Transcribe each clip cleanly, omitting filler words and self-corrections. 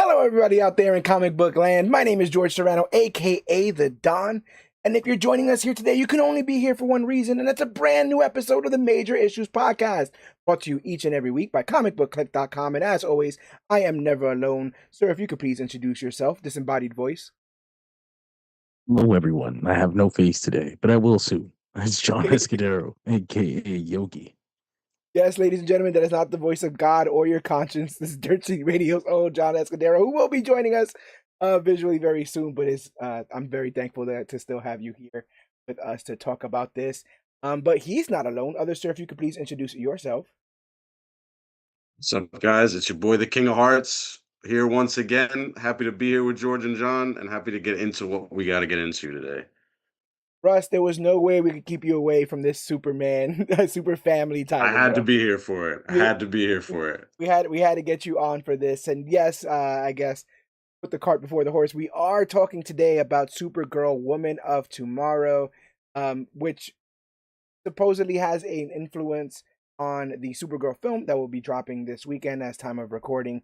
Hello, everybody out there in comic book land. My name is George Serrano, aka The Don. And if you're joining us here today, you can only be here for one reason, and that's a brand new episode of the Major Issues Podcast, brought to you each and every week by comicbookclick.com. And as always, I am never alone. Sir, if you could please introduce yourself, disembodied voice. Hello, everyone. I have no face today, but I will soon. It's John Escudero, aka Yogi. Yes, ladies and gentlemen, that is not the voice of God or your conscience. This is Dirt Sheet Radio's own John Escudero, who will be joining us visually very soon. But I'm very thankful to still have you here with us to talk about this. But he's not alone. Other sir, if you could please introduce yourself. What's up, guys? It's your boy, the King of Hearts, here once again. Happy to be here with George and John, and happy to get into what we got to get into today. Russ, there was no way we could keep you away from this Superman, super family I title, had to bro. be here for it. I had to be here for it. We had to get you on for this. And yes, I guess put the cart before the horse. We are talking today about Supergirl, Woman of Tomorrow, which supposedly has an influence on the Supergirl film that will be dropping this weekend as time of recording.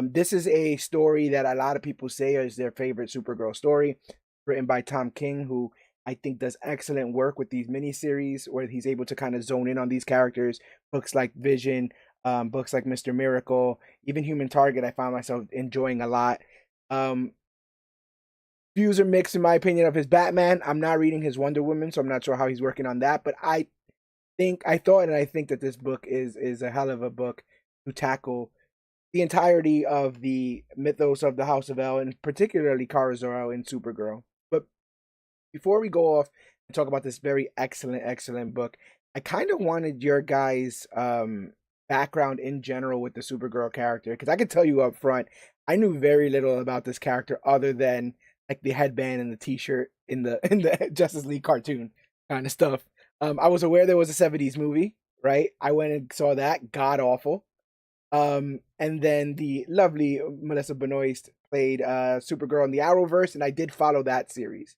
This is a story that a lot of people say is their favorite Supergirl story, written by Tom King, who I think does excellent work with these miniseries where he's able to kind of zone in on these characters. Books like Vision, books like Mr. Miracle, even Human Target, I found myself enjoying a lot. Views are mixed, in my opinion, of his Batman. I'm not reading his Wonder Woman, so I'm not sure how he's working on that. But I think that this book is a hell of a book to tackle the entirety of the mythos of the House of El, and particularly Kara Zor-El in Supergirl. But before we go off and talk about this very excellent book, I kind of wanted your guys' background in general with the Supergirl character, because I could tell you up front, I knew very little about this character other than like the headband and the T-shirt in the Justice League cartoon kind of stuff. I was aware there was a '70s movie, right? I went and saw that, god awful. And then the lovely Melissa Benoist played Supergirl in the Arrowverse, and I did follow that series,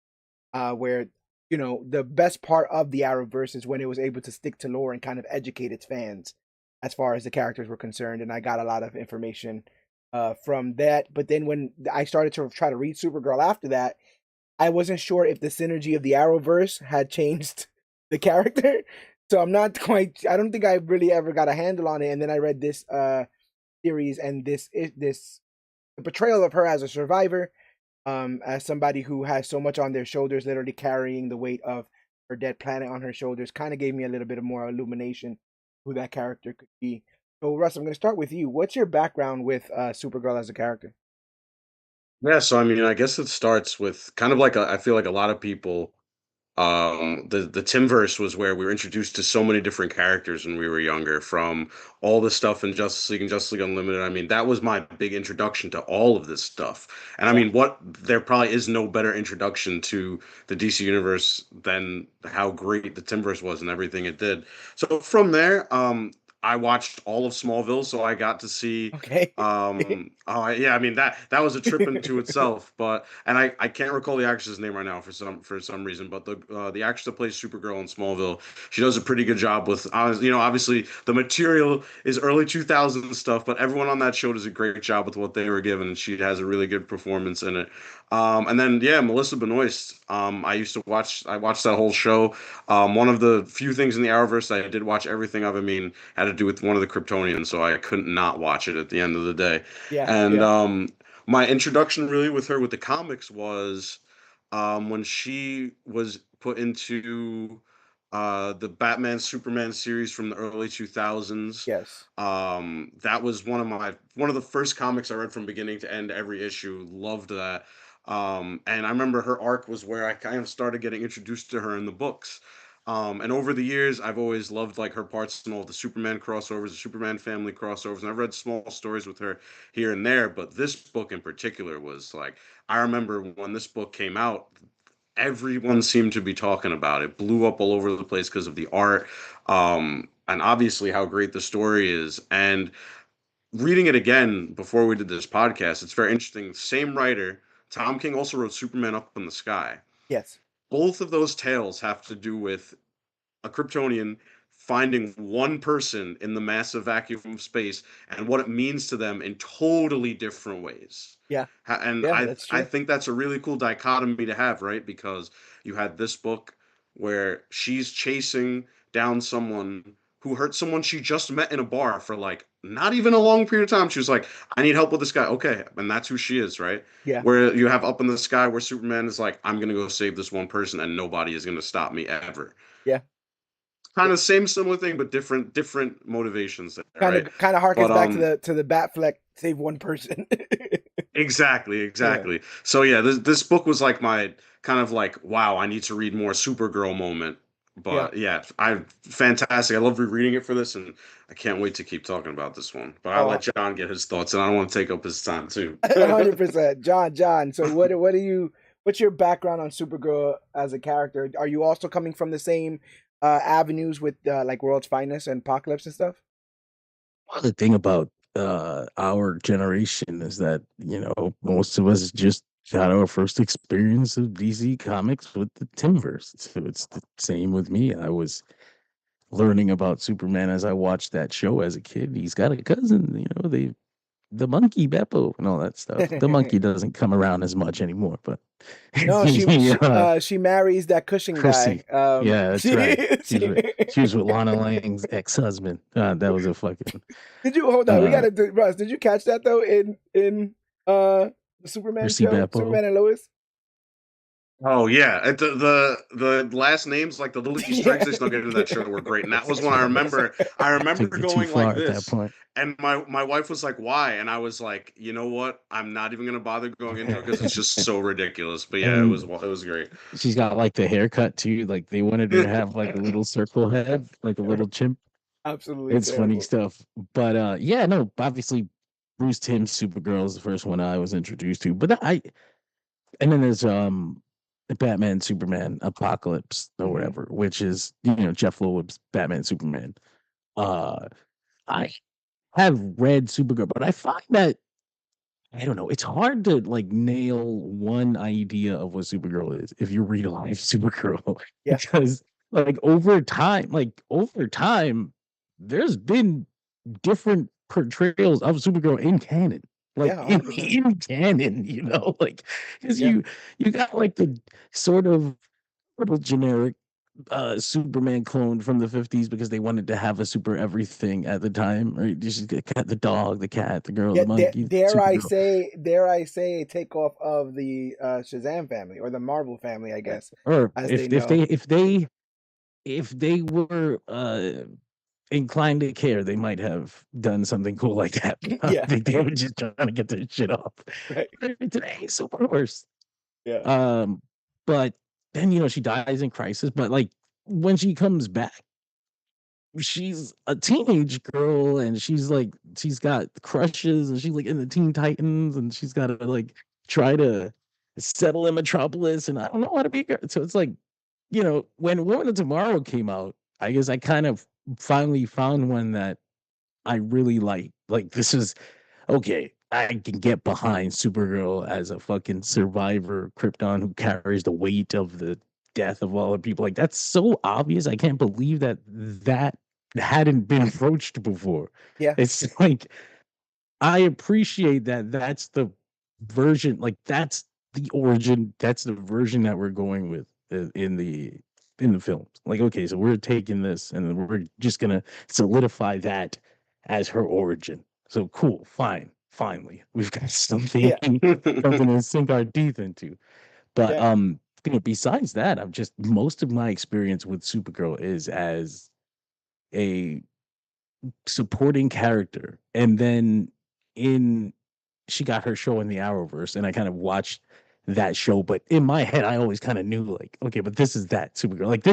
where the best part of the Arrowverse is when it was able to stick to lore and kind of educate its fans as far as the characters were concerned, and I got a lot of information from that. But then when I started to try to read Supergirl after that, I wasn't sure if the synergy of the Arrowverse had changed the character. So I'm not quite. I don't think I really ever got a handle on it. And then I read this series, and this the portrayal of her as a survivor, as somebody who has so much on their shoulders, literally carrying the weight of her dead planet on her shoulders, kind of gave me a little bit of more illumination who that character could be. So Russ, I'm going to start with you. What's your background with Supergirl as a character? Yeah, so I mean, I guess it starts with kind of like I feel like a lot of people. The Timverse was where we were introduced to so many different characters when we were younger, from all the stuff in Justice League and Justice League Unlimited. I mean, that was my big introduction to all of this stuff. And I Yeah. mean, there probably is no better introduction to the DC universe than how great the Timverse was and everything it did. So from there, I watched all of Smallville, so I got to see Okay. oh yeah, I mean that was a trip into itself, but and I can't recall the actress's name right now for some reason, but the actress that plays Supergirl in Smallville, she does a pretty good job with obviously the material is early 2000s stuff, but everyone on that show does a great job with what they were given, and she has a really good performance in it. And then yeah, Melissa Benoist. I watched that whole show. One of the few things in the Arrowverse that I did watch everything of. I mean, had to do with one of the Kryptonians, so I couldn't not watch it at the end of the day. Yeah, And yeah. my introduction really with her with the comics was when she was put into the Batman Superman series from the early 2000s. Yes. That was one of the first comics I read from beginning to end, every issue. Loved that. And I remember her arc was where I kind of started getting introduced to her in the books. And over the years, I've always loved like her parts in all the Superman crossovers, the Superman family crossovers, and I've read small stories with her here and there. But this book in particular was like, I remember when this book came out, everyone seemed to be talking about it. Blew up all over the place because of the art, and obviously how great the story is. And reading it again before we did this podcast, it's very interesting. Same writer, Tom King, also wrote Superman Up in the Sky. Yes. Both of those tales have to do with a Kryptonian finding one person in the massive vacuum of space and what it means to them in totally different ways. Yeah. And Yeah, I that's I true. think that's a really cool dichotomy to have, right? Because you had this book where she's chasing down someone who hurt someone she just met in a bar for like not even a long period of time. She was like, I need help with this guy. Okay. And that's who she is, right? Yeah. Where you have Up in the Sky where Superman is like, I'm gonna go save this one person and nobody is gonna stop me ever. Yeah. Kind of same similar thing, but different motivations there, Kind right? of kind of But harkens back to the Batfleck save one person. exactly, Yeah. exactly. So yeah, this book was like my kind of like, wow, I need to read more Supergirl moment. Yeah. But yeah, I fantastic. I love rereading it for this, and I can't wait to keep talking about this one. But I'll Oh, let John get his thoughts, and I don't want to take up his time too. 100%. John. So what do you what's your background on Supergirl as a character? Are you also coming from the same avenues with like World's Finest and Apocalypse and stuff? Well, the thing about our generation is that, most of us just got our first experience of DC Comics with the Timverse. So it's the same with me. I was learning about Superman as I watched that show as a kid. He's got a cousin, the monkey Beppo and all that stuff. The monkey doesn't come around as much anymore, but No, yeah, she marries that Cushing guy. Chrissy. Yeah, that's right. She was She with, she was with Lana Lang's ex-husband. That was a fucking Did you hold on? We uh gotta do Russ. Did you catch that though in the Superman Chrissy show, Beppo. Superman and Lois? Oh yeah, the last names like the little Easter eggs Yeah. they snuck into that show were great, and that was when I remember. I remember Took it too going like far at that this, point. and my wife was like, "Why?" And I was like, "You know what? I'm not even gonna bother going into it because it's just so ridiculous." But yeah, And it was great. she's got like the haircut too. Like they wanted her to have like a little circle head, like a little chimp. Absolutely It's funny terrible. stuff. But yeah, no, obviously Bruce Timm's Supergirl is the first one I was introduced to. But and then there's Batman, Superman, Apocalypse, or Hmm. whatever, which is Jeff Loeb's Batman, Superman. Uh, I have read Supergirl, but I find that I don't know. It's hard to like nail one idea of what Supergirl is if you read a lot of Supergirl Yeah. because over time, there's been different portrayals of Supergirl in canon. Like Yeah, in, 100%. in canon, like because Yeah. you got like the sort of little generic Superman clone from the 50s because they wanted to have a super everything at the time, right? You just got the dog, the cat, the girl, Yeah, the monkey, Supergirl. dare I say a takeoff of the Shazam family or the Marvel family, I guess, Or as they if know. they were inclined to care, they might have done something cool like that. I Yeah. think they were just trying to get their shit off. Right. Today, super worse. Yeah. But then she dies in Crisis. But like when she comes back, she's a teenage girl and she's got crushes and she's like in the Teen Titans and she's got to like try to settle in Metropolis and I don't know how to be a girl. So it's like, when Woman of Tomorrow came out, I guess I kind of finally found one that I really like. Like this is okay. I can get behind Supergirl as a fucking survivor, Krypton who carries the weight of the death of all the people. Like that's so obvious. I can't believe that hadn't been approached before. Yeah. It's like I appreciate that. That's the version. Like that's the origin. That's the version that we're going with in the films. Like okay, so we're taking this and we're just gonna solidify that as her origin. So cool, fine, finally, we've got something Yeah. something to sink our teeth into. But Yeah. besides that, I'm just most of my experience with Supergirl is as a supporting character, and then in she got her show in the Arrowverse, and I kind of watched that show. But in my head, I always kind of knew like, okay, but this is that Supergirl. Like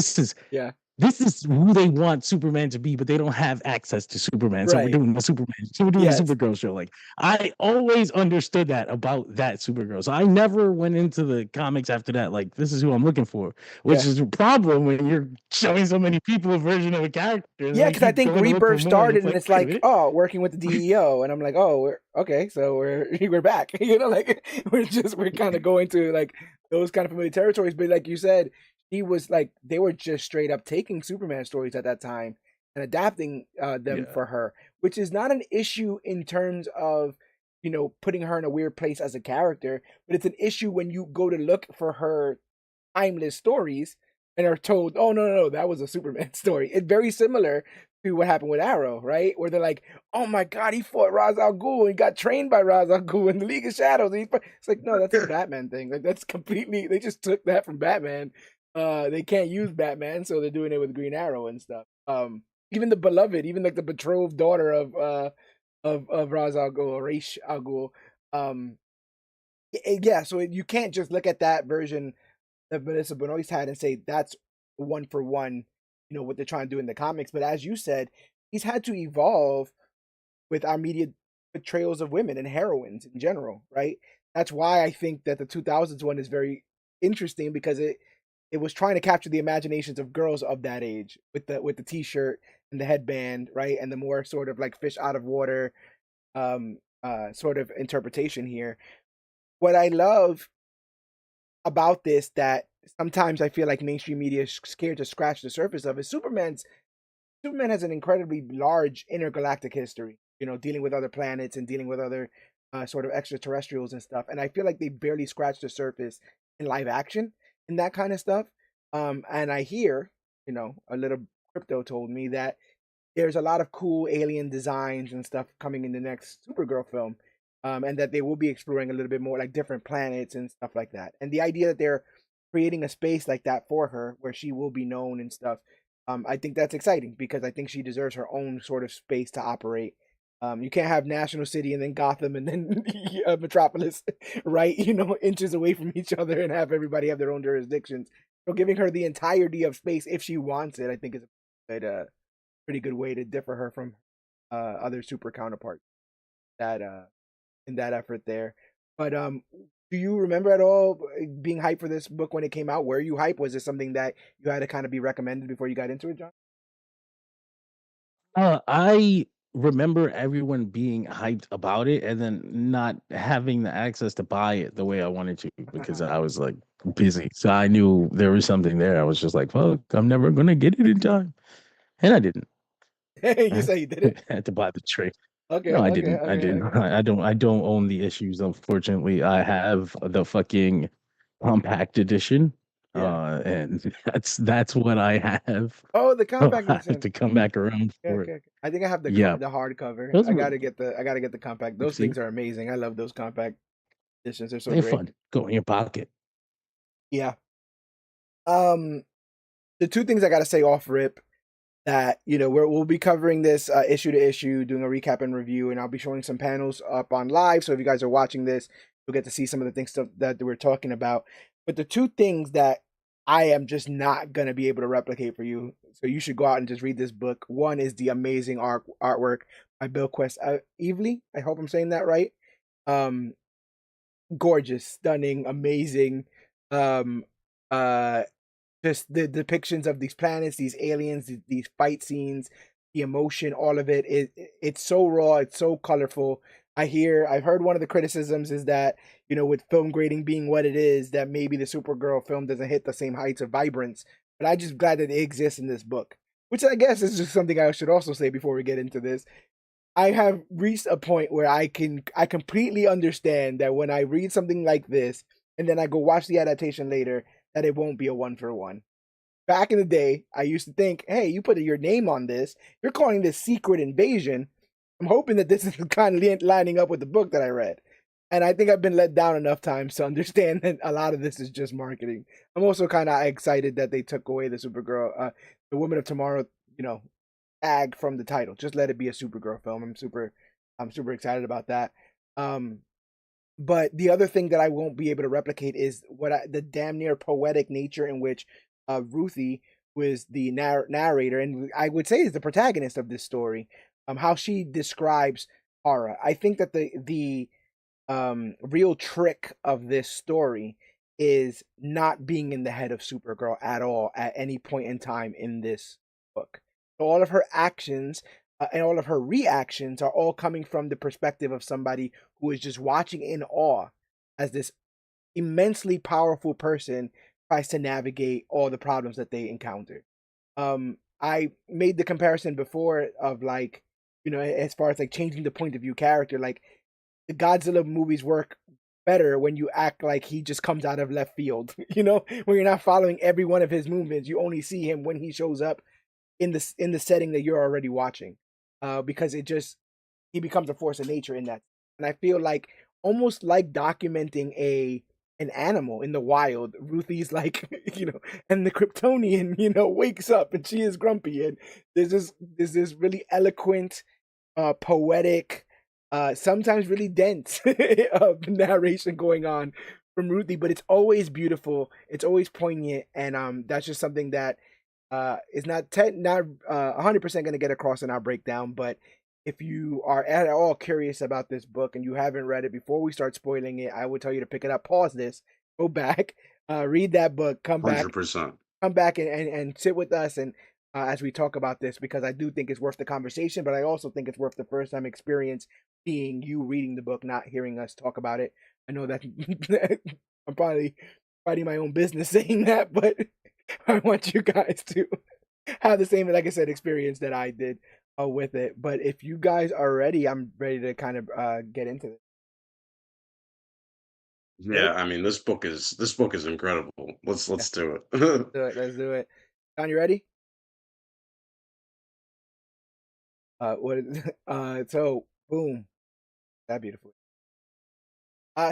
Yeah. this is who they want Superman to be, but they don't have access to Superman. So we're Right. doing the Superman. So we're doing the Yes. Supergirl show. Like I always understood that about that Supergirl. So I never went into the comics after that. Like this is who I'm looking for, which Yeah. is a problem when you're showing so many people a version of a character. And Yeah, they because I keep think going to look for Rebirth more, and started it's and like, it's wait a like, minute. oh, working with the DEO, and I'm like, oh, we're okay, so we're we're back. Like we're kind of going to like those kind of familiar territories. But like you said, he was like they were just straight up taking Superman stories at that time and adapting them Yeah. for her, which is not an issue in terms of, putting her in a weird place as a character, but it's an issue when you go to look for her timeless stories and are told, "Oh no, that was a Superman story." It's very similar to what happened with Arrow, right? Where they're like, "Oh my God, he fought Ra's al Ghul and got trained by Ra's al Ghul in the League of Shadows." It's like, no, that's a Batman thing. Like that's completely. They just took that from Batman. They can't use Batman, so they're doing it with Green Arrow and stuff. Even the beloved, even like the betrothed daughter of Ra's al Ghul, Ra's al Ghul. Um, yeah, so you can't just look at that version that Melissa Benoist had and say that's one for one, what they're trying to do in the comics. But as you said, he's had to evolve with our media portrayals of women and heroines in general, right? That's why I think that the 2000s one is very interesting because it was trying to capture the imaginations of girls of that age with the t-shirt and the headband, right? And the more sort of like fish out of water sort of interpretation here. What I love about this that sometimes I feel like mainstream media is scared to scratch the surface of is Superman has an incredibly large intergalactic history, dealing with other planets and dealing with other sort of extraterrestrials and stuff. And I feel like they barely scratch the surface in live action and that kind of stuff. And I hear, a little Krypto told me that there's a lot of cool alien designs and stuff coming in the next Supergirl film. And that they will be exploring a little bit more like different planets and stuff like that. And the idea that they're creating a space like that for her where she will be known and stuff, I think that's exciting because I think she deserves her own sort of space to operate. You can't have National City and then Gotham and then Metropolis, right? Inches away from each other and have everybody have their own jurisdictions. So giving her the entirety of space if she wants it, I think is a pretty good way to differ her from other super counterparts that in that effort there. But do you remember at all being hyped for this book when it came out? Were you hyped? Was it something that you had to kind of be recommended before you got into it, John? I remember everyone being hyped about it and then not having the access to buy it the way I wanted to because I was like busy. So I knew there was something there. I was just like, fuck, I'm never gonna get it in time. And I didn't. You I say you did it? had to buy the trade. Okay, No, I okay, didn't. I okay, didn't. okay. I don't own the issues, unfortunately. I have the fucking compact edition. Yeah. And that's what I have. Oh, the Oh, compact I have edition. to come back around Okay, for okay, it. okay. I think I have Yeah. the hardcover. Those I were gotta get the compact. Those see, things are amazing. I love those compact editions. They're so they're great. fun. Go in your pocket. Yeah. Um, the two things I gotta say off rip that we'll be covering this issue to issue, doing a recap and review, and I'll be showing some panels up on live. So if you guys are watching this, you'll get to see some of the things that we're talking about. But the two things that I am just not gonna be able to replicate for you, so you should go out and just read this book. One is the amazing artwork by Bilquis Evely. I hope I'm saying that right. Um, Gorgeous, stunning, amazing. Um, uh, just the depictions of these planets, these aliens, these fight scenes, the emotion, all of it's so raw, it's so colorful. I've heard one of the criticisms is that, with film grading being what it is, that maybe the Supergirl film doesn't hit the same heights of vibrance. But I'm just glad that it exists in this book, which I guess is just something I should also say before we get into this. I have reached a point where I completely understand that when I read something like this and then I go watch the adaptation later, that it won't be a one for one. Back in the day, I used to think, hey, you put your name on this, you're calling this Secret Invasion. I'm hoping that this is kind of lining up with the book that I read. And I think I've been let down enough times to understand that a lot of this is just marketing. I'm also kind of excited that they took away the Supergirl, the Woman of Tomorrow, tag from the title. Just let it be a Supergirl film. I'm super excited about that. Um, but the other thing that I won't be able to replicate is the damn near poetic nature in which Ruthye was the narrator, and I would say is the protagonist of this story. How she describes Kara. I think that the real trick of this story is not being in the head of Supergirl at all at any point in time in this book. So all of her actions and all of her reactions are all coming from the perspective of somebody who is just watching in awe as this immensely powerful person tries to navigate all the problems that they encounter. I made the comparison before of like, as far as like changing the point of view character, like the Godzilla movies work better when you act like he just comes out of left field. When you're not following every one of his movements, you only see him when he shows up in the setting that you're already watching, because he becomes a force of nature in that. And I feel like almost like documenting an animal in the wild. Ruthie's like, and the Kryptonian, wakes up and she is grumpy, and there's this really eloquent, poetic, sometimes really dense of narration going on from Ruthie, but it's always beautiful, it's always poignant, and that's just something that is not 100% going to get across in our breakdown. But if you are at all curious about this book and you haven't read it, before we start spoiling it, I would tell you to pick it up, pause this, go back, read that book, come back, 100%. and sit with us, and as we talk about this, because I do think it's worth the conversation, but I also think it's worth the first time experience being you reading the book, not hearing us talk about it. I know that I'm probably fighting my own business saying that, but I want you guys to have the same, like I said, experience that I did with it. But if you guys are ready, I'm ready to kind of get into it. Yeah, I mean, this book is incredible. Yeah, Let's do it. do it. Let's do it. John, you ready? What? So boom, that beautiful.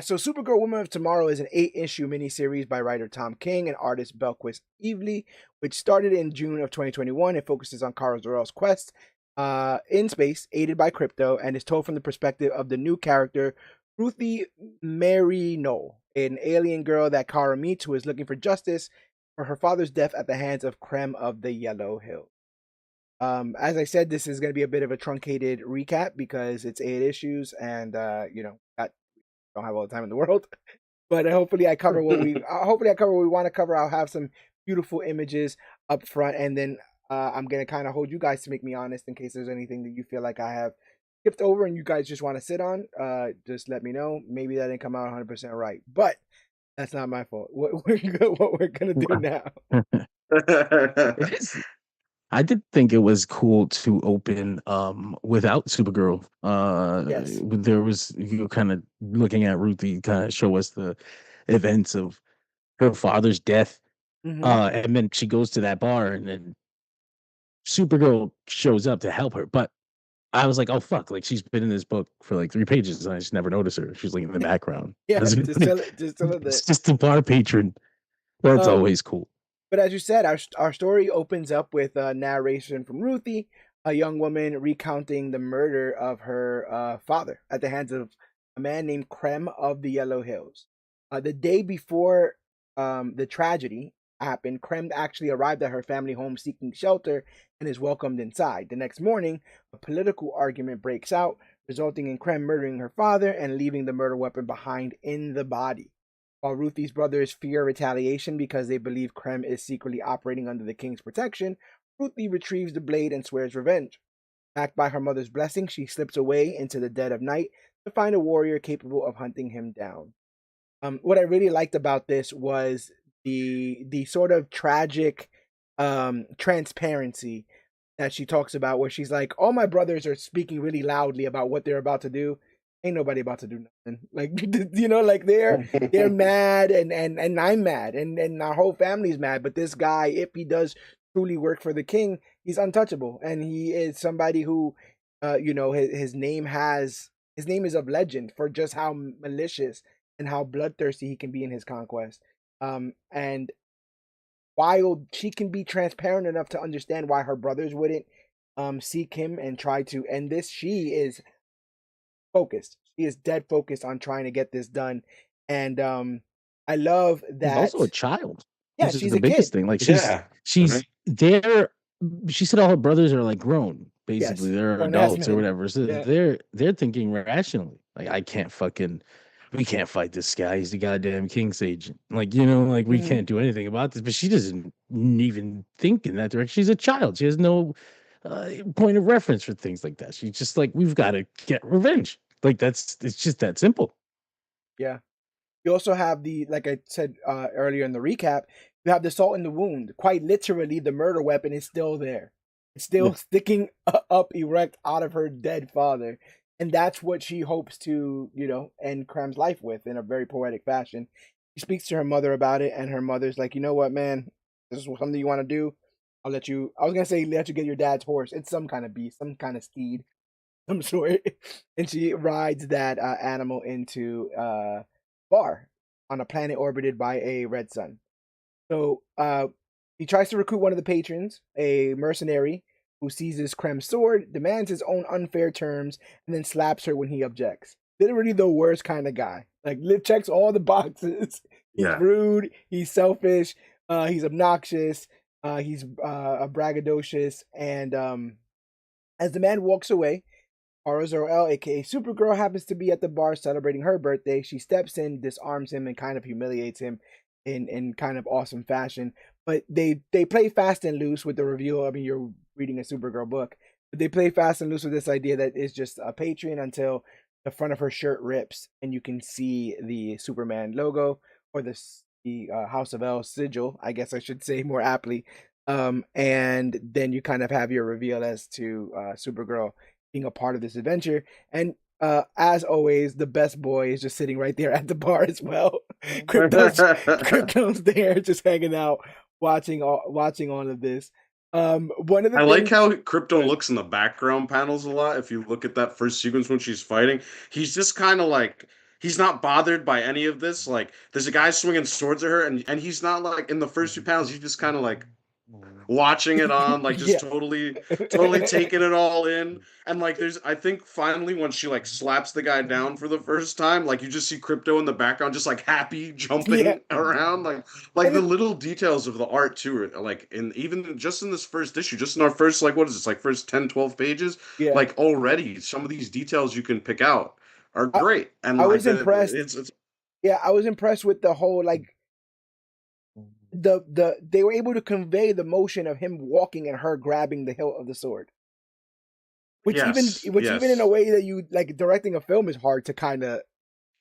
So Supergirl Woman of Tomorrow is an 8-issue miniseries by writer Tom King and artist Bilquis Evely, which started in June of 2021. It focuses on Kara Zor-El's quest in space, aided by Krypto, and is told from the perspective of the new character, Ruthye Marino, an alien girl that Kara meets who is looking for justice for her father's death at the hands of Krem of the Yellow Hills. As I said, this is going to be a bit of a truncated recap because it's 8 issues, and got don't have all the time in the world, but hopefully I cover what we want to cover. I'll have some beautiful images up front, and then I'm gonna kind of hold you guys to make me honest in case there's anything that you feel like I have skipped over and you guys just want to sit on. Just let me know. Maybe that didn't come out 100% right, but that's not my fault. What we're gonna do now? It is. I did think it was cool to open without Supergirl. Yes. There was, you kind of looking at Ruthie kind of show us the events of her father's death. Mm-hmm. And then she goes to that bar and then Supergirl shows up to help her. But I was like, oh fuck, like she's been in this book for like 3 pages and I just never noticed her. She's like in the background. Yeah, It's just a little bit. just the bar patron. That's Um, always cool. But as you said, our story opens up with a narration from Ruthie, a young woman recounting the murder of her father at the hands of a man named Krem of the Yellow Hills. The day before the tragedy happened, Krem actually arrived at her family home seeking shelter and is welcomed inside. The next morning, a political argument breaks out, resulting in Krem murdering her father and leaving the murder weapon behind in the body. While Ruthie's brothers fear retaliation because they believe Krem is secretly operating under the king's protection, Ruthie retrieves the blade and swears revenge. Backed by her mother's blessing, she slips away into the dead of night to find a warrior capable of hunting him down. What I really liked about this was the sort of tragic transparency that she talks about, where she's like, all my brothers are speaking really loudly about what they're about to do. Ain't nobody about to do nothing. Like, like they're mad, and I'm mad, and our whole family's mad. But this guy, if he does truly work for the king, he's untouchable, and he is somebody who, his name is of legend for just how malicious and how bloodthirsty he can be in his conquest. And while she can be transparent enough to understand why her brothers wouldn't seek him and try to end this, she is focused. She is dead focused on trying to get this done. And I love She's that. also a child, Yeah, which is she's the a kid. biggest thing. Like Yeah. she's there. She said all her brothers are like grown, basically. Yes, They're grown ass adults or men. whatever. So Yeah. they're thinking rationally. Like we can't fight this guy. He's the goddamn king's agent. Like, like we can't do anything about this. But she doesn't even think in that direction. She's a child. She has no point of reference for things like that. She's just like, we've got to get revenge. Like it's just that simple. Yeah. You also have like I said earlier in the recap, you have the salt in the wound. Quite literally, the murder weapon is still there. still sticking up erect out of her dead father. And that's what she hopes to, end Krem's life with in a very poetic fashion. She speaks to her mother about it, and her mother's like, you know what, man, this is something you want to do. I'll let you. I was gonna say let you get your dad's horse. It's some kind of beast, some kind of steed, some sort. And she rides that animal into bar on a planet orbited by a red sun. So he tries to recruit one of the patrons, a mercenary who seizes Krem's sword, demands his own unfair terms, and then slaps her when he objects. Literally the worst kind of guy. Like, checks all the boxes. He's Yeah. rude. He's selfish. He's obnoxious. He's braggadocious. And as the man walks away, Kara Zor-El, aka Supergirl, happens to be at the bar celebrating her birthday. She steps in, disarms him, and kind of humiliates him in kind of awesome fashion. But they play fast and loose with the reveal. I mean, you're reading a Supergirl book, but they play fast and loose with this idea that it's just a Patreon until the front of her shirt rips and you can see the Superman logo, or the House of El sigil, I guess I should say more aptly. And then you kind of have your reveal as to Supergirl being a part of this adventure. And as always, the best boy is just sitting right there at the bar as well. Krypto's there, just hanging out, watching all of this. One of the I things, like how Krypto looks in the background panels a lot. If you look at that first sequence when she's fighting, he's just kind of like he's not bothered by any of this. Like there's a guy swinging swords at her, and he's not like in the first few panels. He's just kind of like watching it on, like just yeah, totally taking it all in. And like there's I think finally when she like slaps the guy down for the first time, like you just see Krypto in the background just like happy yeah, jumping around, like and the little details of the art too are like in even just in this first issue, just in our first like what is this, like first 10-12 pages, yeah. like already some of these details you can pick out are I, great. And I like was impressed. it's Yeah, I was impressed with the whole, like, they were able to convey the motion of him walking and her grabbing the hilt of the sword. Which even in a yes. way that you like, directing a film is hard to kind of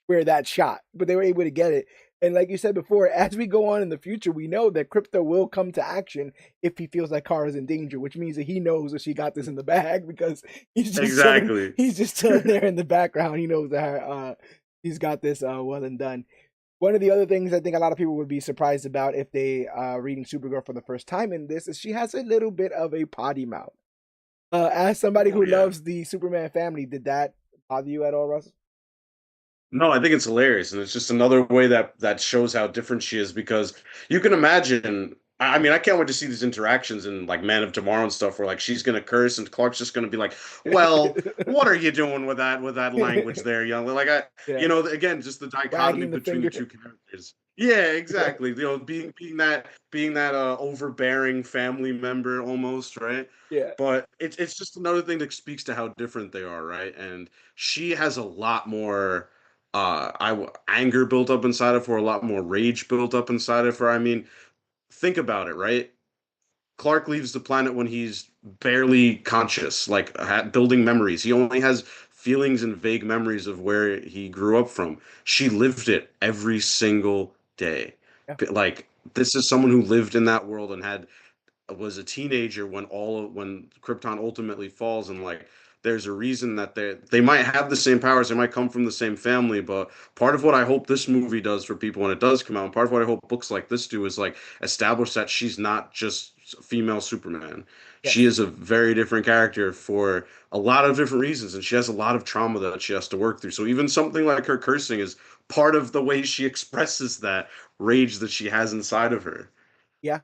where that shot, but they were able to get it. And like you said before, as we go on in the future, we know that Krypto will come to action if he feels like Kara's in danger, which means that he knows that she got this in the bag, because Exactly. he's just chilling there in the background. He knows that he's got this well and done. One of the other things I think a lot of people would be surprised about if they are reading Supergirl for the first time in this is she has a little bit of a potty mouth. As somebody Oh who yeah. loves the Superman family, did that bother you at all, Russ? No, I think it's hilarious, and it's just another way that shows how different she is. Because you can imagine. I mean, I can't wait to see these interactions in like Man of Tomorrow and stuff, where like she's gonna curse and Clark's just gonna be like, "Well, what are you doing with that language there, young?" Like Yeah, again, just the dichotomy wagging the between the finger. two characters. Yeah, Yeah, exactly. Being that overbearing family member almost, right? yeah, But it's just another thing that speaks to how different they are, right? And she has a lot more anger built up inside of her, a lot more rage built up inside of her. I mean, think about it, right? Clark leaves the planet when he's barely conscious, like building memories. He only has feelings and vague memories of where he grew up from. She lived it every single day. yeah, Like this is someone who lived in that world and had was a teenager when Krypton ultimately falls, and like there's a reason that they might have the same powers, they might come from the same family, but part of what I hope this movie does for people when it does come out, and part of what I hope books like this do is like establish that she's not just female Superman. She yes, is a very different character for a lot of different reasons, and she has a lot of trauma that she has to work through. So even something like her cursing is part of the way she expresses that rage that she has inside of her. yeah.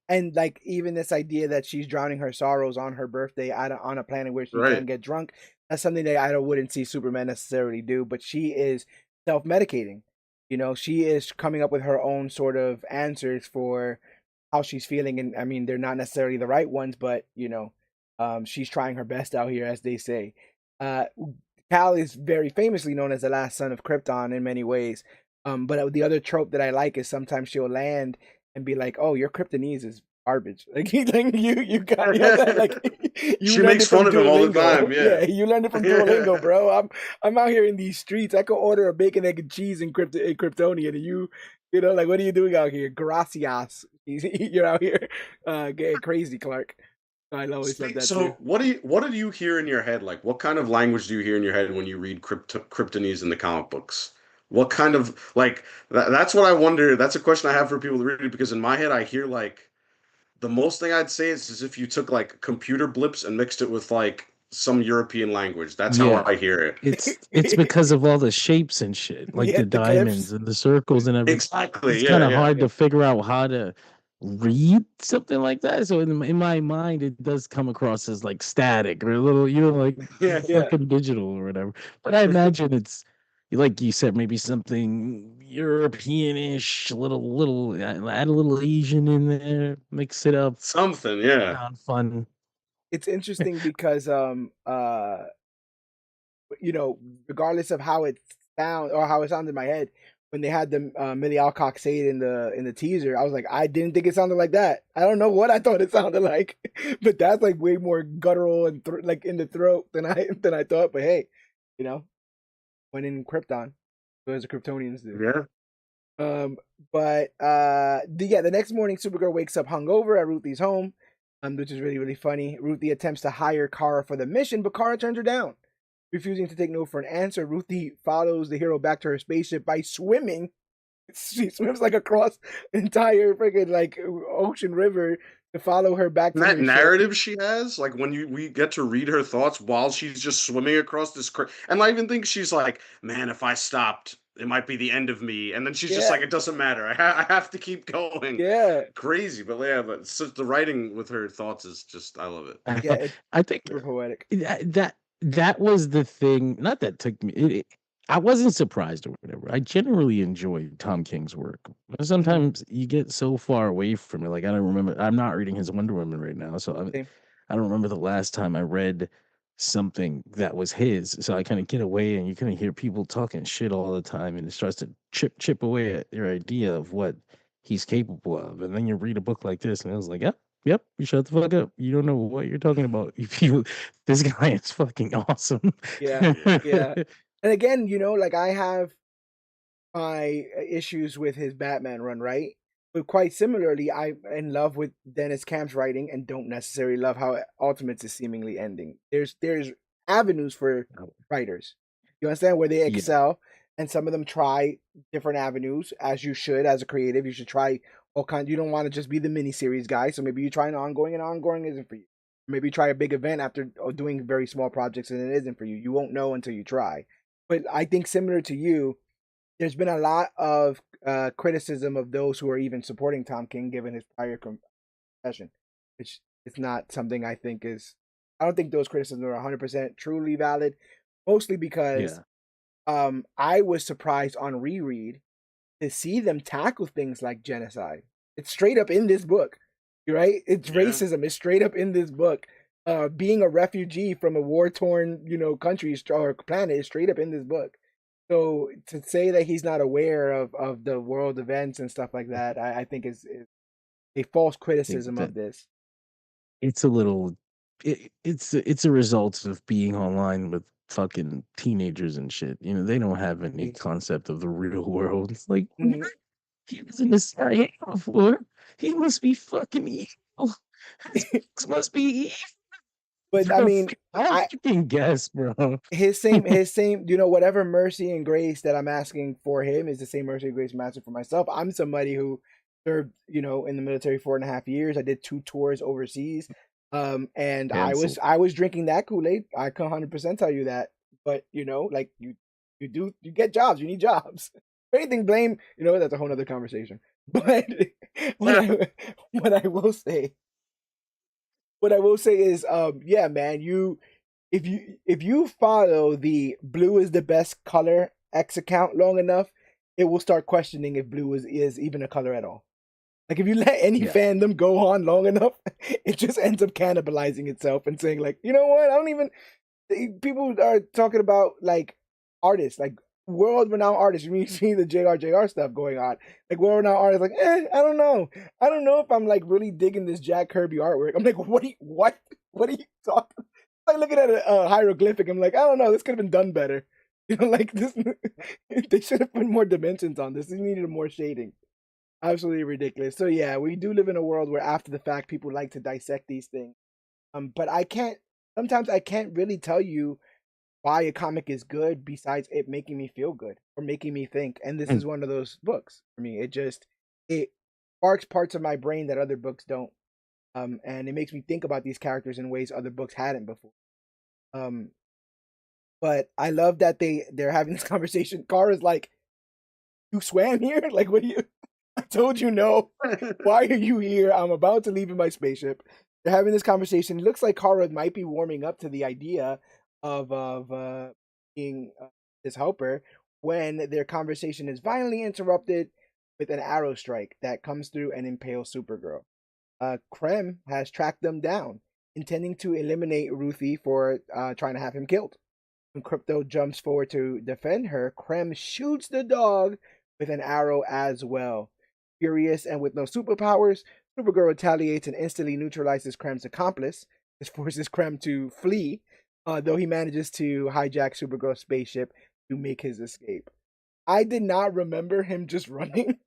And like, even this idea that she's drowning her sorrows on her birthday on a planet where she can Right. get drunk, that's something that I wouldn't see Superman necessarily do. But she is self-medicating. She is coming up with her own sort of answers for how she's feeling, and I mean, they're not necessarily the right ones, but she's trying her best out here, as they say. Uh, Cal is very famously known as the last son of Krypton in many ways. But the other trope that I like is sometimes she'll land and be like, "Oh, your Kryptonese is garbage." Like, you got that, like, you She learned makes it from fun of him all the Duolingo. time. Yeah, Yeah. you learned it from Duolingo, bro. I'm out here in these streets. I could order a bacon, egg, and cheese in Kryptonian, and like, what are you doing out here? Gracias. You're out here getting crazy, Clark. I always love that So too. what did you hear in your head? Like, what kind of language do you hear in your head when you read Kryptonese in the comic books? What kind of like that's what I wonder. That's a question I have for people to read it because in my head I hear like the most thing I'd say is as if you took like computer blips and mixed it with like some European language. That's how Yeah. I hear it. It's because of all the shapes and shit, like Yeah, the the diamonds clips. and the circles and everything. Exactly. It's kind Yeah, of yeah. hard to figure out how to read something like that. So in my mind, it does come across as like static or a little, like Yeah. Yeah. fucking digital or whatever. But I imagine it's like you said, maybe something Europeanish, add a little Asian in there, mix it up, Something, yeah. sound fun. It's interesting because regardless of how it sound or how it sounded in my head, when they had the Millie Alcock say it in the teaser, I was like, I didn't think it sounded like that. I don't know what I thought it sounded like, but that's like way more guttural and like in the throat than I thought. But hey, you know, when in Krypton, so as the Kryptonians do. Yeah. Um, but the next morning, Supergirl wakes up hungover at Ruthie's home, which is really funny. Ruthie attempts to hire Kara for the mission, but Kara turns her down. Refusing to take no for an answer, Ruthie follows the hero back to her spaceship by swimming. She swims like across the entire freaking like ocean river to follow her back And to that her ship. narrative she has, like when we get to read her thoughts while she's just swimming across this, and I even think she's like, "Man, if I stopped, it might be the end of me." And then she's just Yeah, like, "It doesn't matter. I have to keep going." yeah, Crazy, but yeah, but the writing with her thoughts is just, I love it. yeah. It's I think super poetic. that was the thing. Not that took me. I wasn't surprised or whatever. I generally enjoy Tom King's work. But Mm-hmm. sometimes you get so far away from it. Like I don't remember. I'm not reading his Wonder Woman right now, so Same. I don't remember the last time I read something that was his. So I kind of get away, and you kind of hear people talking shit all the time, and it starts to chip away at your idea of what he's capable of. And then you read a book like this, and I was like, yep. Yep, you shut the fuck up. You don't know what you're talking about. This guy is fucking awesome. Yeah, yeah. And again, like I have my issues with his Batman run, right? But quite similarly, I'm in love with Dennis Camp's writing and don't necessarily love how Ultimates is seemingly ending. There's avenues for writers. You understand where they Yeah, excel, and some of them try different avenues, as you should as a creative. You should try all kinds. You don't want to just be the miniseries guy, so maybe you try an ongoing, and ongoing isn't for you. Maybe try a big event after doing very small projects, and it isn't for you. You won't know until you try. But I think similar to you, there's been a lot of criticism of those who are even supporting Tom King given his prior confession, which is not something I think is. I don't think those criticisms are 100% truly valid, mostly because yeah, I was surprised on reread to see them tackle things like genocide. It's straight up in this book, right? It's Yeah. racism. It's straight up in this book. Being a refugee from a war torn, country or planet is straight up in this book. So to say that he's not aware of the world events and stuff like that, I think is a false think criticism that of this. it's a little. It's a result of being online with fucking teenagers and shit. They don't have any concept of the real world. It's like Mhm. he was in the CIA before. He must be fucking evil. His books must be evil. But I Bro, mean, I I fucking guess, bro. his same, whatever mercy and grace that I'm asking for him is the same mercy and grace I'm asking for myself. I'm somebody who served, in the military 4.5 years. I did 2 tours overseas. And Cancel. I was drinking that Kool-Aid. I can 100% tell you that. But like you get jobs, you need jobs. If anything, blame, that's a whole nother conversation. But what I what I will say what I will say is, yeah, man, if you follow the blue is the best color X account long enough, it will start questioning if blue is even a color at all. Like if you let any Yeah. fandom go on long enough, it just ends up cannibalizing itself and saying like, you know what? I don't even. People are talking about like artists, like world renowned artists. You see the JR stuff going on, like world renowned artists. Like, I don't know if I'm like really digging this Jack Kirby artwork. I'm like, what are you talking? Like looking at a hieroglyphic. I'm like, I don't know. This could have been done better. Like this. They should have put more dimensions on this. They needed more shading. Absolutely ridiculous. So yeah, we do live in a world where after the fact, people like to dissect these things But sometimes I can't really tell you why a comic is good besides it making me feel good or making me think. And this Mm. is one of those books for me. It sparks parts of my brain that other books don't. And it makes me think about these characters in ways other books hadn't before. Um, but I love that they're having this conversation. Kara's like, "You swam here? Like, what do you? I told you no. Why are you here? I'm about to leave in my spaceship." They're having this conversation. It looks like Kara might be warming up to the idea of being his helper when their conversation is violently interrupted with an arrow strike that comes through and impales Supergirl. Krem has tracked them down, intending to eliminate Ruthye for trying to have him killed. When Krypto jumps forward to defend her, Krem shoots the dog with an arrow as well. Furious and with no superpowers, Supergirl retaliates and instantly neutralizes Krem's accomplice. This forces Krem to flee, though he manages to hijack Supergirl's spaceship to make his escape. I did not remember him just running.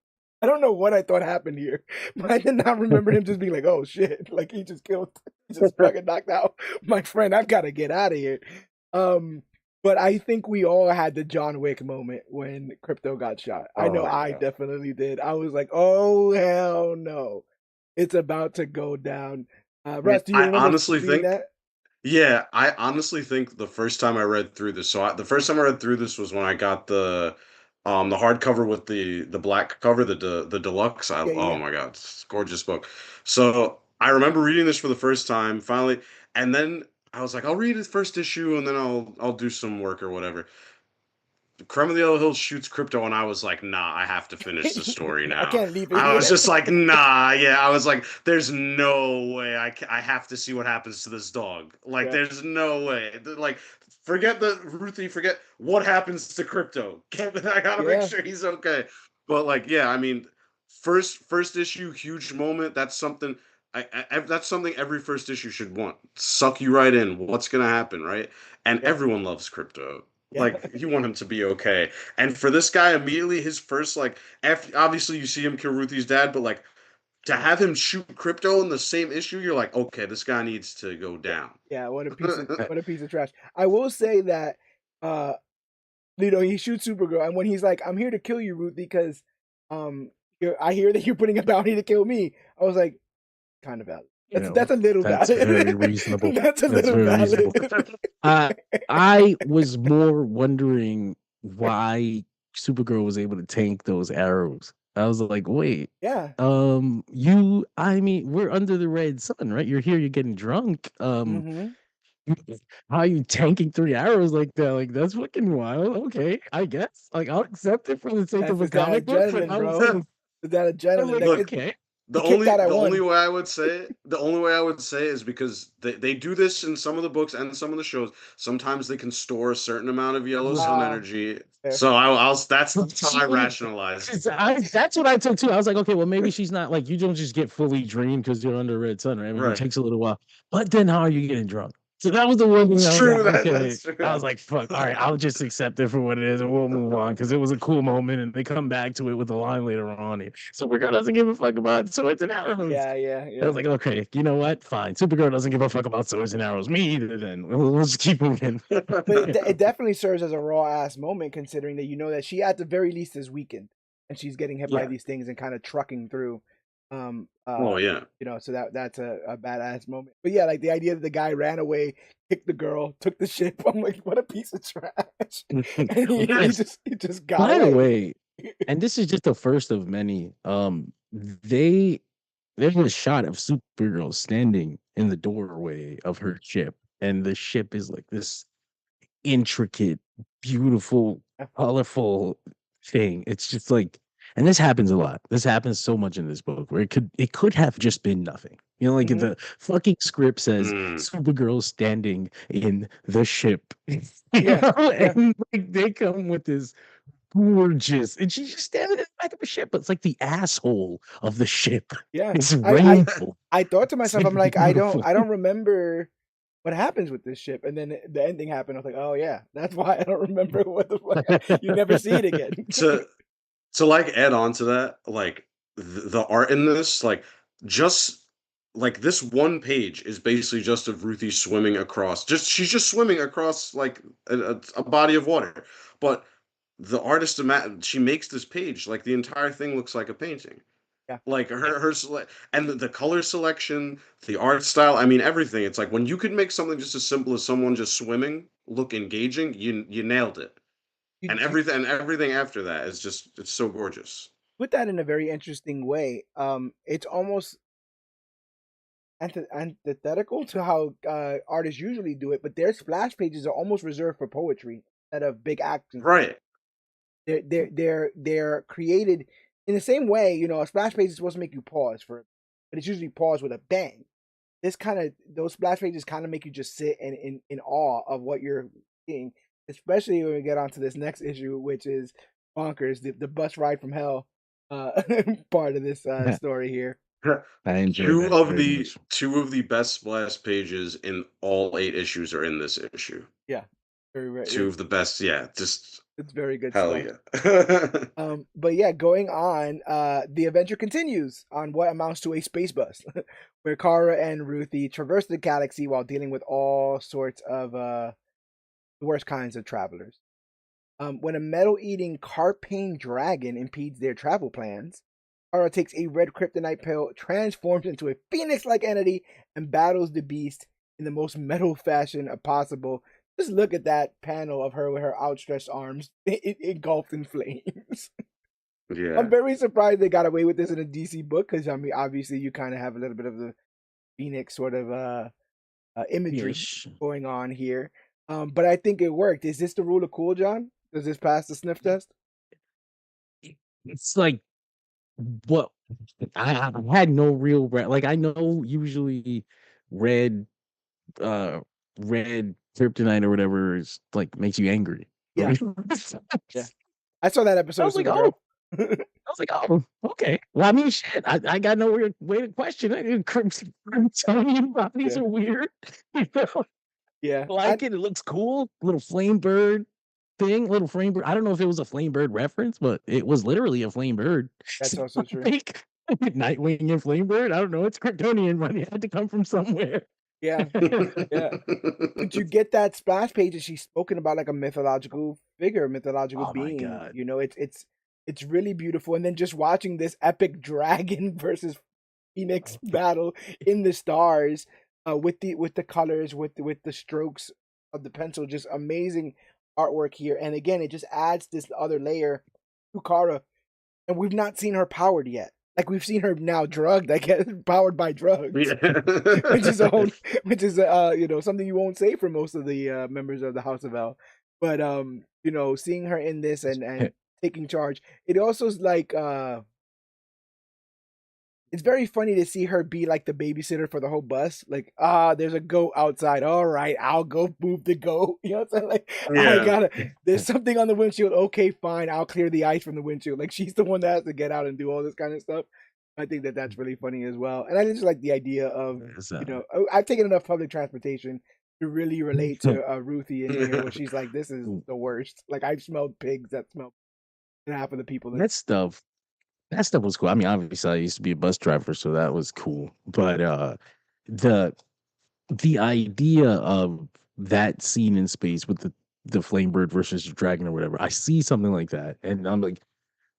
I don't know what I thought happened here, but I did not remember him just being like, "Oh shit!" Like he just fucking knocked out my friend. I've got to get out of here. But I think we all had the John Wick moment when Krypto got shot. I know I definitely did. I was like, "Oh hell no, it's about to go down." Russ, do you remember honestly seeing think that? Yeah, I honestly think the first time I read through this, the first time I read through this was when I got the hardcover with the black cover, the deluxe. Yeah, Oh yeah, my God, it's a gorgeous book. So I remember reading this for the first time, finally, and then I was like, I'll read the first issue and then I'll do some work or whatever. Krem of the Yellow Hills shoots Krypto, and I was like, nah, I have to finish the story I now. can't leave it I was here. just like, nah, yeah. I was like, there's no way I have to see what happens to this dog. Like, Yeah, there's no way. Like, forget the Ruthie, forget what happens to Krypto. I gotta make yeah, sure he's okay. But like, yeah, I mean, first issue, huge moment. That's something. That's something every first issue should want. Suck you right in. What's gonna happen, right? And yeah, everyone loves Krypto. yeah, Like you want him to be okay. And for this guy, immediately his first like, after, obviously you see him kill Ruthie's dad, but like to have him shoot Krypto in the same issue, you're like, okay, this guy needs to go yeah, down. yeah. What a piece of trash. I will say that uh he shoots Supergirl, and when he's like, "I'm here to kill you, Ruth, because I hear that you're putting a bounty to kill me," I was like, kind of valid. You That's know, a little that's valid. very reasonable. That's a That's little very valid. reasonable. I was more wondering why Supergirl was able to tank those arrows. I was like, wait, Yeah. I mean, we're under the red sun, right? You're here, you're getting drunk. Mm-hmm. How are you tanking 3 arrows like that? Like, that's fucking wild. Okay, I guess. Like, I'll accept it for the sake That's of a just that comic book, but adrenaline, I was bro. like, It's that I was adrenaline. like, That Look, okay. he kicked out at the only one. way I would say it, the only way I would say is because they do this in some of the books and some of the shows. Sometimes they can store a certain amount of yellow sun Right. energy. Fair. So that's how I See, rationalize. that's what I took too. I was like, okay, well, maybe she's not like you don't just get fully drained because you're under red sun, right? I mean, it Right. takes a little while. But then how are you getting drunk? So that was the one thing It's I was like, true okay. that's true. I was like, fuck, all right, I'll just accept it for what it is and we'll move on because it was a cool moment and they come back to it with a line later on. Supergirl doesn't give a fuck about swords and arrows. Yeah, yeah, I yeah. was like, okay, you know what? Fine. Supergirl doesn't give a fuck about swords and arrows. Me either. Then we'll just keep moving. But it definitely serves as a raw ass moment, considering that you know that she at the very least is weakened, and she's getting hit by Yeah. these things and kind of trucking through. Um, uh, Oh yeah. so that's a badass moment. But yeah, like the idea that the guy ran away, kicked the girl, took the ship. I'm like, what a piece of trash. And he just got By the away. way, and this is just the first of many. They there's a shot of Supergirl standing in the doorway of her ship, and the ship is like this intricate, beautiful, colorful thing. It's just like, and this happens a lot. This happens so much in this book where it could have just been nothing. You know, like Mhm. the fucking script says Mm. Supergirl standing in the ship. You Yeah, know, yeah. and like they come with this gorgeous, and she's just standing in the back of the ship, but it's like the asshole of the ship Yeah. is I rainbow. I thought to It's myself, like I'm like, beautiful. I don't remember what happens with this ship. And then the ending happened. I was like, oh yeah, that's why I don't remember what the fuck. You never see it again. to to like add on to that, like the art in this, like just like this one page is basically just of Ruthie swimming across. She's just swimming across like a body of water. But the artist, she makes this page like the entire thing looks like a painting. Yeah. Like and the color selection, the art style. I mean, everything. It's like when you could make something just as simple as someone just swimming look engaging, you nailed it. You, And you everything after that is just it's so gorgeous. put that in a very interesting way. It's almost antithetical to how artists usually do it, but their splash pages are almost reserved for poetry instead of big action. Right. They're created in the same way. You know, a splash page is supposed to make you pause for, but it's usually pause with a bang. Those splash pages kind of make you just sit in awe of what you're seeing, especially when we get onto this next issue, which is bonkers, the bus ride from hell part of this story here. I enjoyed that very much. Two of the best splash pages in all 8 issues are in this issue. Yeah, very Two of the best, yeah, just it's very good hell stuff. yeah. But yeah, going on, the adventure continues on what amounts to a space bus, where Kara and Ruthie traverse the galaxy while dealing with all sorts of the worst kinds of travelers. When a metal-eating carpane dragon impedes their travel plans, Kara takes a red kryptonite pill, transforms into a phoenix-like entity, and battles the beast in the most metal fashion possible. Just look at that panel of her with her outstretched arms engulfed in flames. Yeah. I'm very surprised they got away with this in a DC book because, I mean, obviously you kind of have a little bit of the Phoenix sort of imagery going on here. But I think it worked. Is this the rule of cool, John? Does this pass the sniff test? It's like what I had no real like I know usually red red kryptonite or whatever is like makes you angry. Yeah. Yeah. I saw that episode. I was like, Supergirl. I was like, oh, okay. Well, I mean, shit. I got no weird way to question it. Kryptonian bodies are weird. You know? Yeah. I like it. It looks cool. Little flame bird thing. Little flame bird. I don't know if it was a flame bird reference, but it was literally a flame bird. That's also true. Like, Nightwing and flame bird. I don't know. It's Kryptonian, but it had to come from somewhere. Yeah. Yeah. But you get that splash page and she's spoken about like a mythological figure, mythological being. My God. You know, it's really beautiful. And then just watching this epic dragon versus Phoenix battle in the stars, with the colors, with the strokes of the pencil, just amazing artwork here. And again, it just adds this other layer to Kara, and we've not seen her powered yet. Like we've seen her now drugged, I guess, powered by drugs, which is you know, something you won't say for most of the members of the House of L. But you know, seeing her in this and taking charge, it also is like it's very funny to see her be like the babysitter for the whole bus. Like, there's a goat outside. All right, I'll go move the goat. You know what I'm saying? Like, Yeah. there's something on the windshield. Okay, fine. I'll clear the ice from the windshield. Like, she's the one that has to get out and do all this kind of stuff. I think that's really funny as well. And I just like the idea of, you know, I've taken enough public transportation to really relate to Ruthie in here, where she's like, this is the worst. Like, I've smelled pigs that smell half of the people. That stuff was cool. I mean, obviously I used to be a bus driver, so that was cool. But the idea of that scene in space with the flame bird versus the dragon or whatever, I see something like that, and I'm like,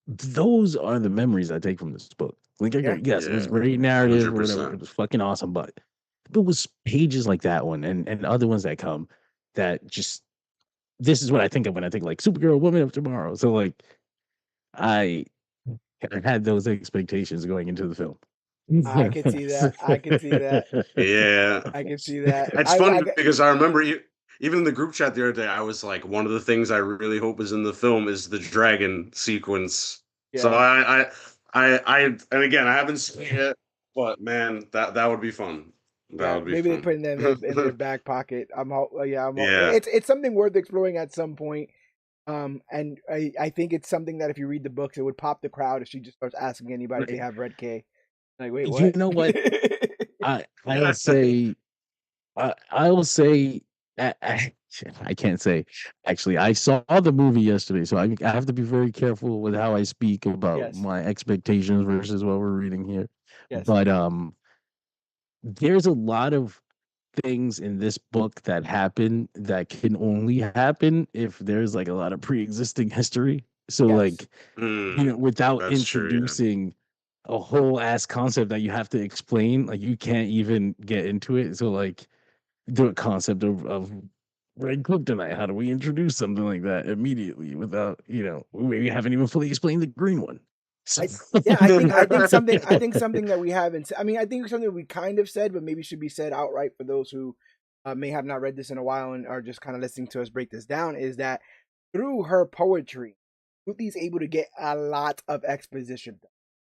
those are the memories I take from this book. Like, yes, it was great narrative or whatever. It was fucking awesome, but it was pages like that one and other ones that come that just, this is what I think of when I think like Supergirl, Woman of Tomorrow. So like, I had those expectations going into the film. I can see that. I can see that. Yeah. I can see that. It's funny because I remember even in the group chat the other day, I was like, one of the things I really hope is in the film is the dragon sequence. Yeah. So I and again, I haven't seen it, but man, that would be fun. That would be maybe fun. they put it in their back pocket. It's something worth exploring at some point. And I think it's something that if you read the books, it would pop the crowd if she just starts asking anybody if they have Red K. Like, wait, what? You know what? I will say, I can't say. Actually, I saw the movie yesterday, so I have to be very careful with how I speak about my expectations versus what we're reading here. Yes. But there's a lot of things in this book that happen that can only happen if there's like a lot of pre-existing history. So Yes. like, Mm, without that's true. Yeah. introducing a whole ass concept that you have to explain, like you can't even get into it. So like the concept of red kryptonite, how do we introduce something like that immediately without, we haven't even fully explained the green one. So I yeah, I think something that we haven't. I mean, I think something we kind of said, but maybe should be said outright for those who may have not read this in a while and are just kind of listening to us break this down. Is that through her poetry, Ruthie's able to get a lot of exposition,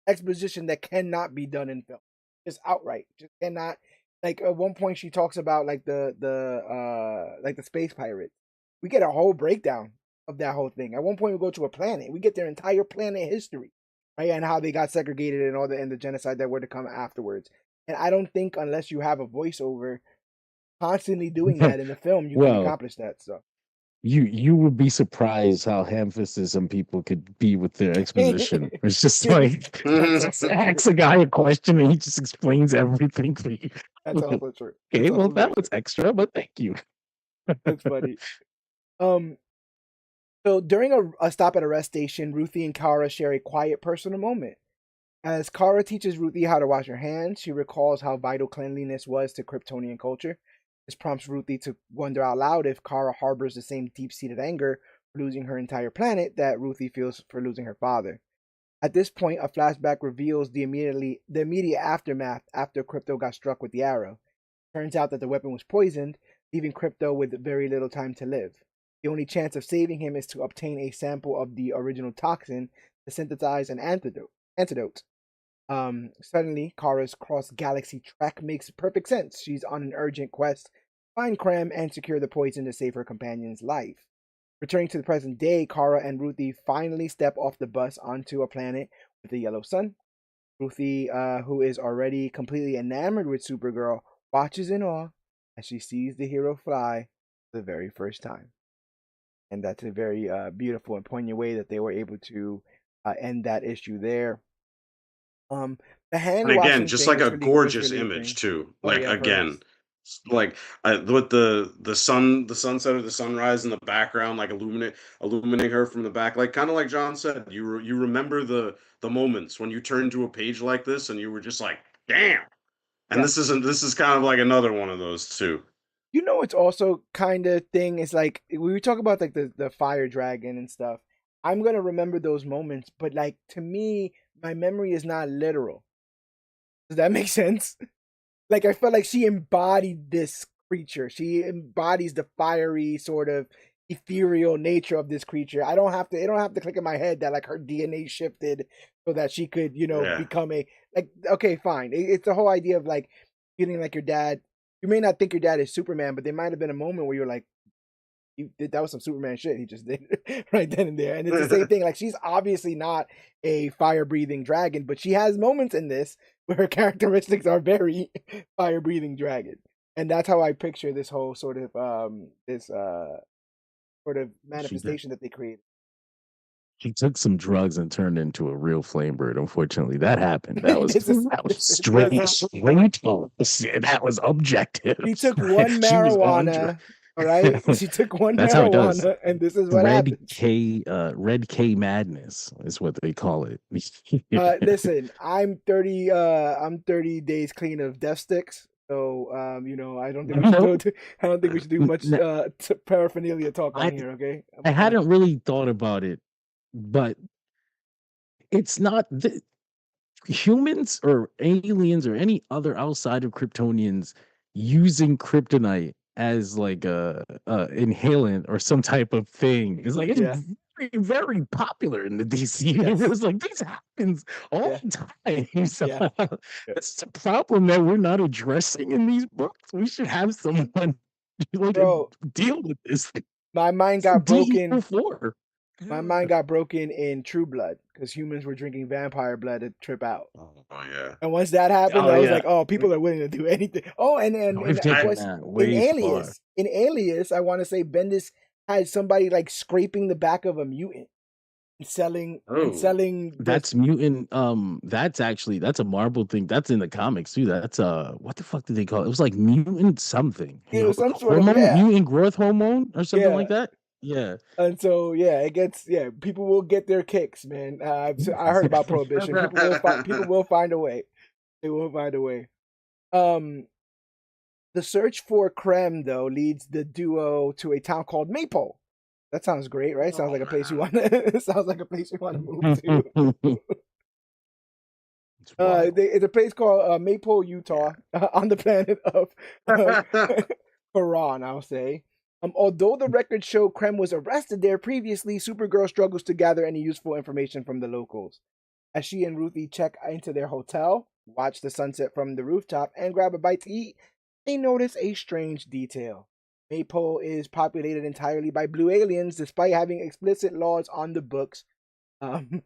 exposition that cannot be done in film, just outright, just cannot. Like at one point, she talks about like the space pirates. We get a whole breakdown of that whole thing. At one point, we go to a planet. We get their entire planet history, right, and how they got segregated and all the genocide that were to come afterwards. And I don't think unless you have a voiceover constantly doing that in the film, you can well, accomplish that. So you would be surprised how ham-fisted some people could be with their exposition. It's just like that's just also true. ask a guy a question and he just explains everything for you. That's also true. Okay, That's well also very that was true. extra, but thank you. That's funny. Um, so during a stop at a rest station, Ruthie and Kara share a quiet personal moment. As Kara teaches Ruthie how to wash her hands, she recalls how vital cleanliness was to Kryptonian culture. This prompts Ruthie to wonder out loud if Kara harbors the same deep-seated anger for losing her entire planet that Ruthie feels for losing her father. At this point, a flashback reveals the immediate aftermath after Krypto got struck with the arrow. Turns out that the weapon was poisoned, leaving Krypto with very little time to live. The only chance of saving him is to obtain a sample of the original toxin to synthesize an antidote. Suddenly, Kara's cross-galaxy trek makes perfect sense. She's on an urgent quest to find Krem and secure the poison to save her companion's life. Returning to the present day, Kara and Ruthie finally step off the bus onto a planet with a yellow sun. Ruthie, who is already completely enamored with Supergirl, watches in awe as she sees the hero fly for the very first time. And that's a very beautiful and poignant way that they were able to end that issue there. The And hand again, washing just thing like was a was gorgeous really a image thing. too. Oh Like yeah, of again, hers. like with the sunset or the sunrise in the background, like illuminating her from the back, like kind of like John said. You remember the moments when you turn to a page like this and you were just like, damn. And Yeah. this is kind of like another one of those too. You know, it's also kind of thing. It's like we talk about like the fire dragon and stuff. I'm gonna remember those moments, but like to me, my memory is not literal. Does that make sense? Like I felt like she embodied this creature. She embodies the fiery sort of ethereal nature of this creature. I don't have to. It don't have to click in my head that like her DNA shifted so that she could, Yeah. become a like. Okay, fine. It's the whole idea of like feeling like your dad. You may not think your dad is Superman, but there might have been a moment where you're like, you did that was some Superman shit he just did right then and there. And it's the same thing. Like she's obviously not a fire breathing dragon, but she has moments in this where her characteristics are very fire breathing dragon. And that's how I picture this whole sort of this sort of She did. manifestation that they created. She took some drugs and turned into a real flame bird. Unfortunately, that happened. That was that was straight. That was objective. She took one She was on drugs. marijuana, all right? She took one That's how it does. marijuana, and this is what happens. Red K madness is what they call it. Listen, I'm 30 days clean of death sticks. So, I don't think we should No, I don't think we should do much paraphernalia talk on I here, okay? I hadn't really thought about it, but it's not humans or aliens or any other outside of Kryptonians using kryptonite as like a inhalant or some type of thing. It's like it's Yeah. very, very popular in the DC Yes. universe. Like this happens all Yeah. the time. So Yeah. Yeah. it's a problem that we're not addressing in these books. We should have someone like Bro, deal with this. my mind It's the got DEO broken. four. My mind got broken in True Blood because humans were drinking vampire blood to trip out. Oh yeah. And once that happened, Oh I was yeah, like, "Oh, people are willing to do anything." Oh, we've of I taken course, that way far. In Alias, I want to say Bendis had somebody like scraping the back of a mutant. and Oh, selling this. That's mutant. That's a Marvel thing. That's in the comics too. That's what the fuck did they call it? It was like mutant something. It was some sort of, Hormone, yeah, mutant growth hormone, or something yeah. like that. Yeah. And so yeah, it gets, yeah. People will get their kicks, man. I heard about prohibition. People will find a way. They will find a way. Um, the search for Krem though leads the duo to a town called Maypole. That sounds great, right? Sounds oh like a place you man, want to. Sounds like a place you want to move to. It's wild. It's a place called Maypole, Utah, yeah. on the planet of uh, Haran, I'll say. Although the records show Krem was arrested there previously, Supergirl struggles to gather any useful information from the locals. As she and Ruthie check into their hotel, watch the sunset from the rooftop, and grab a bite to eat, they notice a strange detail. Maypole is populated entirely by blue aliens, despite having explicit laws on the books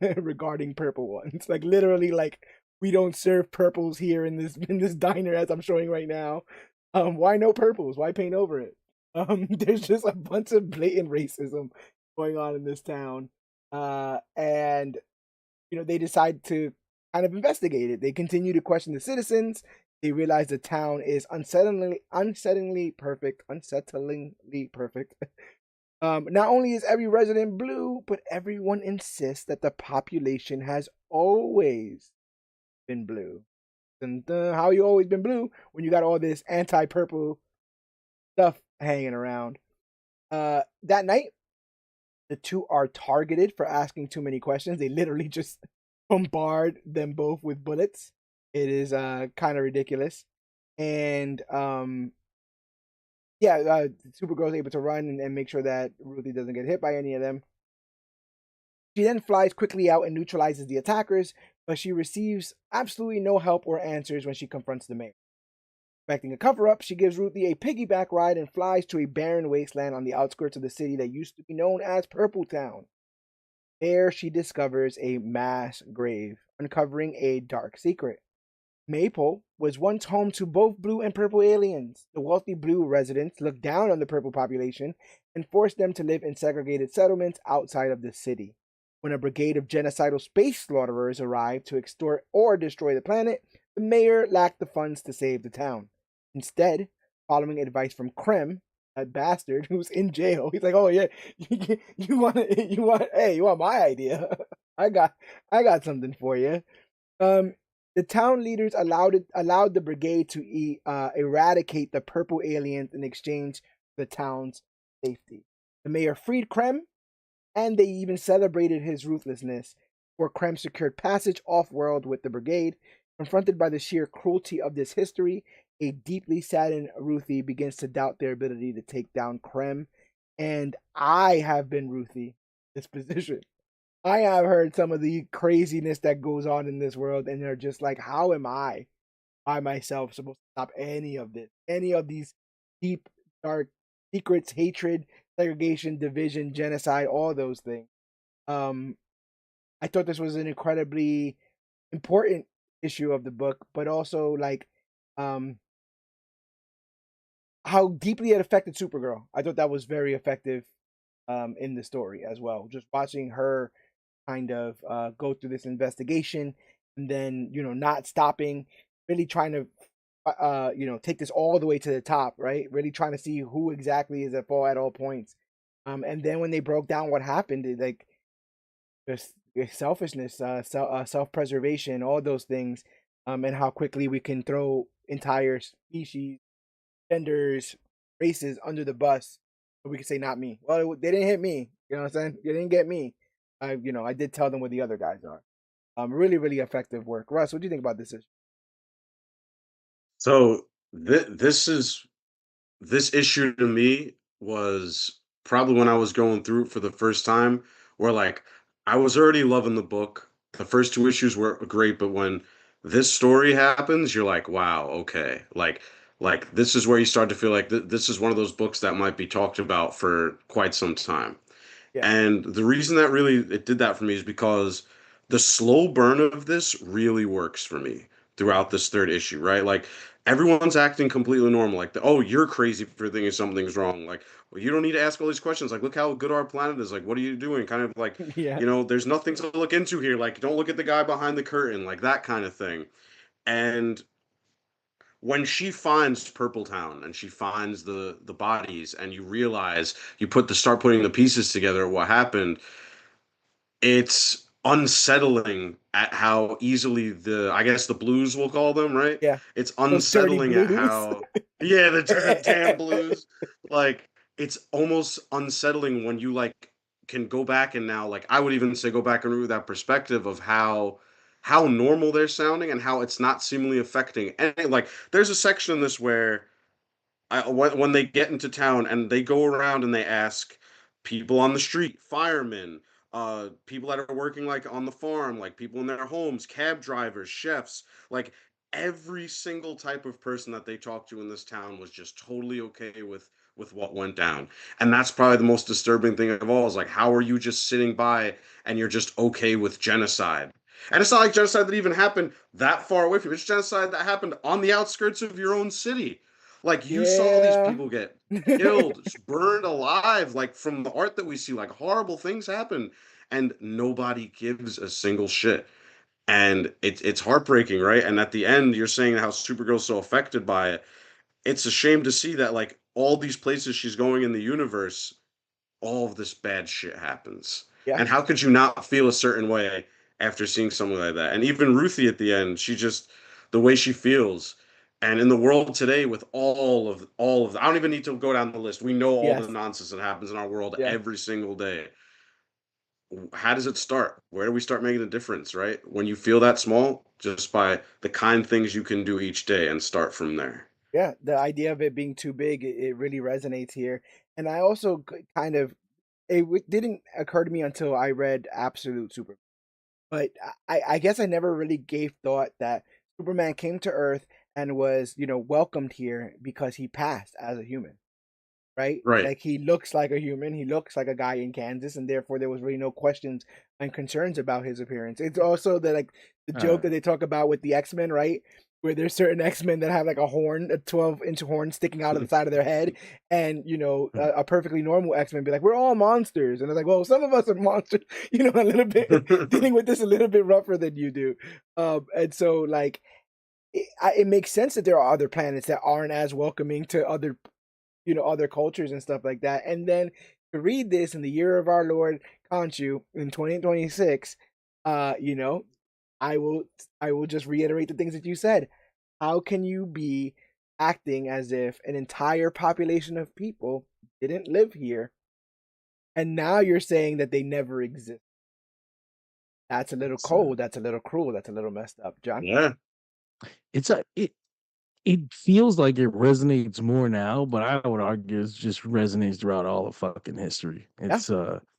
regarding purple ones. Like literally, like we don't serve purples here in this diner as I'm showing right now. Why no purples? Why paint over it? There's just a bunch of blatant racism going on in this town, and they decide to kind of investigate it. They continue to question the citizens. They realize the town is unsettlingly perfect. Not only is every resident blue, but everyone insists that the population has always been blue. And how you always been blue when you got all this anti-purple stuff hanging around? That night, the two are targeted for asking too many questions. They literally just bombard them both with bullets. It is kind of ridiculous. And Supergirl is able to run and make sure that Ruthie doesn't get hit by any of them. She then flies quickly out and neutralizes the attackers, but she receives absolutely no help or answers when she confronts the mayor. Expecting a cover-up, she gives Ruthie a piggyback ride and flies to a barren wasteland on the outskirts of the city that used to be known as Purple Town. There, she discovers a mass grave, uncovering a dark secret. Maypole was once home to both blue and purple aliens. The wealthy blue residents looked down on the purple population and forced them to live in segregated settlements outside of the city. When a brigade of genocidal space slaughterers arrived to extort or destroy the planet, the mayor lacked the funds to save the town. Instead, following advice from Krem, that bastard who's in jail, he's like, "Oh yeah, you want my idea? I got something for you." The town leaders allowed the brigade to eradicate the purple aliens in exchange for the town's safety. The mayor freed Krem, and they even celebrated his ruthlessness, where Krem secured passage off-world with the brigade. Confronted by the sheer cruelty of this history, a deeply saddened Ruthie begins to doubt their ability to take down Krem. And I have been Ruthie, this position. I have heard some of the craziness that goes on in this world, and they're just like, how am I, by myself, supposed to stop any of this? Any of these deep, dark secrets, hatred, segregation, division, genocide, all those things. I thought this was an incredibly important issue of the book, but also like how deeply it affected Supergirl. I thought that was very effective in the story as well. Just watching her kind of go through this investigation and then not stopping, really trying to take this all the way to the top, right? Really trying to see who exactly is at fault at all points. And then when they broke down what happened, like just selfishness, self-preservation, all those things, and how quickly we can throw entire species, genders, races under the bus. But we can say not me. Well, they didn't hit me. You know what I'm saying? They didn't get me. I did tell them where the other guys are. Really, really effective work. Russ, what do you think about this issue? So this issue to me was probably when I was going through it for the first time, where like I was already loving the book. The first two issues were great, but when this story happens, you're like, wow, okay. Like this is where you start to feel like this is one of those books that might be talked about for quite some time. Yeah, And the reason that really it did that for me is because the slow burn of this really works for me. throughout this third issue, right? Like everyone's acting completely normal. Like, oh, you're crazy for thinking something's wrong. Like, well, you don't need to ask all these questions. Like, look how good our planet is. Like, what are you doing? Kind of like, Yeah. there's nothing to look into here. Like, don't look at the guy behind the curtain. Like that kind of thing. And when she finds Purple Town and she finds the bodies, and you realize start putting the pieces together, what happened, it's unsettling at how easily I guess the blues, we'll call them, right? Yeah. It's Those dirty unsettling at blues. how, yeah, the damn blues. Like, it's almost unsettling when you like can go back and now, like, I would even say go back and read that perspective of how normal they're sounding and how it's not seemingly affecting. And like, there's a section in this where when they get into town and they go around and they ask people on the street, firemen, people that are working like on the farm, like people in their homes, cab drivers, chefs, like every single type of person that they talked to in this town was just totally okay with what went down. And that's probably the most disturbing thing of all, is like, how are you just sitting by and you're just okay with genocide? And it's not like genocide that even happened that far away from you. It's genocide that happened on the outskirts of your own city. Like, you saw these Yeah. people get killed, burned alive, like from the art that we see, like horrible things happen, and nobody gives a single shit. And it's heartbreaking, right? And at the end, you're saying how Supergirl's so affected by it. It's a shame to see that like all these places she's going in the universe, all of this bad shit happens. Yeah. And how could you not feel a certain way after seeing something like that? And even Ruthie at the end, she just, the way she feels. And in the world today, with I don't even need to go down the list. We know all the Yes. nonsense that happens in our world Yeah. every single day. How does it start? Where do we start making a difference, right? When you feel that small, just by the kind things you can do each day, and start from there. Yeah. The idea of it being too big, it really resonates here. And I also kind of, didn't occur to me until I read Absolute Super. But I guess I never really gave thought that Superman came to Earth and was, welcomed here because he passed as a human, right? Right. Like, he looks like a human, he looks like a guy in Kansas, and therefore there was really no questions and concerns about his appearance. It's also the joke that they talk about with the X-Men, right? Where there's certain X-Men that have like a horn, a 12-inch horn sticking out of the side of their head, and a perfectly normal X-Men be like, "We're all monsters," and they're like, "Well, some of us are monsters," a little bit dealing with this a little bit rougher than you do, and so like it makes sense that there are other planets that aren't as welcoming to other cultures and stuff like that. And then to read this in the year of our Lord Khonshu in 2026, uh, you know, I will just reiterate the things that you said. How can you be acting as if an entire population of people didn't live here, and now you're saying that they never exist? That's a little So, cold. That's a little cruel. That's a little messed up, John. Yeah. it feels like it resonates more now, but I would argue it just resonates throughout all of fucking history. Yeah.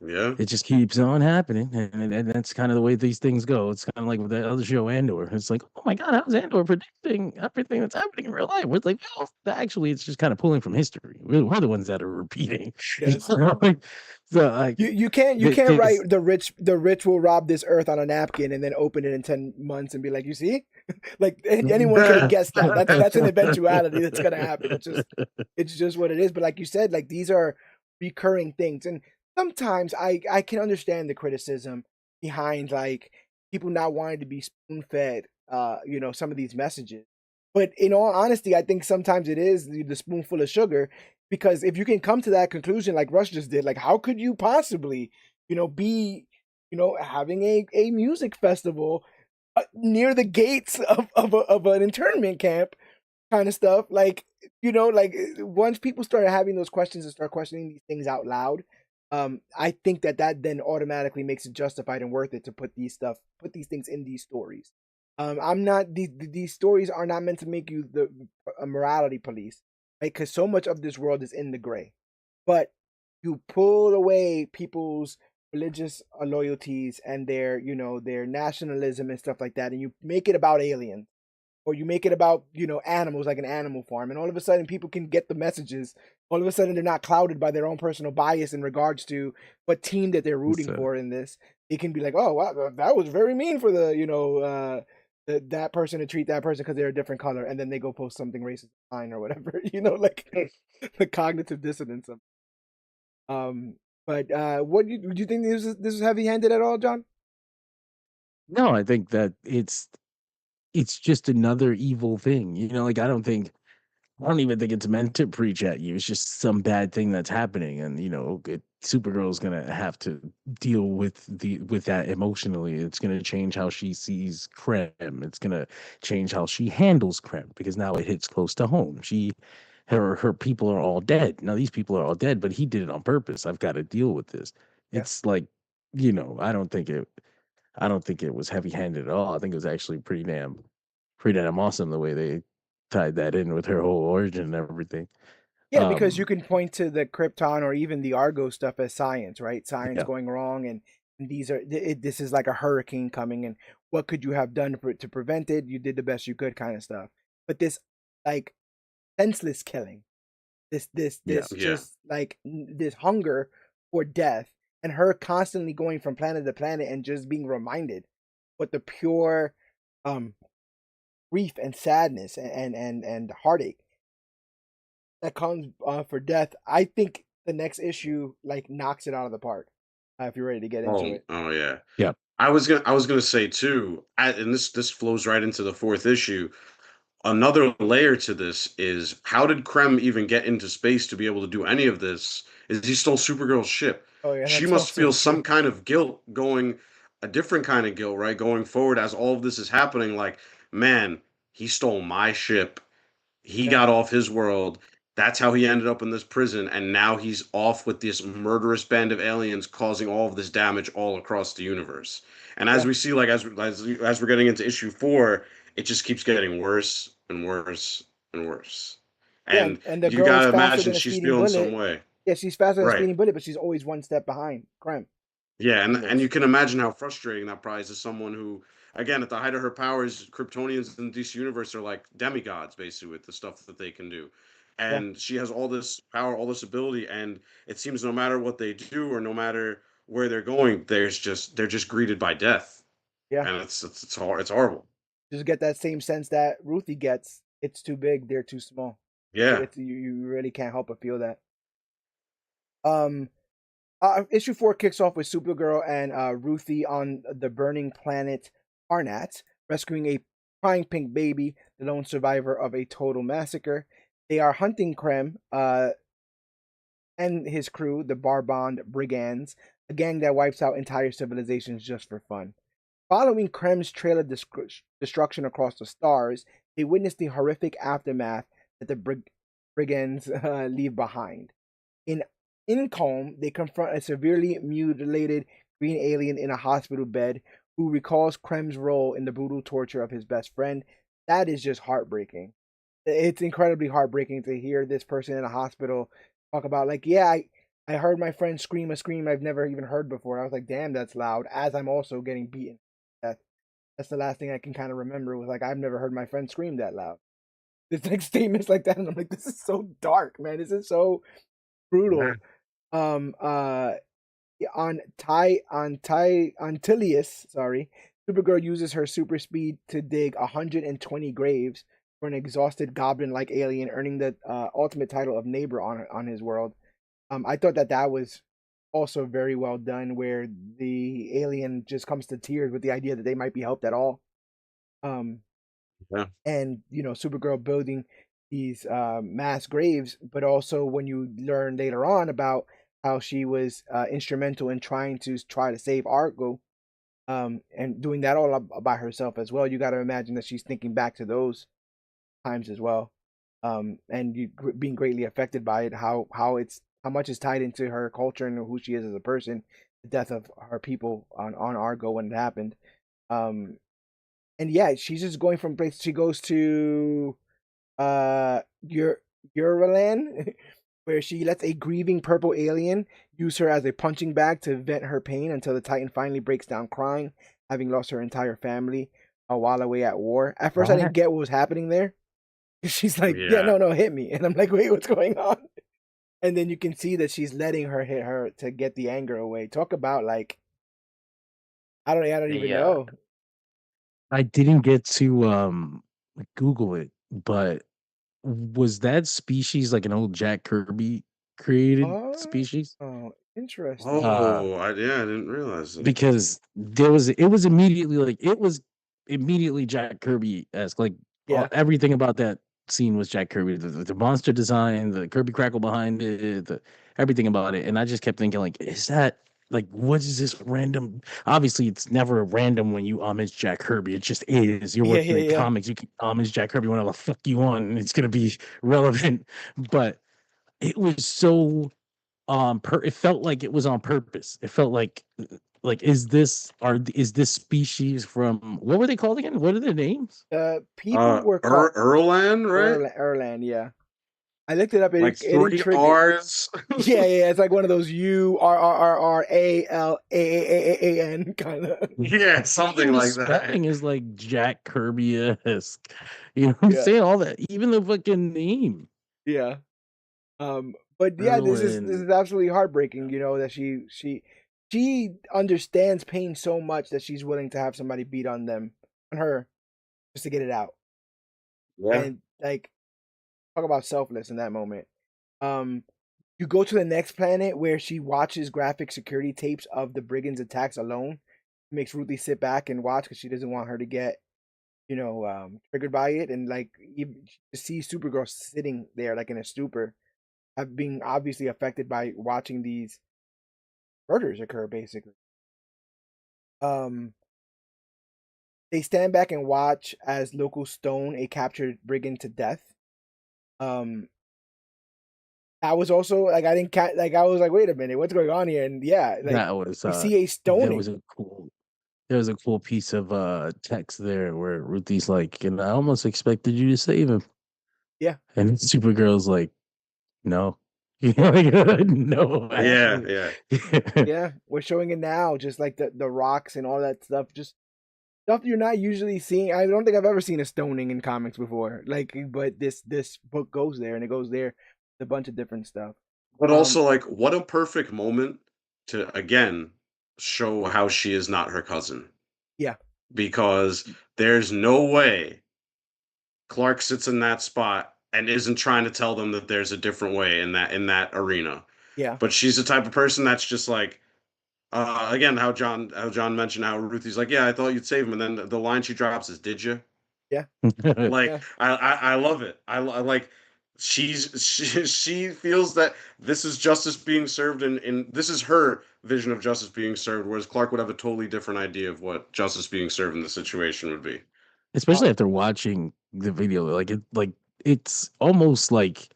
Yeah. It just keeps on happening, and that's kind of the way these things go. It's kind of like with that other show, Andor. It's like, oh my god, how's Andor predicting everything that's happening in real life? It's like, well, actually, it's just kind of pulling from history. We're the ones that are repeating. Yes. So like, You can't write because the rich will rob this earth on a napkin and then open it in 10 months and be like, you see, like anyone could have guessed that. That's an eventuality that's gonna happen. It's just what it is. But like you said, like, these are recurring things, and sometimes I can understand the criticism behind like people not wanting to be spoon fed some of these messages. But in all honesty, I think sometimes it is the spoonful of sugar, because if you can come to that conclusion like Rush just did, like, how could you possibly, be, having a music festival near the gates of an internment camp kind of stuff? Like, once people start having those questions and start questioning these things out loud, I think that then automatically makes it justified and worth it to put these things in these stories. I'm not these stories are not meant to make you a morality police, right? Because so much of this world is in the gray. But you pull away people's religious loyalties and their nationalism and stuff like that, and you make it about aliens, or you make it about animals, like an animal farm, and all of a sudden people can get the messages. All of a sudden they're not clouded by their own personal bias in regards to what team that they're rooting for in this. It can be like, oh wow, that was very mean for the that person to treat that person because they're a different color, and then they go post something racist online or whatever. Like the cognitive dissonance of. Um, but what do you think this is heavy handed at all, John? No, I think that it's just another evil thing. Like I don't even think it's meant to preach at you. It's just some bad thing that's happening, and Supergirl's gonna have to deal with that emotionally. It's gonna change how she sees Krem. It's gonna change how she handles Krem because now it hits close to home. Her people are all dead. Now these people are all dead, but he did it on purpose. I've got to deal with this. Yeah. It's like, I don't think it was heavy handed at all. I think it was actually pretty damn awesome the way they tied that in with her whole origin and everything. Yeah, because you Um, can point to the Krypton or even the Argo stuff as science, right? Science yeah, going wrong, and this is like a hurricane coming, and what could you have done to prevent it? You did the best you could, kind of stuff. But this, like, senseless killing, yeah, this just like this hunger for death, and her constantly going from planet to planet and just being reminded what the pure um grief and sadness and heartache that comes for death. I think the next issue like knocks it out of the park. If you're ready to get into it. Oh yeah. yeah, I was gonna say too, and this flows right into the fourth issue. Another layer to this is how did Krem even get into space to be able to do any of this? Is he stole Supergirl's ship? Oh yeah, She that's must also feel true. some kind of guilt a different kind of guilt, right? Going forward as all of this is happening, like, man, he stole my ship. He Yeah, got off his world. That's how he ended up in this prison, and now he's off with this murderous band of aliens causing all of this damage all across the universe. And as yeah, we see, like as we're getting into issue four, it just keeps getting worse and worse and worse. yeah. And And the you girl is gotta faster imagine than a she's speeding feeling some bullet. way, Yeah, she's faster than a right? speeding bullet, but she's always one step behind Krem Yeah, in and you this. can imagine how frustrating that probably is to someone who, again, at the height of her powers, Kryptonians in the DC universe are like demigods, basically, with the stuff that they can do. Yeah, And she has all this power, all this ability, and it seems no matter what they do or no matter where they're going, they're just greeted by death, yeah. and it's horrible. Just get that same sense that Ruthie gets. It's too big, they're too small. Yeah, It's you really can't help but feel that. Um, Issue 4 kicks off with Supergirl and Ruthie on the burning planet Arnat, rescuing a crying pink baby, the lone survivor of a total massacre. They are hunting Krem and his crew, the Barbond Brigands, a gang that wipes out entire civilizations just for fun. Following Krem's trail of destruction across the stars, they witness the horrific aftermath that the brigands leave behind. In Incombe, they confront a severely mutilated green alien in a hospital bed who recalls Krem's role in the brutal torture of his best friend. That is just heartbreaking. It's incredibly heartbreaking to hear this person in a hospital talk about, like, yeah, I heard my friend scream a scream I've never even heard before. I was like, damn, that's loud. As I'm also getting beaten. That that's the last thing I can kind of remember was like, I've never heard my friend scream that loud. It's like statements like that, and I'm like, this is so dark, man. This is so yeah, brutal. Um, uh, on Tilius, sorry, Supergirl uses her super speed to dig 120 graves for an exhausted goblin-like alien, earning the ultimate title of neighbor on his world. I thought that was also very well done, where the alien just comes to tears with the idea that they might be helped at all. Um, yeah. and Supergirl building these mass graves, but also when you learn later on about how she was instrumental in try to save Argo, and doing that all by herself as well. You got to imagine that she's thinking back to those times as well, and being greatly affected by it. How much is tied into her culture and who she is as a person. The death of her people on Argo when it happened. Um, and yeah, she's just going from place. She goes to your Euroland, where she lets a grieving purple alien use her as a punching bag to vent her pain until the Titan finally breaks down crying, having lost her entire family while away at war. At first, I didn't what? get what was happening there. She's like, "Yeah, Yeah. no, no, hit me," and I'm like, "Wait, what's going on?" And then you can see that she's letting her hit her to get the anger away. Talk about like, I don't even The know. I didn't get to Google it, but was that species like an old Jack Kirby created Oh, species? oh, interesting. Uh Oh, I didn't realize that. because it was immediately like it was immediately Jack Kirby esque. Like Yeah, everything about that scene was Jack Kirby. The monster design, the Kirby crackle behind it, everything about it. And I just kept thinking, like, is that like what is this random? Obviously, it's never random when you homage Jack Kirby. It just is. You're yeah, working yeah, at yeah, comics. You can homage Jack Kirby whenever the fuck you want, and it's gonna be relevant. But it was so it felt like it was on purpose. It felt like is this species from what were they called again? What are their names? people were called Erland, right? Erland. Yeah, I looked it up. Like It three intrigued. R's. Yeah, yeah, it's like one of those URRRRALAAAN kind of. Yeah, Even something the like that. spelling is like Jack Kirby esque. You know what I'm Yeah, saying? All that, even the fucking name. yeah. But yeah, this Erwin. is absolutely heartbreaking. You know that she understands pain so much that she's willing to have somebody beat on her, just to get it out. Yeah. And like, talk about selfless in that moment. Um, you go to the next planet where she watches graphic security tapes of the brigands' attacks alone. Makes Ruthie sit back and watch because she doesn't want her to get triggered by it, and like you see Supergirl sitting there like in a stupor, being obviously affected by watching these murders occur. Basically, um, they stand back and watch as locals stone a captured brigand to death. Um, I was also like, I didn't like, I was like, wait a minute, what's going on here? And yeah, like That was we see a there stoning. was a cool there was a cool piece of text there where Ruthie's like, and I almost expected you to save him. Yeah, And Supergirl's like, no. You know, like, no, yeah, Yeah, actually. yeah. yeah. We're showing it now, just like the rocks and all that stuff, just stuff you're not usually seeing. I don't think I've ever seen a stoning in comics before. Like, but this book goes there, and it goes there with a bunch of different stuff. But Um, also, like, what a perfect moment to again show how she is not her cousin. yeah, Because there's no way Clark sits in that spot and isn't trying to tell them that there's a different way in that arena. yeah, But she's the type of person that's just like, again, how John mentioned how Ruthie's like, yeah, I thought you'd save him, and then the line she drops is, "Did you?" yeah, Like, yeah, I love it. Like she feels that this is justice being served, in this is her vision of justice being served, whereas Clark would have a totally different idea of what justice being served in the situation would be. uh, Especially after watching the video, like it's almost like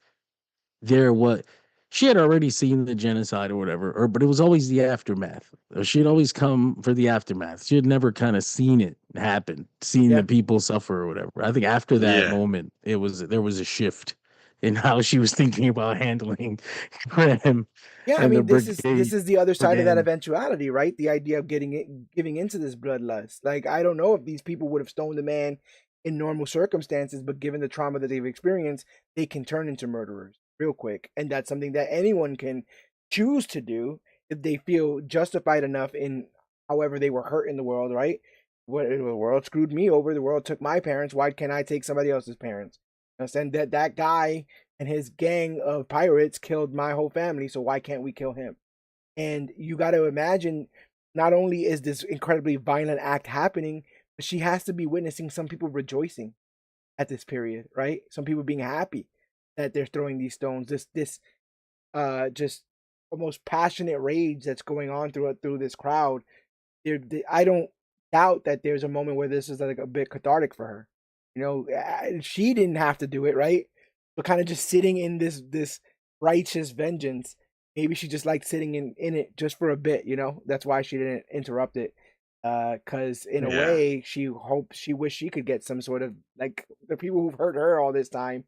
there what she had already seen the genocide or whatever, or but it was always the aftermath. Or she'd always come for the aftermath. She had never kind of seen it happen, seen the yeah, people suffer or whatever. I think after that Yeah, moment, there was a shift in how she was thinking about handling Krem yeah. I and the mean, this is the other side of that brigade. eventuality, right? The idea of giving into this bloodlust. Like, I don't know if these people would have stoned the man in normal circumstances, but given the trauma that they've experienced, they can turn into murderers real quick, and that's something that anyone can choose to do if they feel justified enough in however they were hurt in the world, right? What the world screwed me over, the world took my parents. Why can't I take somebody else's parents? And that guy and his gang of pirates killed my whole family, so why can't we kill him? And you got to imagine, not only is this incredibly violent act happening, but she has to be witnessing some people rejoicing at this period, right? Some people being happy that they're throwing these stones. This just almost passionate rage that's going on through this crowd. I don't doubt that there's a moment where this is like a bit cathartic for her. She didn't have to do it, right? But kind of just sitting in this righteous vengeance. Maybe she just liked sitting in it just for a bit. That's why she didn't interrupt it. Because in a yeah, way, she wished she could get some sort of, like, the people who've hurt her all this time.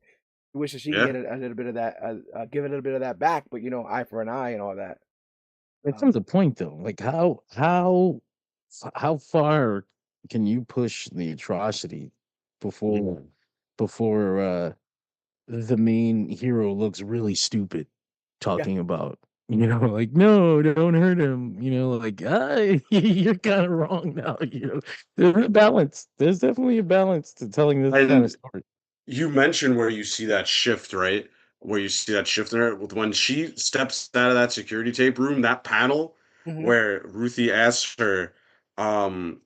She wishes she can yeah. get a little bit of that, give a little bit of that back. But eye for an eye and all that. It Um, comes a point though, like how far can you push the atrocity before before the main hero looks really stupid yeah, talking about Like, no, don't hurt him. Like, you're kind of wrong now. There's a balance. There's definitely a balance to telling this kind of And story. you mentioned where you see that shift, right? Where you see that shift in her with when she steps out of that security tape room, that panel Hmm. where Ruthie asks her, um,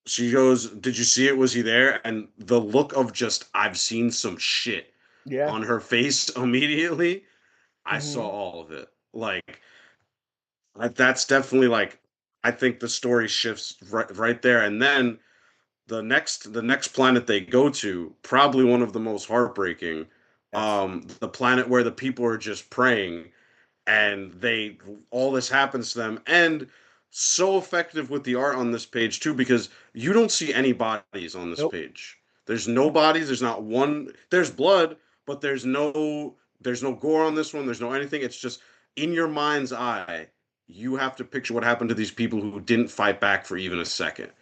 she goes, "Did you see it? Was he there?" And the look of just, "I've seen some shit" Yeah. on her face immediately, I saw Hmm. all of it. Like, that's definitely like, I think the story shifts right there. And then the next planet they go to, probably one of the most heartbreaking, Yes. the planet where the people are just praying, and they all this happens to them, and so effective with the art on this page too, because you don't see any bodies on this Nope. page. There's no bodies, there's not one. There's blood, but there's no gore on this one, there's no anything. It's just in your mind's eye, you have to picture what happened to these people who didn't fight back for even a second. Yep.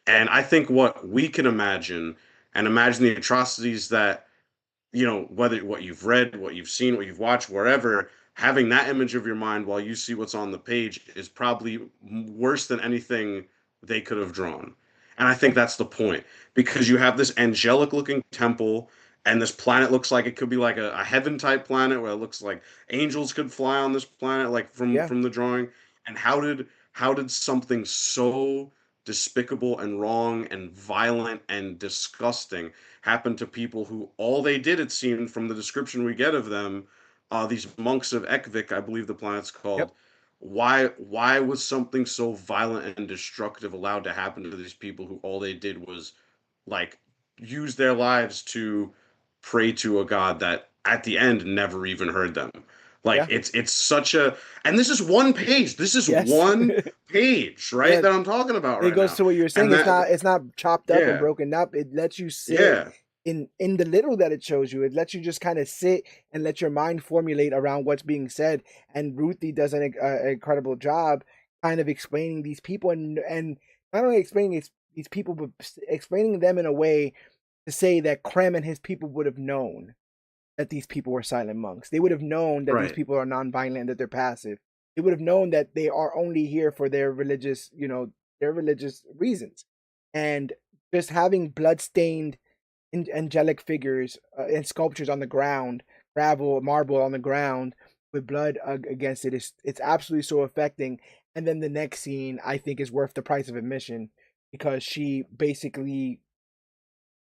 And I think what we can imagine, and imagine the atrocities that, whether what you've read, what you've seen, what you've watched, wherever, having that image of your mind while you see what's on the page is probably worse than anything they could have drawn. And I Yeah. think that's the point, because you have this angelic looking temple, and this planet looks like it could be like a heaven type planet where it looks like angels could fly on this planet, like from Yeah. from the drawing. And how did something so despicable and wrong and violent and disgusting happen to people who all they did, it seemed from the description we get of them, these monks of Ekvik, I believe the planet's Yep. called. Why was something so violent and destructive allowed to happen to these people who all they did was like use their lives to pray to a god that at the end never even heard them? Like, Yeah. it's such a, and this is one page. This is Yes. one page, right? Yeah. That I'm talking about It right goes now. to what you were saying. And that, It's not chopped up and yeah, broken up. It lets you sit yeah, in the little that it shows you. It lets you just kind of sit and let your mind formulate around what's being said. And Ruthie does an incredible job kind of explaining these people, and not only explaining these people, but explaining them in a way to say that Krem and his people would have known that these people were silent monks. They would have known that these right. people are non-violent, that they're passive. They would have known that they are only here for their religious, their religious reasons. And just having blood-stained angelic figures and sculptures on the ground, gravel, marble on the ground with blood against it, it's absolutely so affecting. And then the next scene, I think, is worth the price of admission, because she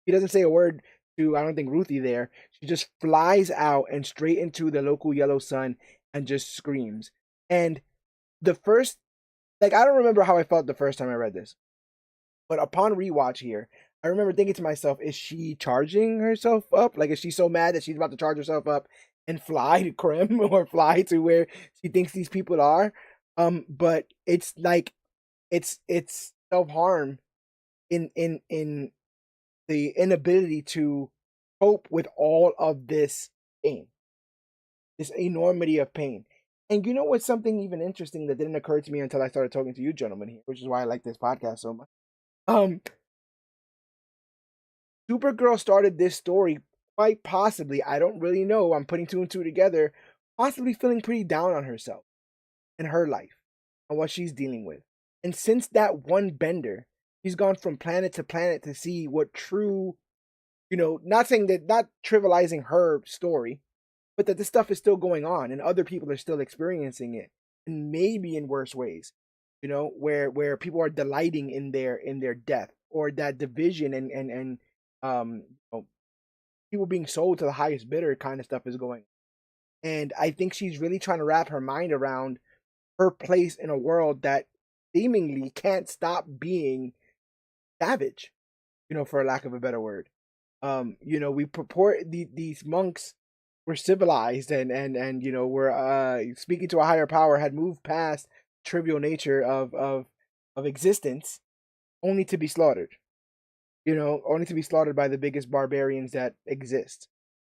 doesn't say a word to, I don't think, Ruthie there. She just flies out and straight into the local yellow sun and just screams. And the first, like, I don't remember how I felt the first time I read this, but upon rewatch here, I remember thinking to myself, is she charging herself up? Like, is she so mad that she's about to charge herself up and fly to Krem or fly to where she thinks these people are? But it's like, it's self harm in the inability to cope with all of this pain, this enormity of pain. And you know what's something even interesting that didn't occur to me until I started talking to you gentlemen here, which is why I like this podcast so much. Um, Supergirl started this story quite possibly, I don't really know, I'm putting two and two together, possibly feeling pretty down on herself and her life and what she's dealing with. And since that one bender, she's gone from planet to planet to see what true, not saying that, not trivializing her story, but that this stuff is still going on and other people are still experiencing it, and maybe in worse ways, where people are delighting in their death, or that division and um people being sold to the highest bidder kind of stuff is going. And I think she's really trying to wrap her mind around her place in a world that seemingly can't stop being savage, for a lack of a better word. We purport these monks were civilized and were speaking to a higher power, had moved past trivial nature of existence, only to be slaughtered. Only to be slaughtered by the biggest barbarians that exist.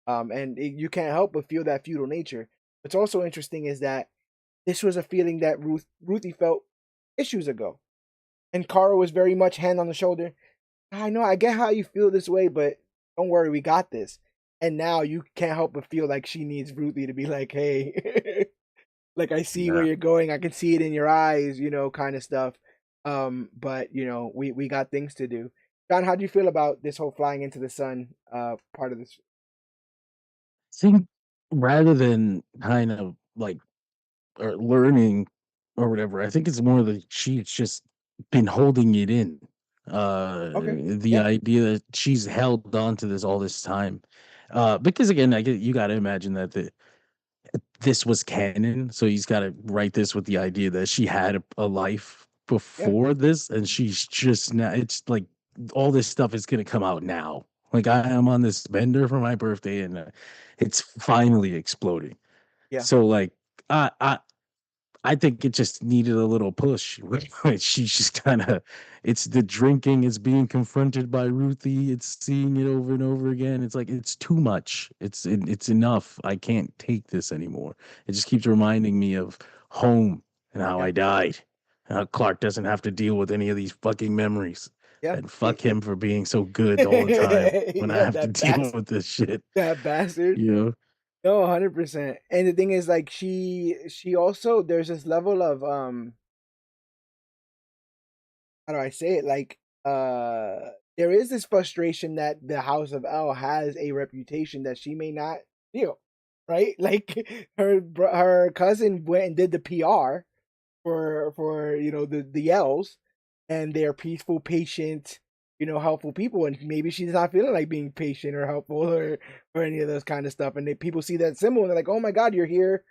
And you can't help but feel that feudal nature. What's also interesting is that this was a feeling that Ruthie felt issues ago, and Kara was very much hand on the shoulder. I know, I get how you feel this way, but don't worry, we got this. And now you can't help but feel like she needs Ruthie to be like, hey, Like I see where Yeah. you're going. I can see it in your eyes, kind of stuff. But we got things to do. John, how do you feel about this whole flying into the sun part of this? Think rather than kind of like or learning or whatever, I think it's more that she's just been holding it in. Okay. The Yeah. idea that she's held on to this all this time. Because again, you got to imagine that this was canon, so he's got to write this with the idea that she had a life Yeah. before this, and she's just now. It's like all this stuff is gonna come out now. Like I am on this bender for my birthday, and it's finally exploding. Yeah. So like, I I think it just needed a little push. Like, she's just kind of, it's the drinking, it's being confronted by Ruthie, it's seeing it over and over again. It's like it's too much. It's enough. I can't take this anymore. It just keeps reminding me of home and how Yeah. I died. And how Clark doesn't have to deal with any of these fucking memories. Yeah. And fuck him for being so good all the time when I Yeah, have to that deal with this shit. that bastard. You know? No, 100%. And the thing is, like, she also there's this level of how do I say it? Like, there is this frustration that the House of L has a reputation that she may not feel, right? Like her cousin went and did the PR for the L's, and they're peaceful, patient, helpful people, and maybe she's not feeling like being patient or helpful or any of those kind of stuff, and people see that symbol and they're like, oh my god, you're here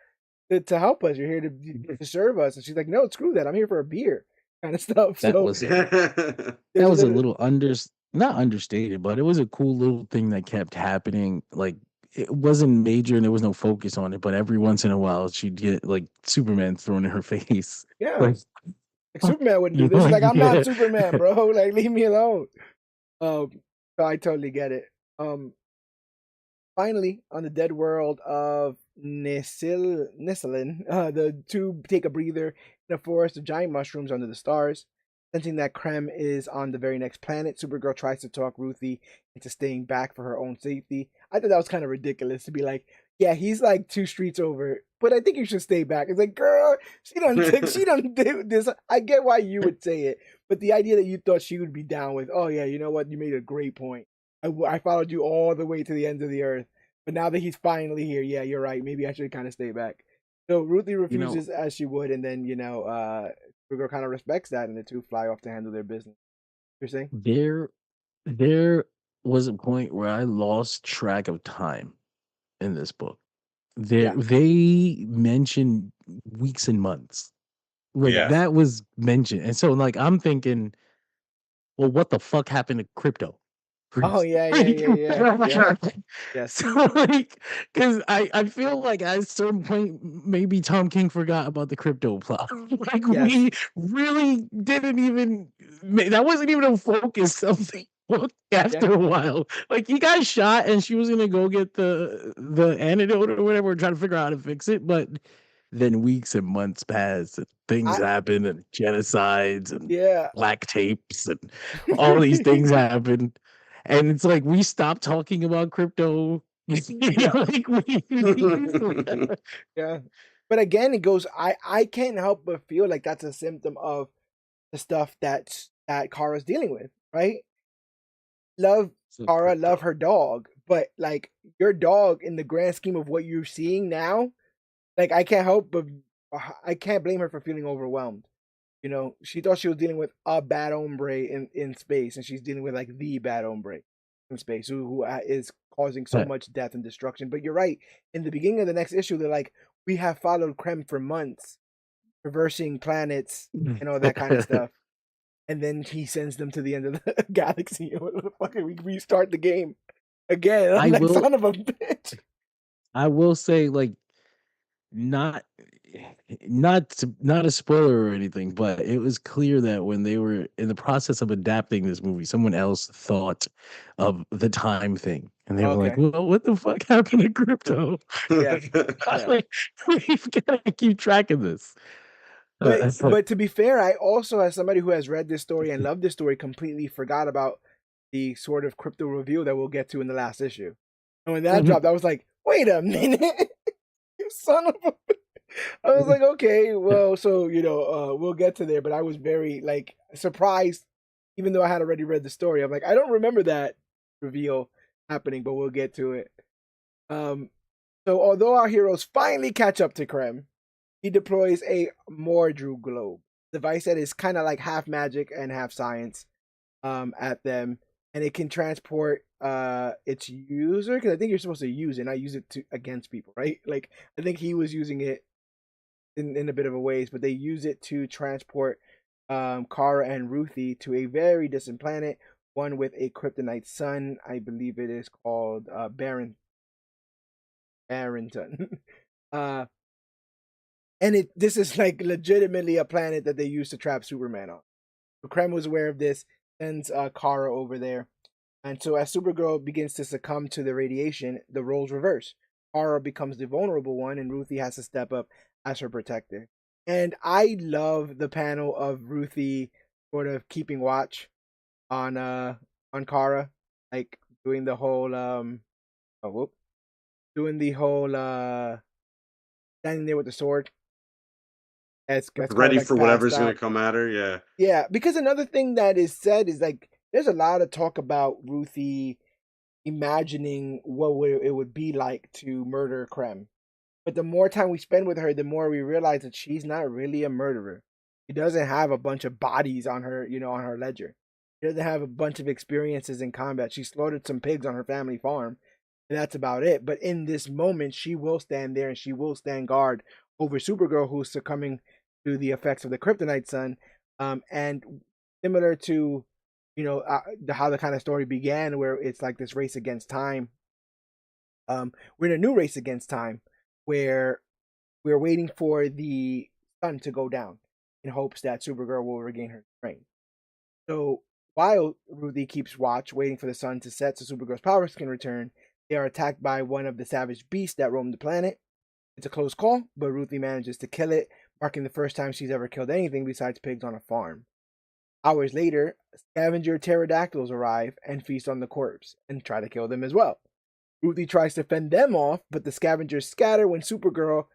to help us, you're here to serve us, and she's like, no, screw that, I'm here for a beer, kind of stuff. That So was there's that a was a little, little not understated, but it was a cool little thing that kept happening. Like it wasn't major and there was no focus on it, but every once in a while she'd get like Superman thrown in her face. yeah, Like, like Superman wouldn't do you this. know, She's like, I'm not yeah. Superman, bro. Like, leave me alone. um so I totally get it. Finally, on the dead world of Nisilin, the two take a breather in a forest of giant mushrooms under the stars. Sensing that Krem is on the very next planet, Supergirl tries to talk Ruthie into staying back for her own safety. I thought that was kind of ridiculous to be like, yeah, he's like 2 streets over, but I think you should stay back. It's like, girl, she done did this. I get why you would say it, but the idea that you thought she would be down with, oh yeah, you know what, you made a great point. I followed you all the way to the ends of the earth. But now that he's finally here, yeah, you're right. Maybe I should kind of stay back. So Ruthie You know, refuses as she would, and then Supergirl kind of respects that, and the two fly off to handle their business. You're saying? there was a point where I lost track of time in this book. Yeah. They mentioned weeks and months. Like Yeah. that was mentioned. And so like I'm thinking, well, what the fuck happened to Crypto? Oh yeah, yeah, yeah, yeah, yeah. Yes. So like, because I feel like at a certain point maybe Tom King forgot about the Crypto plot. Like Yes. we really didn't even that wasn't even a focus of the book Yeah. after a while. Like he got shot and she was gonna go get the antidote or whatever, and try to figure out how to fix it, but then weeks and months passed and things I happen and genocides and yeah. black tapes and all these things happen. And it's like we stopped talking about crypto. Yeah. Like Yeah. But again, it goes. I can't help but feel like that's a symptom of the stuff that Kara's dealing with, right? Love So Kara, love crypto. her dog, but like your dog in the grand scheme of what you're seeing now, like I can't help but I can't blame her for feeling overwhelmed. She thought she was dealing with a bad hombre in space, and she's dealing with like the bad hombre in space who is causing so Huh. much death and destruction. But you're right. In the beginning of the next issue, they're like, we have followed Krem for months, reversing planets and all that kind of stuff. And then he sends them to the end of the galaxy. What the fuck? We restart the game again. I'm I like, will son of a bitch. I will say like not not a spoiler or anything, but it was clear that when they were in the process of adapting this movie, someone else thought of the time thing, and they were like, Okay. "Well, what the fuck happened to Crypto?" Yeah. Yeah. Like, we've got to keep track of this. But It's like, but to be fair, I also, as somebody who has read this story and loved this story, completely forgot about the sort of crypto reveal that we'll get to in the last issue. And when that mhm. dropped, I was like, wait a minute, you son of a. I was like, okay, well, so we'll get to there, but I was very like surprised, even though I had already read the story. I'm like, I don't remember that reveal happening, but we'll get to it. Um, so although our heroes finally catch up to Krem, he deploys a Mordru globe device that is kind of like half magic and half science at them, and it can transport its user, because I think you're supposed to use it, not use it to against people, right? Like I think he was using it in a bit of a ways, but they use it to transport Kara and Ruthye to a very distant planet, one with a kryptonite sun. I believe it is called Barrington. uh, and this is like legitimately a planet that they used to trap Superman on. So Krem was aware of this, sends Kara over there. And so as Supergirl begins to succumb to the radiation, the roles reverse. Kara becomes the vulnerable one, and Ruthie has to step up as her protector. And I love the panel of Ruthie sort of keeping watch on Kara, like doing the whole oh whoop, doing the whole standing there with the sword as Kara Ready like for passed whatever's out. gonna come at her. Yeah. Yeah, because another thing that is said is like there's a lot of talk about Ruthie imagining what it would be like to murder Krem. But the more time we spend with her, the more we realize that she's not really a murderer. She doesn't have a bunch of bodies on her, on her ledger. She doesn't have a bunch of experiences in combat. She slaughtered some pigs on her family farm, and that's about it. But in this moment, she will stand there and she will stand guard over Supergirl, who's succumbing to the effects of the kryptonite sun. And similar to, how the kind of story began, where it's like this race against time. We're in a new race against time where we're waiting for the sun to go down in hopes that Supergirl will regain her strength. So while Ruthie keeps watch, waiting for the sun to set so Supergirl's powers can return, they are attacked by one of the savage beasts that roam the planet. It's a close call, but Ruthie manages to kill it, marking the first time she's ever killed anything besides pigs on a farm. Hours later, scavenger pterodactyls arrive and feast on the corpse and try to kill them as well. Ruthie tries to fend them off, but the scavengers scatter when Supergirl,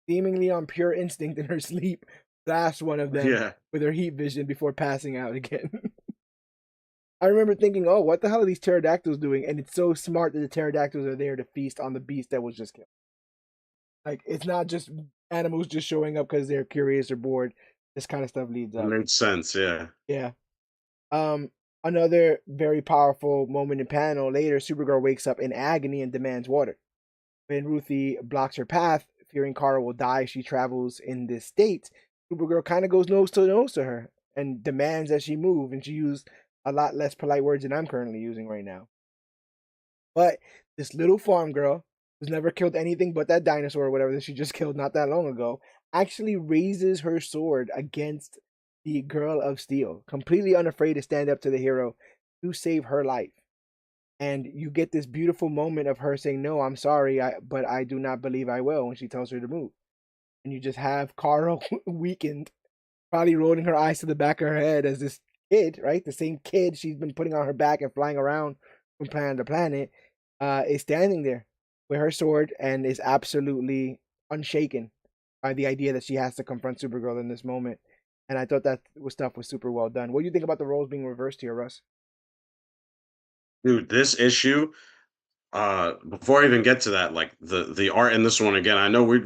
seemingly on pure instinct in her sleep, blasts one of them Yeah. with her heat vision before passing out again. I remember thinking, oh, what the hell are these pterodactyls doing? And it's so smart that the pterodactyls are there to feast on the beast that was just killed. Like, it's not just animals just showing up because they're curious or bored. This kind of stuff leads It up. makes sense. Yeah. Yeah. Um, Another very powerful moment in panel later, Supergirl wakes up in agony and demands water. When Ruthie blocks her path, fearing Kara will die, she travels in this state. Supergirl kind of goes nose to nose to her and demands that she move, and she used a lot less polite words than I'm currently using right now. But this little farm girl, who's never killed anything but that dinosaur or whatever that she just killed not that long ago, actually raises her sword against the girl of steel, completely unafraid to stand up to the hero to save her life. And you get this beautiful moment of her saying, "No, I'm sorry, but I do not believe I will," when she tells her to move. And you just have Kara weakened, probably rolling her eyes to the back of her head as this kid, right? The same kid she's been putting on her back and flying around from planet to planet, is standing there with her sword and is absolutely unshaken by the idea that she has to confront Supergirl in this moment. And I thought that stuff was super well done. What do you think about the roles being reversed here, Russ? Dude, this issue, before I even get to that, like the art in this one again, I know we've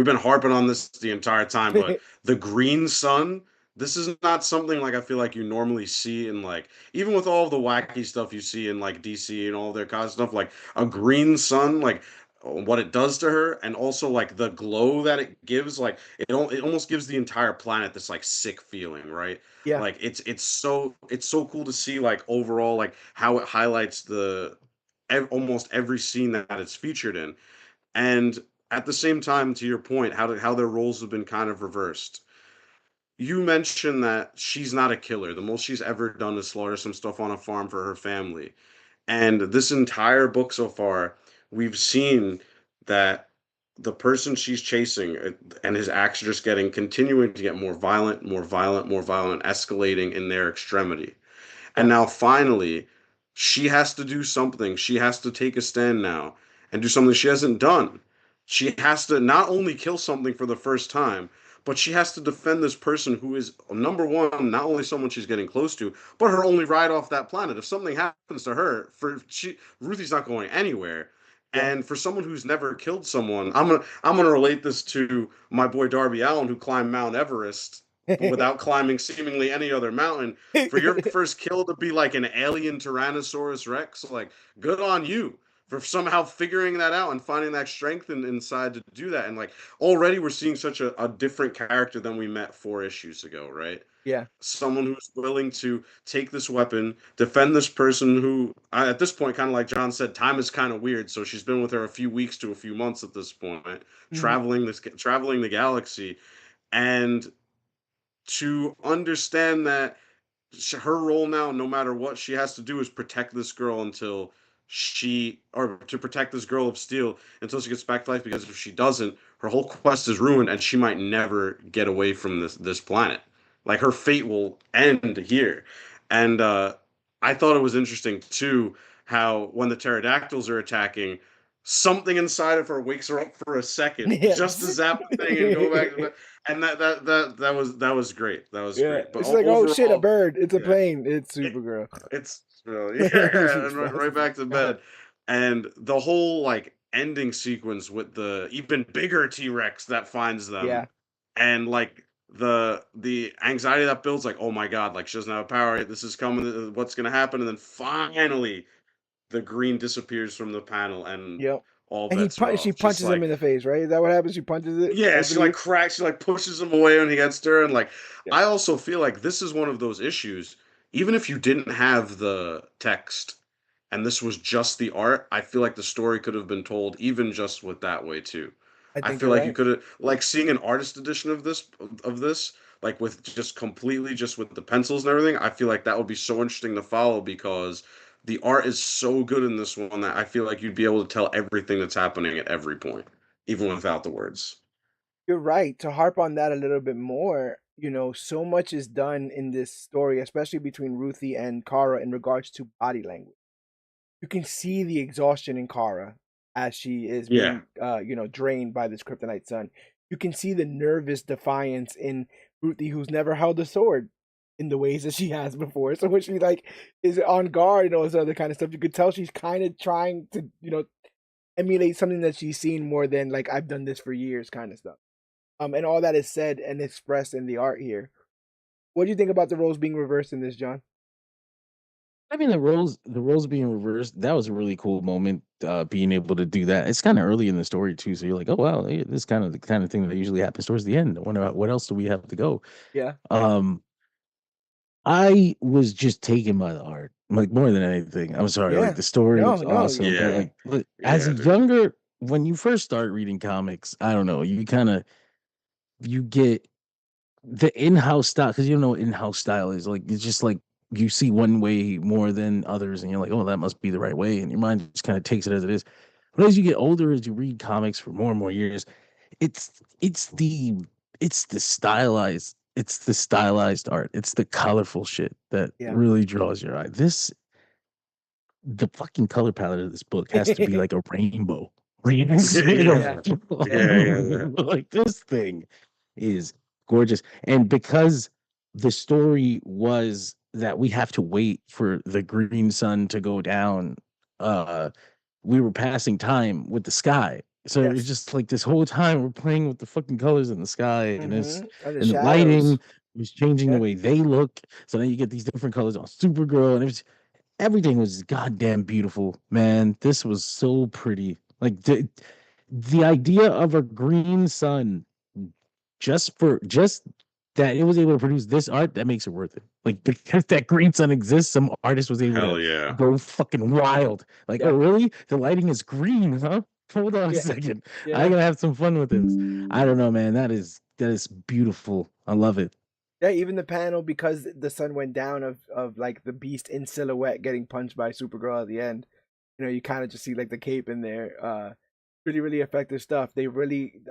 been harping on this the entire time, but the green sun, this is not something like I feel like you normally see in like even with all of the wacky stuff you see in like DC and all their kind of stuff, like a green sun, like what it does to her, and also like the glow that it gives, like it almost gives the entire planet this like sick feeling, right? Yeah, Like it's so cool to see like overall like how it highlights almost every scene that it's featured in. And at the same time, to your point, how their roles have been kind of reversed. You mentioned that she's not a killer. The most she's ever done is slaughter some stuff on a farm for her family. And this entire book so far, we've seen that the person she's chasing and his acts are just getting continuing to get more violent, more violent, more violent, escalating in their extremity. And yeah, now finally, she has to do something. She has to take a stand now and do something she hasn't done. She has to not only kill something for the first time, but she has to defend this person who is, number one, not only someone she's getting close to, but her only ride off that planet. If something happens to her, Ruthie's not going anywhere. Yeah. And for someone who's never killed someone, I'm gonna relate this to my boy Darby Allen, who climbed Mount Everest without climbing seemingly any other mountain. For your first kill to be like an alien Tyrannosaurus Rex, like, good on you for somehow figuring that out and finding that strength inside to do that. And like, already we're seeing such a different character than we met 4 issues ago, right? Yeah. Someone who's willing to take this weapon, defend this person who, at this point, kind of like John said, time is kind of weird. So she's been with her a few weeks to a few months at this point, Mhm. traveling the galaxy, and to understand that her role now, no matter what she has to do, is protect this girl until or to protect this girl of steel until she gets back to life. Because if she doesn't, her whole quest is ruined, and she might never get away from this planet. Like, her fate will end here. And I thought it was interesting too how when the pterodactyls are attacking, something inside of her wakes her up for a second just to Yes. zap the thing and go back to bed. And that was great. That was Yeah. great. But It's like, oh shit, a overall, bird. It's a yeah, plane. It's it, Supergirl. it's yeah, and right back to God. bed. And the whole like ending sequence with the even bigger T-Rex that finds them, Yeah. and like the anxiety that builds, like, oh my god, like she doesn't have power, this is coming, what's gonna happen, and then finally the green disappears from the panel and Yep. all And bets are she off. Just punches him like, in the face, right? Is that what happens? She punches it, yeah, I she like believe. cracks, she like pushes him away when he gets to her, and like, Yeah. I also feel like this is one of those issues. Even if you didn't have the text, and this was just the art, I feel like the story could have been told even just with that way too. I I think feel you're like you right. could have, like, seeing an artist edition of this, like with just completely just with the pencils and everything. I feel like that would be so interesting to follow because the art is so good in this one that I feel like you'd be able to tell everything that's happening at every point, even without the words. You're right. To harp on that a little bit more, so much is done in this story, especially between Ruthie and Kara in regards to body language. You can see the exhaustion in Kara as she is Yeah. being drained by this kryptonite sun. You can see the nervous defiance in Ruthie, who's never held a sword in the ways that she has before. So when she like is on guard and all this other kind of stuff, you could tell she's kind of trying to emulate something that she's seen more than like I've done this for years kind of stuff. And all that is said and expressed in the art here. What do you think about the roles being reversed in this, John? I mean, the roles being reversed, that was a really cool moment, being able to do that. It's kind of early in the story too, so you're like, oh wow, this is kind of the kind of thing that usually happens towards the end. I wonder what else do we have to go. Yeah. Um, I was just taken by the art, like more than anything. I'm sorry, like Yeah. the story No, was no. awesome, but Yeah. like as Yeah, a dude. younger, when you first start reading comics, I don't know, you get the in-house style because you know what in-house style is like. It's just like you see one way more than others, and you're like, oh, that must be the right way, and your mind just kind of takes it as it is. But as you get older, as you read comics for more and more years, it's it's the it's the stylized art. It's the colorful shit that Yeah. really draws your eye. The fucking color palette of this book has to be like a rainbow. Like, it's Yeah. Yeah, Yeah. yeah, yeah, yeah. like this thing is gorgeous. And because the story was that we have to wait for the green sun to go down, uh, we were passing time with the sky. So it's Yes. just like this whole time we're playing with the fucking colors in the sky, and it's Mm-hmm. And the and the lighting shadows. was changing the Yeah. way they look. So then you get these different colors on Supergirl, and it was everything was goddamn beautiful, man. This was so pretty. Like the idea of a green sun, just that it was able to produce this art, that makes it worth it. Like because that green sun exists, some artist was able to Hell yeah. go fucking wild. Like, oh Yeah. really? The lighting is green, huh? Hold on a Yeah. second. I Yeah. gotta have some fun with this. I don't know, man. That is beautiful. I love it. Yeah, even the panel because the sun went down of like the beast in silhouette getting punched by Supergirl at the end. You kind of just see like the cape in there. Really, really effective stuff. They really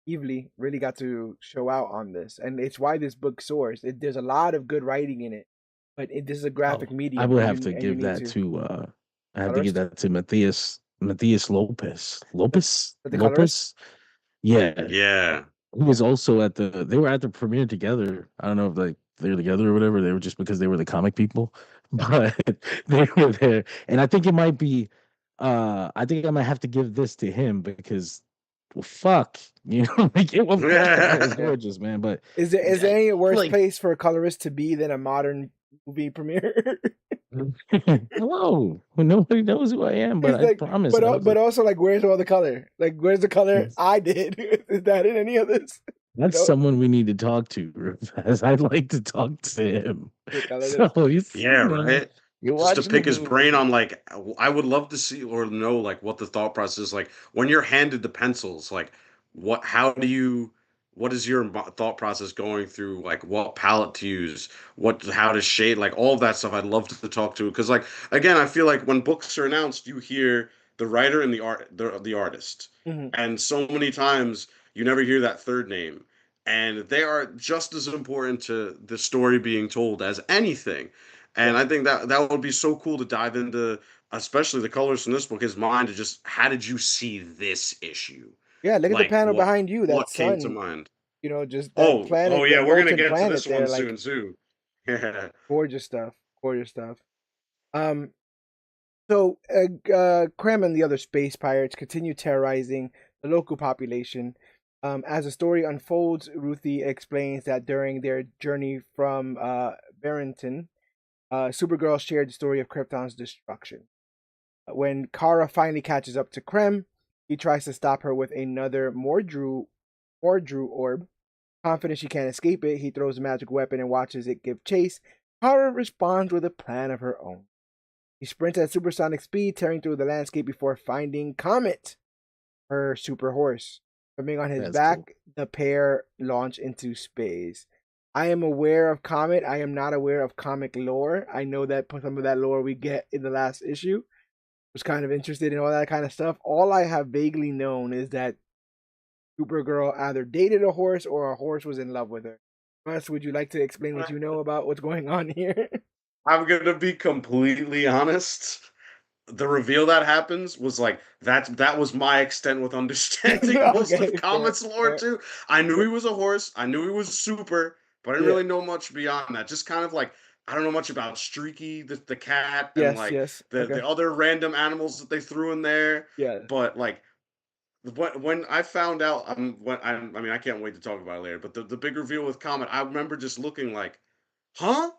Evely really got to show out on this, and it's why this book soars. There's a lot of good writing in it, but this is a Oh, graphic I medium, would and have to you give need that to to I have to give colorist. that to Matthias. Matthias Lopez. The colorist. Yeah, Yeah. he was also at the. They were at the premiere together. I don't know if like they're together or whatever. They were just because they were the comic people, but they were there. And I think it might be. I think I might have to give this to him because, well, fuck, like it was, that was Yeah. gorgeous, man. But Is there I, any worse like, place for a colorist to be than a modern movie premiere? hello, nobody knows who I am, but It's I like, promise I was but like, also like, where's all the color? Like, where's the color I did? Is that in any of this? that's No, someone we need to talk to. As I'd like to talk to him. the So colorist. he's, Yeah, right. you're Just to watching the pick his brain movie. on like I would love to see or know like what the thought process is like when you're handed the pencils, like what is your thought process going through, like what palette to use, how to shade, like all of that stuff. I'd love to talk to because like again, I feel like when books are announced, you hear the writer and the artist, Hmm. and so many times you never hear that third name, and they are just as important to the story being told as anything. Yeah, And I think that that would be so cool to dive into, especially the colors from this book, his mind to just how did you see this issue? yeah. Look at the Like panel behind you. That what came to sun. mind? Just that Oh planet, yeah, that we're gonna molten get to planet this there. one Like soon too. Yeah. gorgeous stuff. Gorgeous stuff. Um. So, Krem and the other space pirates continue terrorizing the local population. As the story unfolds, Ruthie explains that during their journey from Barrington, Supergirl shared the story of Krypton's destruction. When Kara finally catches up to Krem, he tries to stop her with another Mordru orb. Confident she can't escape it, he throws a magic weapon and watches it give chase. Kara responds with a plan of her own. He sprints at supersonic speed, tearing through the landscape before finding Comet, her super horse. Coming on his That's cool. back, the pair launch into space. I am aware of Comet. I am not aware of comic lore. I know that some of that lore we get in the last issue. Was kind of interested in all that kind of stuff. All I have vaguely known is that Supergirl either dated a horse or a horse was in love with her. Russ, would you like to explain what you know about what's going on here? I'm gonna be completely honest. The reveal that happens was like that was my extent with understanding most of Okay, fair, Comet's lore fair. too. I knew he was a horse, I knew he was super, but I didn't Yeah. really know much beyond that. Just kind of like I don't know much about Streaky, the cat, and Yes, like yes. the Okay. other random animals that they threw in there. Yeah. But like when I found out, I mean I can't wait to talk about it later. But the big reveal with Comet, I remember just looking like, huh?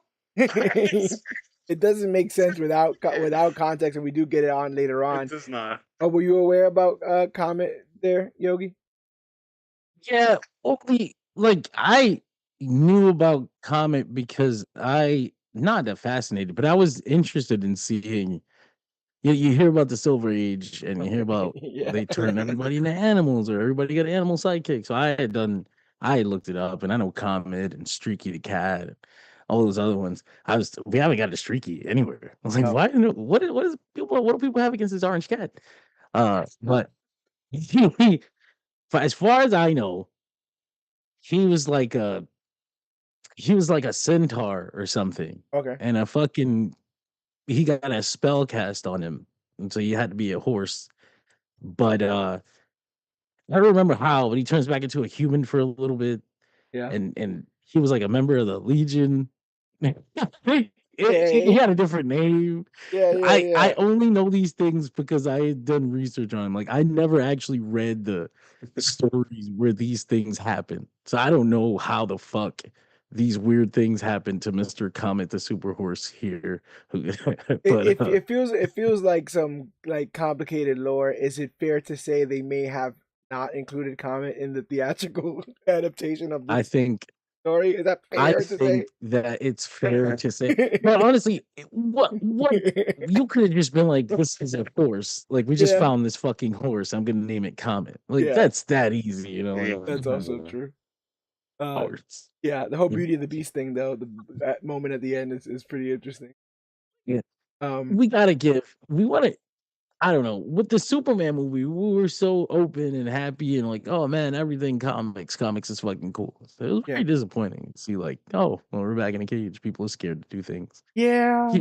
It doesn't make sense without context, and we do get it on later It on. does not. Oh, were you aware about Comet there, Yogi? Yeah, only like I knew about Comet because I not that fascinated, but I was interested in seeing. You hear about the Silver Age, and you hear about Yeah. they turn everybody into animals, or everybody got an animal sidekick. So I had looked it up, and I know Comet and Streaky the cat, and all those other ones. We haven't got a Streaky anywhere. I was like, No. why? What do people have against this orange cat? But as far as I know, he was like a he was like a centaur or something, Okay. and he got a spell cast on him, and so you had to be a horse. But I don't remember how, but he turns back into a human for a little bit, Yeah. and he was like a member of the Legion. He Okay. had a different name. Yeah. Yeah. I Yeah. only know these things because I had done research on him. Like I never actually read the stories where these things happen, so I don't know how the fuck these weird things happen to Mister Comet the Super Horse here. But It feels like some like complicated lore. Is it fair to say they may have not included Comet in the theatrical adaptation of I this think story? Is that I fair to say? think that it's fair to say, but honestly, what you could have just been like, this is a horse. Like we just Yeah. found this fucking horse. I'm gonna name it Comet. Like Yeah. that's that easy, you know. That's also Like, true. Uh, horse. yeah, the whole Yeah. Beauty of the Beast thing though, that moment at the end is pretty interesting. Yeah. Um, We gotta give. We want to. I don't know. With the Superman movie, we were so open and happy and like, oh man, everything comics is fucking cool. So it was yeah, very disappointing to see like, oh, well, we're back in a cage. People are scared to do things. yeah,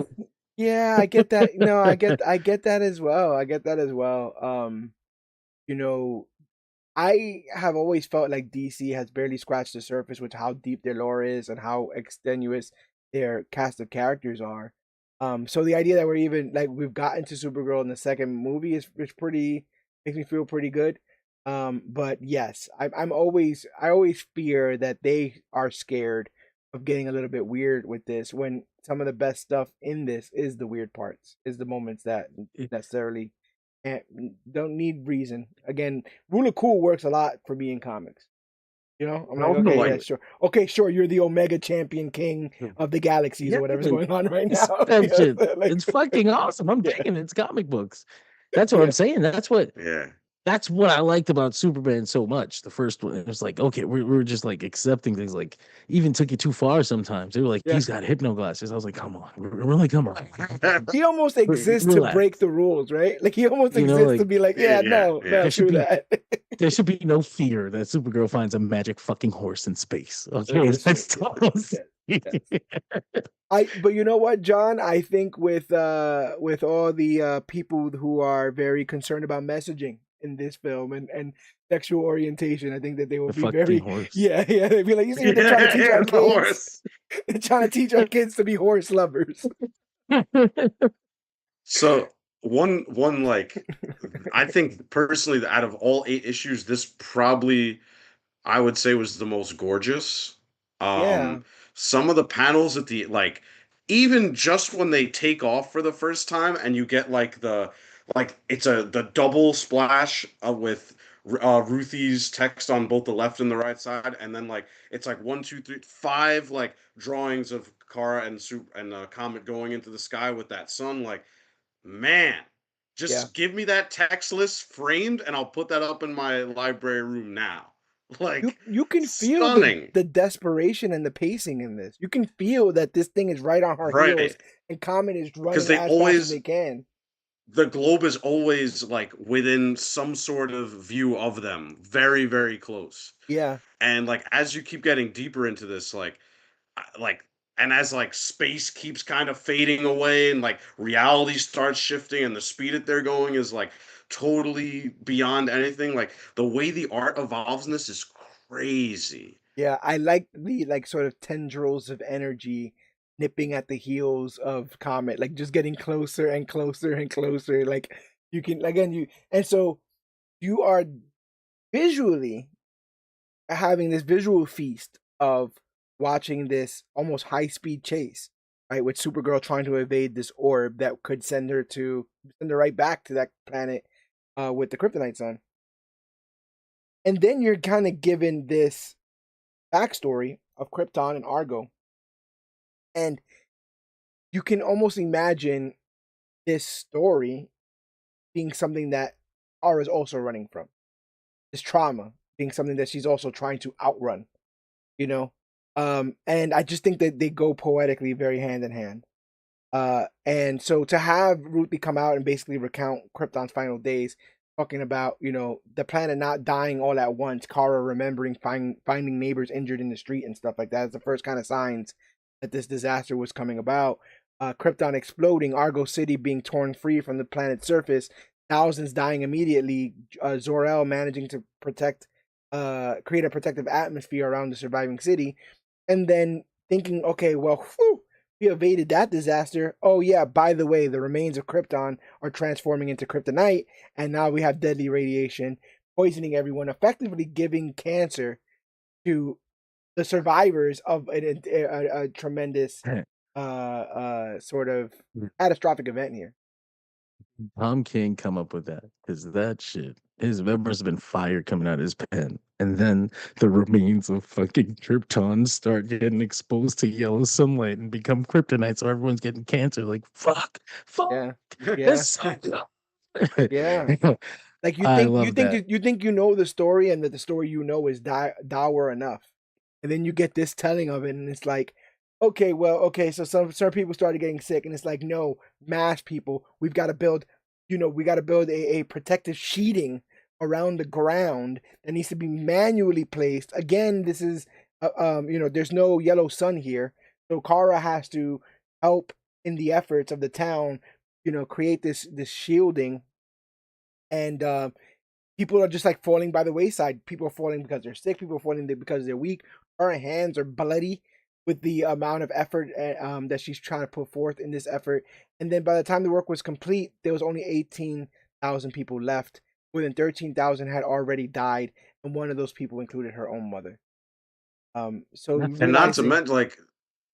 Yeah, I get that. No, I get that as well. I get that as well. You know, I have always felt like DC has barely scratched the surface with how deep their lore is and how extenuous their cast of characters are. So the idea that we're even like we've gotten to Supergirl in the second movie is pretty makes me feel pretty good. But yes, I always fear that they are scared of getting a little bit weird with this when some of the best stuff in this is the weird parts, is the moments that necessarily and don't need reason. Again, rule of cool works a lot for me in comics. You know, I'm And like, also okay, yeah, like sure. Okay, sure, you're the Omega Champion King of the galaxies Yeah, or whatever's like, going on right it's now. that Yeah, shit. so, like, It's fucking awesome. I'm yeah, digging it. It's comic books. That's what I'm yeah, saying. yeah. That's what I liked about Superman so much. The first one, it was like, okay, we're just like accepting things. Like, even took it too far sometimes. They were like, yeah. he's got hypno glasses. I was like, come on, really, come on, He almost exists to break relax. the rules, right? Like he almost You know, exists to like be like, yeah, Yeah, no, yeah. no, there should screw be that. there should be no fear that Supergirl finds a magic fucking horse in space. This Okay, is true. that's Yeah, all. yes, yes. But you know what, John? I think with all the people who are very concerned about messaging in this film and sexual orientation, I think that they will The be fucking very horse. yeah, yeah, they'd be like, you see what they're trying to Yeah, teach yeah, our the kids? horse. They're trying to teach our kids to be horse lovers. So one like I think personally that out of all 8 issues, this probably I would say was the most gorgeous. Yeah, Some of the panels at the like even just when they take off for the first time and you get like it's the double splash with Ruthie's text on both the left and the right side, and then like it's like one, two, three, five like drawings of Kara and Comet going into the sky with that sun. Like, man, yeah. just give me that text list framed, and I'll put that up in my library room now. You Like, you can feel stunning, the desperation and the pacing in this. You can feel that this thing is right on her heels right? and Comet is Because running they as fast as they always can. the globe is always like within some sort of view of them, very, very close. Yeah. And like as you keep getting deeper into this, like and as like space keeps kind of fading away and like reality starts shifting and the speed that they're going is like totally beyond anything. Like the way the art evolves in this is crazy. Yeah, I like the like sort of tendrils of energy nipping at the heels of Comet, like just getting closer and closer and closer. Like you can again you and so you are visually having this visual feast of watching this almost high speed chase, right? With Supergirl trying to evade this orb that could send her right back to that planet with the Kryptonite sun. And then you're kind of given this backstory of Krypton and Argo. And you can almost imagine this story being something that Ara's also running from. This trauma being something that she's also trying to outrun, you know? And I just think that they go poetically very hand in hand. And so to have Ruthye come out and basically recount Krypton's final days, talking about, the planet not dying all at once, Kara remembering finding neighbors injured in the street and stuff like that is the first kind of signs that this disaster was coming about. Krypton exploding, Argo City being torn free from the planet's surface, thousands dying immediately, Zor-El managing to create a protective atmosphere around the surviving city, and then thinking, okay, well, whew, we evaded that disaster. Oh yeah, by the way, the remains of Krypton are transforming into kryptonite, and now we have deadly radiation poisoning everyone, effectively giving cancer to the survivors of a tremendous sort of catastrophic event here. Tom can't come up with that because that shit, his members have been fired coming out of his pen. And then the remains of fucking Krypton start getting exposed to yellow sunlight and become kryptonite. So everyone's getting cancer. Like, fuck. Yeah, yeah, That's so yeah. Like I love that. you think you know the story, and that the story is dour enough, and then you get this telling of it, and it's like, okay, well, okay, so some people started getting sick, and it's like, no, mass people, we've got to build, we got to build a protective sheeting around the ground that needs to be manually placed. Again, this is, there's no yellow sun here, so Kara has to help in the efforts of the town, create this shielding, and people are just like falling by the wayside. People are falling because they're sick. People are falling because they're weak. Her hands are bloody with the amount of effort that she's trying to put forth in this effort. And then by the time the work was complete, there was only 18,000 people left. More than 13,000 had already died, and one of those people included her own mother. So And not to realizing, mention, like,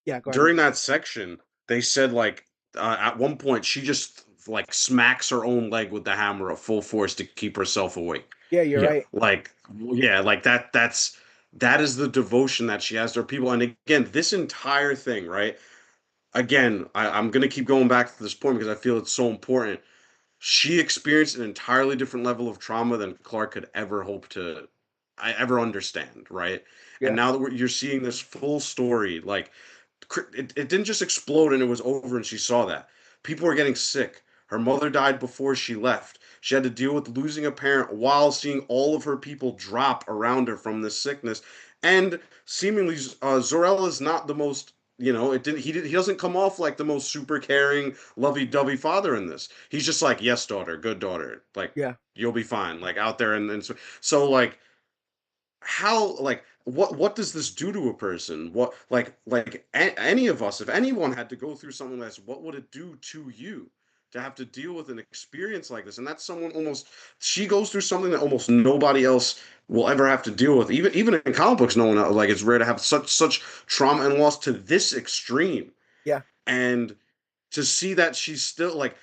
yeah, go ahead. during that section, they said like at one point she just like smacks her own leg with the hammer at full force to keep herself awake. Yeah, you're Yeah. right. Like, yeah, like that is the devotion that she has to her people. And again, this entire thing, right? Again, I'm gonna keep going back to this point because I feel it's so important. She experienced an entirely different level of trauma than Clark could ever hope to I ever understand, right? And Yeah, now that you're seeing this full story, like it didn't just explode and it was over and she saw that. People were getting sick. Her mother died before she left. She had to deal with losing a parent while seeing all of her people drop around her from this sickness. And seemingly, Zor-El is not the most. He doesn't come off like the most super caring, lovey-dovey father in this. He's just like, yes, daughter, good daughter, like yeah, you'll be fine, like out there, and so like how like what does this do to a person? What any of us, if anyone had to go through something like this, what would it do to you to have to deal with an experience like this? And that's someone almost she goes through something that almost nobody else will ever have to deal with. Even in comic books, no one like it's rare to have such trauma and loss to this extreme. yeah. And to see that she's still like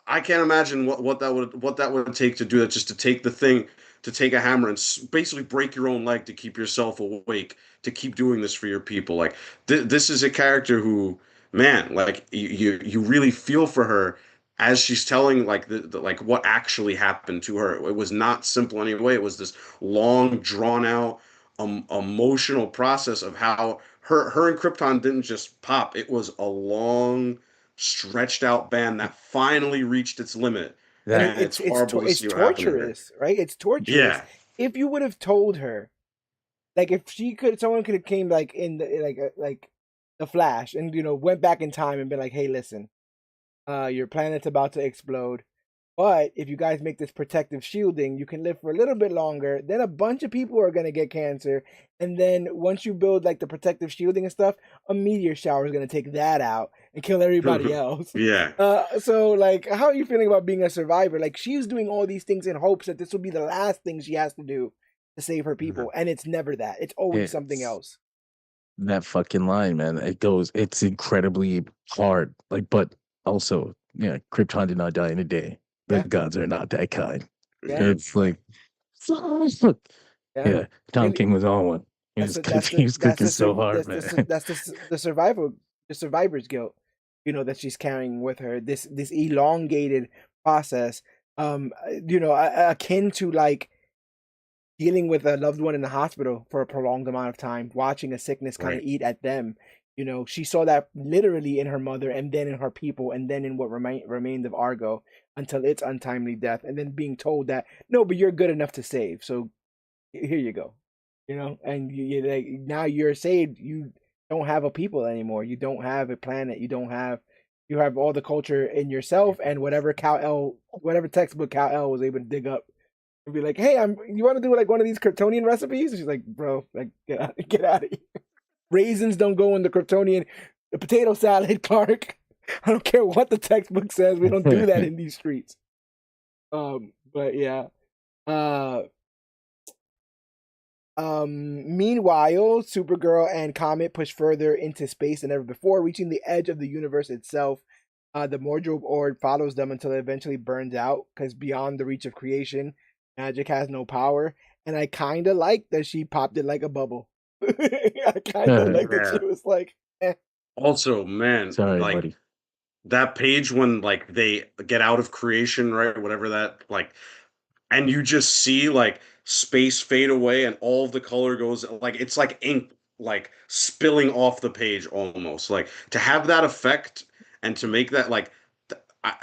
I can't imagine what that would take to do that. Just to take the thing, to take a hammer and basically break your own leg to keep yourself awake, to keep doing this for your people. Like this is a character who, man, like you really feel for her as she's telling like like what actually happened to her. It was not simple anyway. It was this long, drawn out, emotional process of how her and Krypton didn't just pop. It was a long stretched out band that finally reached its limit, And That and it's horrible to it's see what happened to her. torturous, right? It's torturous. Yeah. If you would have told her, like, if someone could have came like in the like the Flash, and went back in time and been like, hey, listen, your planet's about to explode. But if you guys make this protective shielding, you can live for a little bit longer. Then a bunch of people are gonna get cancer, and then once you build like the protective shielding and stuff, a meteor shower is gonna take that out and kill everybody else. Yeah. So like, how are you feeling about being a survivor? Like, she's doing all these things in hopes that this will be the last thing she has to do to save her people, and it's never that. It's always something it's else. that fucking line, man. It's incredibly hard. Like, but also, yeah, Krypton did not die in a day. The Yeah, gods are not that kind. yeah, Yeah. It's like, yeah. yeah, Tom And King was on one. He That's was the cooking, he was cooking so hard, that's man. the survival the survivor's guilt, that she's carrying with her. This elongated process, akin to like dealing with a loved one in the hospital for a prolonged amount of time, watching a sickness kind of Right. eat at them. She saw that literally in her mother, and then in her people, and then in what remained of Argo until its untimely death, and then being told that no, but you're good enough to save. So here you go, and you like, now you're saved. You don't have a people anymore. You don't have a planet. You have all the culture in yourself, and whatever textbook Cal El was able to dig up and be like, hey, you want to do like one of these Kryptonian recipes? And she's like, bro, like get out of here. Raisins don't go in the Kryptonian. The potato salad, Clark. I don't care what the textbook says. We don't do that in these streets. But yeah. Uh, Meanwhile, Supergirl and Comet push further into space than ever before, reaching the edge of the universe itself. The Mordrobe orb follows them until it eventually burns out, because beyond the reach of creation, magic has no power. And I kind of like that she popped it like a bubble. I kind of like that Yeah. she was like, eh. Also, man, Sorry, like buddy. that page when like they get out of creation, right? Whatever that like and you just see like space fade away and all of the color goes like it's like ink like spilling off the page almost like to have that effect and to make that like I,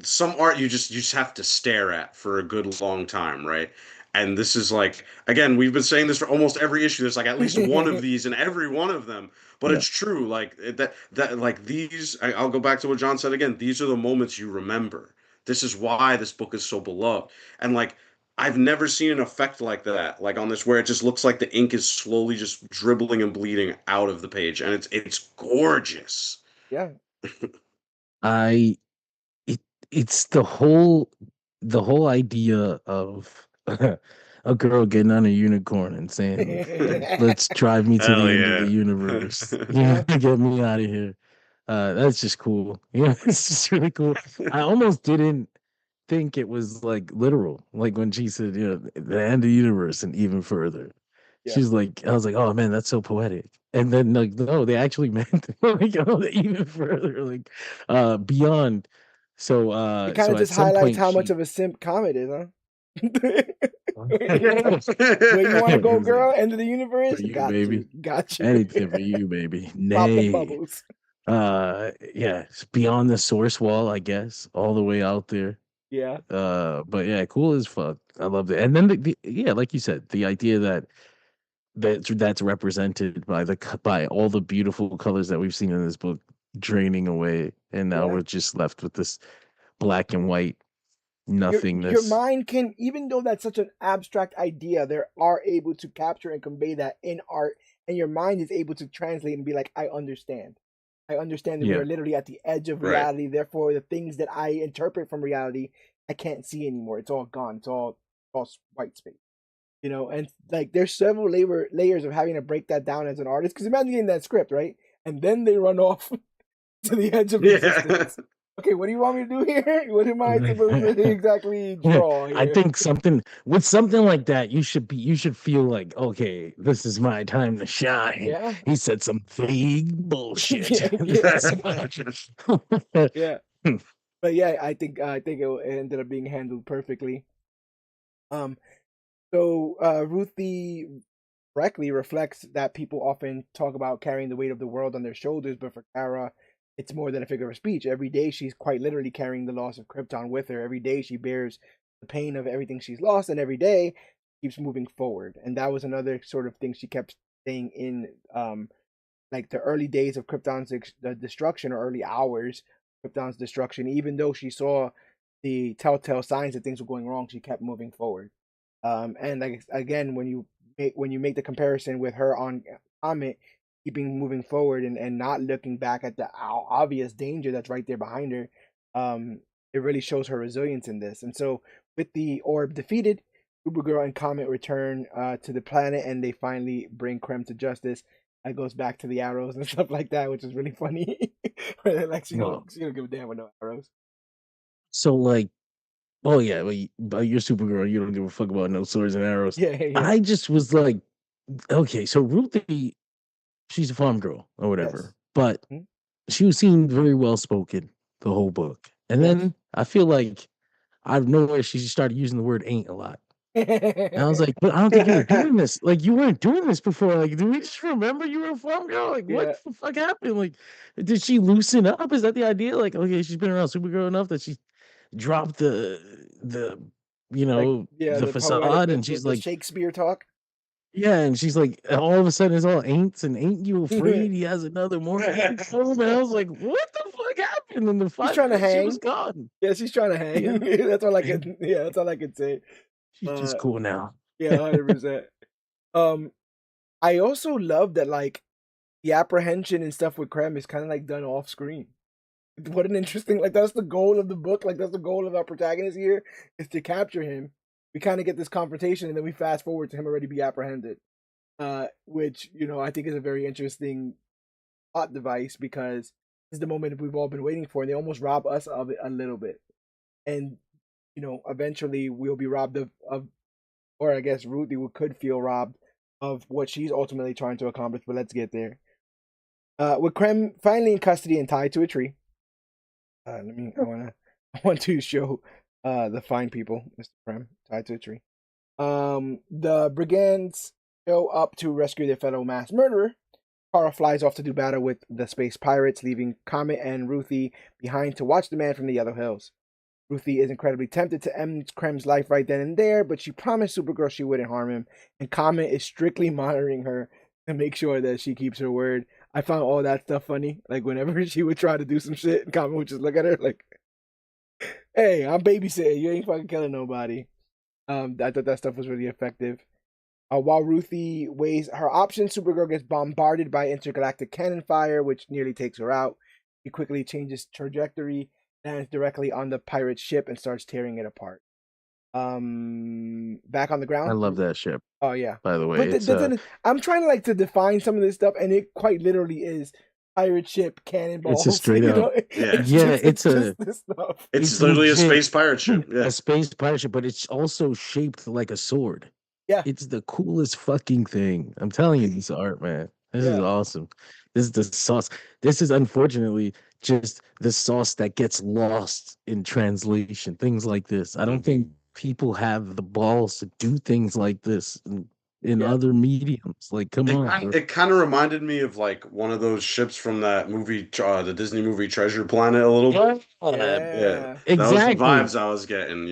some art you just have to stare at for a good long time, right? And this is like, again, we've been saying this for almost every issue. There's like at least one of these in every one of them. But Yeah. it's true. Like that like these. I'll go back to what John said again. These are the moments you remember. This is why this book is so beloved. And like I've never seen an effect like that, like on this, where it just looks like the ink is slowly just dribbling and bleeding out of the page, and it's gorgeous. Yeah. I it it's the whole idea of a girl getting on a unicorn and saying, "Let's drive me to the Hell end of the yeah. universe. Yeah, get me out of here." That's just cool. Yeah, it's just really cool. I almost didn't think it was like literal, like when she said, you know, the end of the universe and even further. Yeah. She's like, I was like, oh man, that's so poetic. And then like, no, they actually meant like, oh, even further, like beyond. So It kind so of at just some highlights point how much she of a simp Comet is, huh? Where you want to it go, was like, girl? End of the for universe? you, Got baby. you. Got you. Anything for you, baby. Pop the Nay. bubbles. Yeah, it's beyond the source wall, I guess, all the way out there. Yeah. But yeah, cool as fuck. I loved it. And then yeah, like you said, the idea that that's represented by by all the beautiful colors that we've seen in this book draining away, and now Yeah. we're just left with this black and white Your nothingness. mind can, even though that's such an abstract idea, they are able to capture and convey that in art, and your mind is able to translate and be like, I understand. I understand that we Yeah, are literally at the edge of Right. reality. Therefore, the things that I interpret from reality, I can't see anymore. It's all gone. It's all white space. You know, and like there's several layers of having to break that down as an artist. Because imagine getting that script, right? And then they run off to the edge of Yeah. existence. Okay, what do you want me to do here? What am I supposed to exactly draw I here? think something like that, you should feel like, okay, this is my time to shine. Yeah, He said some vague bullshit. yeah, yeah, yeah. But yeah, I think it ended up being handled perfectly. Um, so Ruthie correctly reflects that people often talk about carrying the weight of the world on their shoulders, but for Kara, it's more than a figure of speech. Every day she's quite literally carrying the loss of Krypton with her. Every day she bears the pain of everything she's lost, and every day keeps moving forward. And that was another sort of thing she kept saying in like the early days of Krypton's destruction, or early hours of Krypton's destruction. Even though she saw the telltale signs that things were going wrong, she kept moving forward. And like again, when you make the comparison with her on Comet, keeping moving forward and not looking back at the obvious danger that's right there behind her, it really shows her resilience in this. And so, with the orb defeated, Supergirl and Comet return to the planet, and they finally bring Krem to justice. That goes back to the arrows and stuff like that, which is really funny. Where they're like, Well, she don't give a damn with no arrows. so like, oh yeah, well, but you're Supergirl. You don't give a fuck about no swords and arrows. Yeah, yeah, I just was like, okay, so Ruthie, she's a farm girl or yes, whatever, but mhm, she was seemed very well spoken the whole book, and yes. then I feel like out of nowhere she started using the word "ain't" a lot. And I was like, but I don't think you were doing this. Like, you weren't doing this before. Like, do we just remember you were a farm girl? Like, what Yeah, the fuck happened? Like, did she loosen up? Is that the idea? Like, okay, she's been around Supergirl enough that she dropped the you like know yeah, the the poetic, facade, and she's the like, Shakespeare talk. yeah, and she's like, all of a sudden it's all ain'ts and ain't you afraid he has another morning? And I was like, what the fuck happened? And the She's five trying to minutes she was hang. gone. Yeah, she's trying to hang. Yeah, That's all I can. Yeah, that's all I can say. she's Uh, just cool now. yeah, 100%. Um, I also love that like the apprehension and stuff with Krem is kind of like done off screen. What an interesting, like that's the goal of the book. Like that's the goal of our protagonist here, is to capture him. We kind of get this confrontation, and then we fast forward to him already be apprehended. Which I think is a very interesting plot device, because this is the moment we've all been waiting for, and they almost rob us of it a little bit. And eventually we'll be robbed of, or I guess Ruthie could feel robbed of what she's ultimately trying to accomplish. But let's get there. With Krem finally in custody and tied to a tree. I want to show the fine people, Mr. Krem, tied to a tree. The brigands show up to rescue their fellow mass murderer. Kara flies off to do battle with the space pirates, leaving Comet and Ruthie behind to watch the man from the Yellow Hills. Ruthye is incredibly tempted to end Krem's life right then and there, but she promised Supergirl she wouldn't harm him, and Comet is strictly monitoring her to make sure that she keeps her word. I found all that stuff funny. Like whenever she would try to do some shit, and Comet would just look at her like, "Hey, I'm babysitting. You ain't fucking killing nobody." I thought that stuff was really effective. While Ruthye weighs her options, Supergirl gets bombarded by intergalactic cannon fire, which nearly takes her out. She quickly changes trajectory, lands directly on the pirate ship, and starts tearing it apart. Back on the ground. I love that ship. Oh yeah. By the way, But I'm trying to to define some of this stuff, and it quite literally is pirate ship cannonballs. It's a straight up. It's literally a space pirate ship. Yeah. A space pirate ship, but it's also shaped like a sword. Yeah. It's the coolest fucking thing. I'm telling you, this art, man. This is awesome. This is the sauce. This is unfortunately just the sauce that gets lost in translation. Things like this. I don't think people have the balls to do things like this in other mediums. Like, come on. It kind of reminded me of like one of those ships from that movie, the Disney movie Treasure Planet, a little bit. Yeah, exactly. That was the vibes I was getting.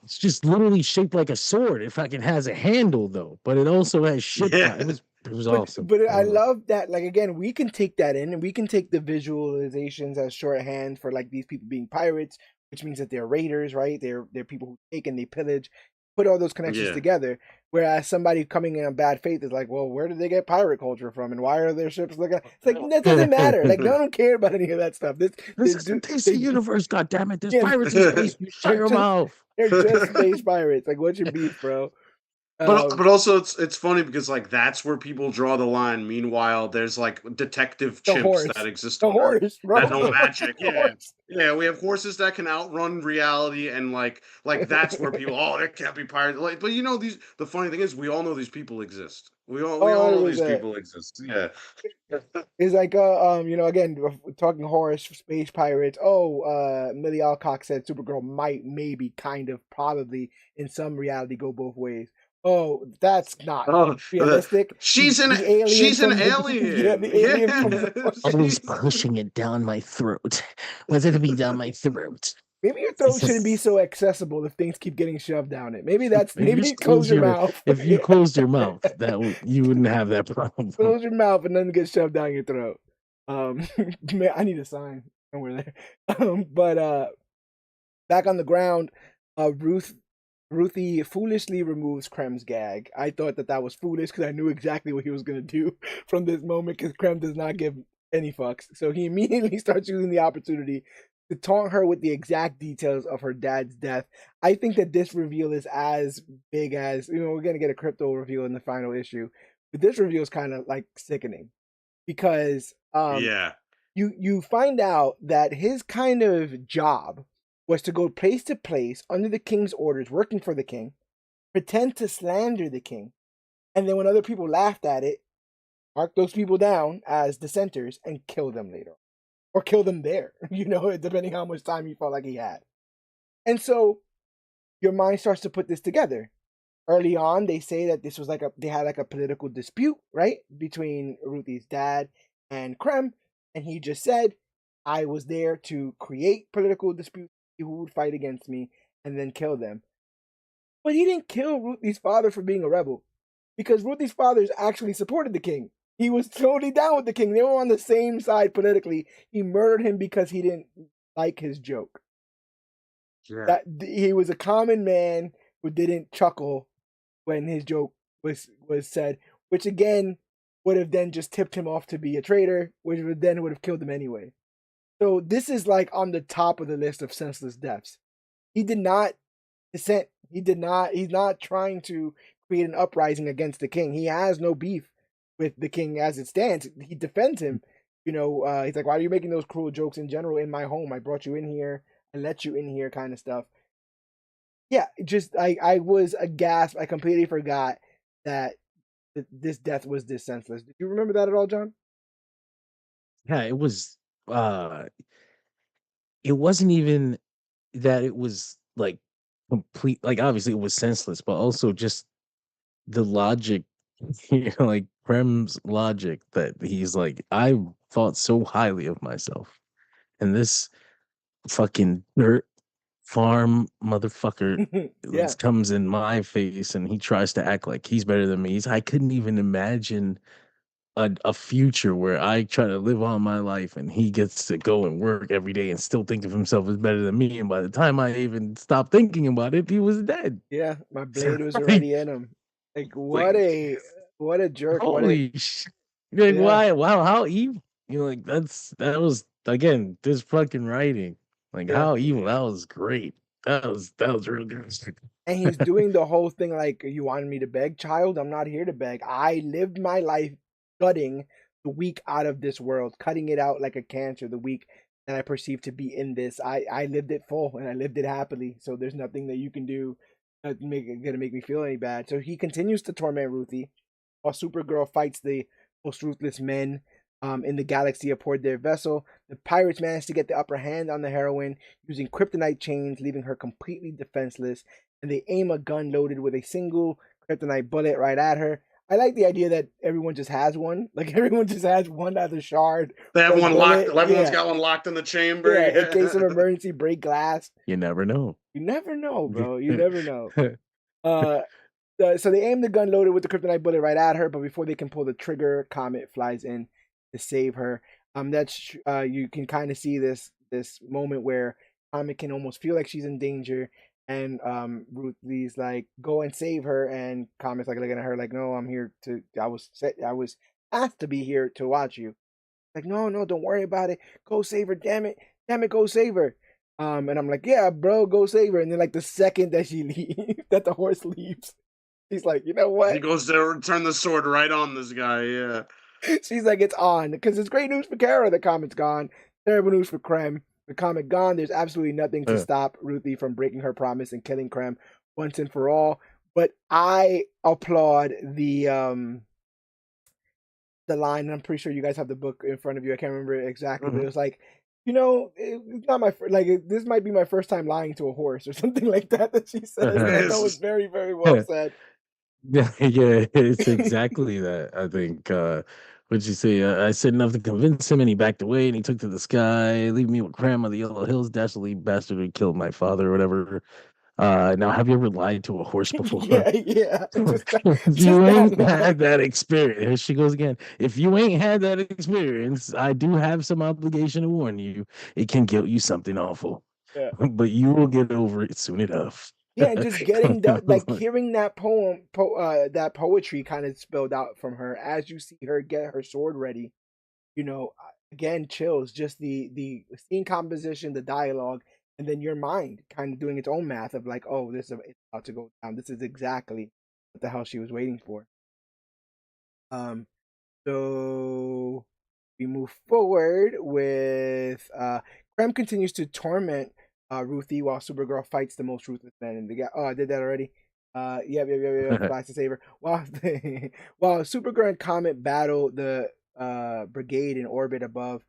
It's just literally shaped like a sword. It fucking has a handle though, but it also has shit. Yeah. It was awesome. But I love that. Like again, we can take that in, and we can take the visualizations as shorthand for like these people being pirates, which means that they're raiders, right? They're people who take and they pillage. Put all those connections together. Whereas somebody coming in on bad faith is like, well, where did they get pirate culture from, and why are their ships looking? It's like that doesn't matter. Like, no one care about any of that stuff. This is the DC universe. God damn it! There's pirates in space. You shut your mouth. They're just space pirates. Like, what's your beef, bro? But also it's funny because like that's where people draw the line. Meanwhile, there's like detective chimps that exist the horse, bro. that know magic. Yeah, we have horses that can outrun reality, and like that's where people there can't be pirates. Like, but the funny thing is we all know these people exist. We all know these people exist. Yeah. It's like again, talking horse space pirates. Millie Alcock said Supergirl might, maybe, kind of, probably in some reality go both ways. Oh, that's not realistic. She's an alien. The alien from always pushing it down my throat. What's it to be down my throat? Maybe your throat shouldn't be so accessible if things keep getting shoved down it. Maybe close your mouth. If you closed your mouth, you wouldn't have that problem. Close your mouth and then get shoved down your throat. Man, I need a sign somewhere there. But back on the ground, Ruthye foolishly removes Krem's gag. I thought that was foolish because I knew exactly what he was going to do from this moment, because Krem does not give any fucks. So he immediately starts using the opportunity to taunt her with the exact details of her dad's death. I think that this reveal is as big as, we're going to get a Krypto reveal in the final issue, but this reveal is kind of like sickening because you find out that his kind of job was to go place to place under the king's orders, working for the king, pretend to slander the king, and then when other people laughed at it, mark those people down as dissenters and kill them later. Or kill them there, depending how much time he felt like he had. And so your mind starts to put this together. Early on, they say that this was they had a political dispute, right? Between Ruthie's dad and Krem. And he just said, I was there to create political disputes who would fight against me and then kill them. But he didn't kill Ruthie's father for being a rebel, because Ruthie's father actually supported the king. He was totally down with the king. They were on the same side politically. He murdered him because he didn't like his joke. Yeah. That he was a common man who didn't chuckle when his joke was said, which again would have then just tipped him off to be a traitor, which would have killed him anyway. So this is like on the top of the list of senseless deaths. He did not dissent. He's not trying to create an uprising against the king. He has no beef with the king as it stands. He defends him. He's like, why are you making those cruel jokes in general in my home? I brought you in here. I let you in here, kind of stuff. Yeah, just I was aghast. I completely forgot that this death was this senseless. Did you remember that at all, John? Yeah, it was. It wasn't even that it was like complete. Like, obviously, it was senseless, but also just the logic. Like Krem's logic that he's like, I thought so highly of myself, and this fucking dirt farm motherfucker Yeah. comes in my face and he tries to act like he's better than me. I couldn't even imagine a future where I try to live all my life and he gets to go and work every day and still think of himself as better than me. And by the time I even stopped thinking about it, he was dead. Yeah, my So, blade was like, already in him. Like like what a jerk. What a holy shit. Like, yeah. why? Wow, how evil. You know, like that was again this fucking writing. Like Yeah. how evil. That was great. That was real good. And he's doing the whole thing like, you wanted me to beg, child? I'm not here to beg. I lived my life gutting the weak out of this world, cutting it out like a cancer, the weak that I perceive to be in this. I lived it full and I lived it happily. So there's nothing that you can do that's gonna make me feel any bad. So he continues to torment Ruthie while Supergirl fights the most ruthless men in the galaxy aboard their vessel. The pirates manage to get the upper hand on the heroine using kryptonite chains, leaving her completely defenseless, and they aim a gun loaded with a single kryptonite bullet right at her. I like the idea that everyone just has one. Like everyone just has one other shard They have or one locked. bullet. Everyone's Yeah. got one locked in the chamber. Yeah. In case of Yeah. emergency, break glass. You never know. You never know, bro. You never know. Uh so they aim the gun loaded with the kryptonite bullet right at her, but before they can pull the trigger, Comet flies in to save her. That's you can kind of see this moment where Comet can almost feel like she's in danger, and Ruthie's like, "Go and save her," and Comet's like looking at her like, "No, I'm here to. I was asked to be here to watch you." Like, "No, no, don't worry about it. Go save her. Damn it, go save her." And I'm like, "Yeah, bro, go save her." And then like the second that she leaves, that the horse leaves. He's like, "You know He what?" goes to turn the sword right on this guy. Yeah. She's like, "It's on." Because it's great news for Kara. The comet's gone. Terrible news for Krem. The comet gone. There's absolutely nothing to stop Ruthie from breaking her promise and killing Krem once and for all. But I applaud the line, and I'm pretty sure you guys have the book in front of you. I can't remember it exactly, but it was like, it's not this might be my first time lying to a horse or something like that she says. And I thought was very, very well said. Yeah, yeah, it's exactly that. I think. What'd you say? I said enough to convince him, and he backed away, and he took to the sky, leave me with Krem of the Yellow Hills, dastardly bastard who killed my father, or whatever. Now, have you ever lied to a horse before? Yeah. If you ain't had that experience, here she goes again. If you ain't had that experience, I do have some obligation to warn you. It can guilt you something awful, Yeah. but you will get over it soon enough. Yeah, and just getting hearing that that poetry kind of spilled out from her as you see her get her sword ready. Again, chills. Just the scene composition, the dialogue, and then your mind kind of doing its own math of like, oh, it's about to go down. This is exactly what the hell she was waiting for. So we move forward with Krem continues to torment Ruthie while Supergirl fights the most ruthless man in the game. Oh, I did that already. Yep. Flash to save her. While Supergirl and Comet battle the brigade in orbit above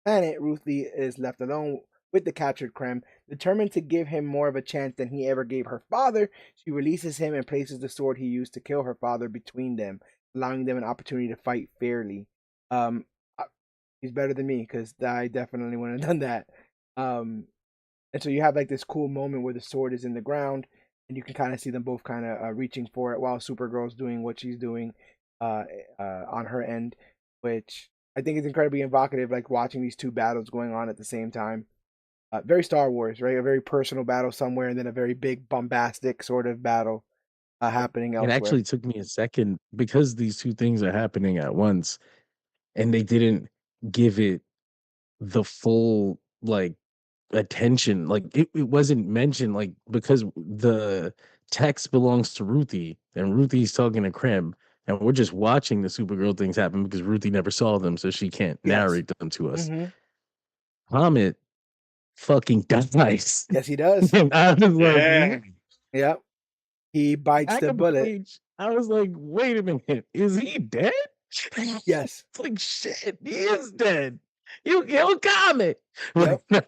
planet, Ruthie is left alone with the captured Krem. Determined to give him more of a chance than he ever gave her father, she releases him and places the sword he used to kill her father between them, allowing them an opportunity to fight fairly. He's better than me because I definitely wouldn't have done that. And so you have like this cool moment where the sword is in the ground, and you can kind of see them both kind of reaching for it while Supergirl's doing what she's doing on her end, which I think is incredibly evocative, like watching these two battles going on at the same time. Very Star Wars, right? A very personal battle somewhere, and then a very big, bombastic sort of battle happening It elsewhere. actually took me a second because these two things are happening at once, and they didn't give it the full attention. Like it wasn't mentioned, like because the text belongs to Ruthie, and Ruthie's talking to Krem, and we're just watching the Supergirl things happen because Ruthie never saw them, so she can't narrate them to us. Comet fucking dies. Yes, he does. And I was like, Yep. He bites the bullet. I was like, wait a minute, is he dead? Yes. It's like shit, he is dead. You killed Comet. Yep. Look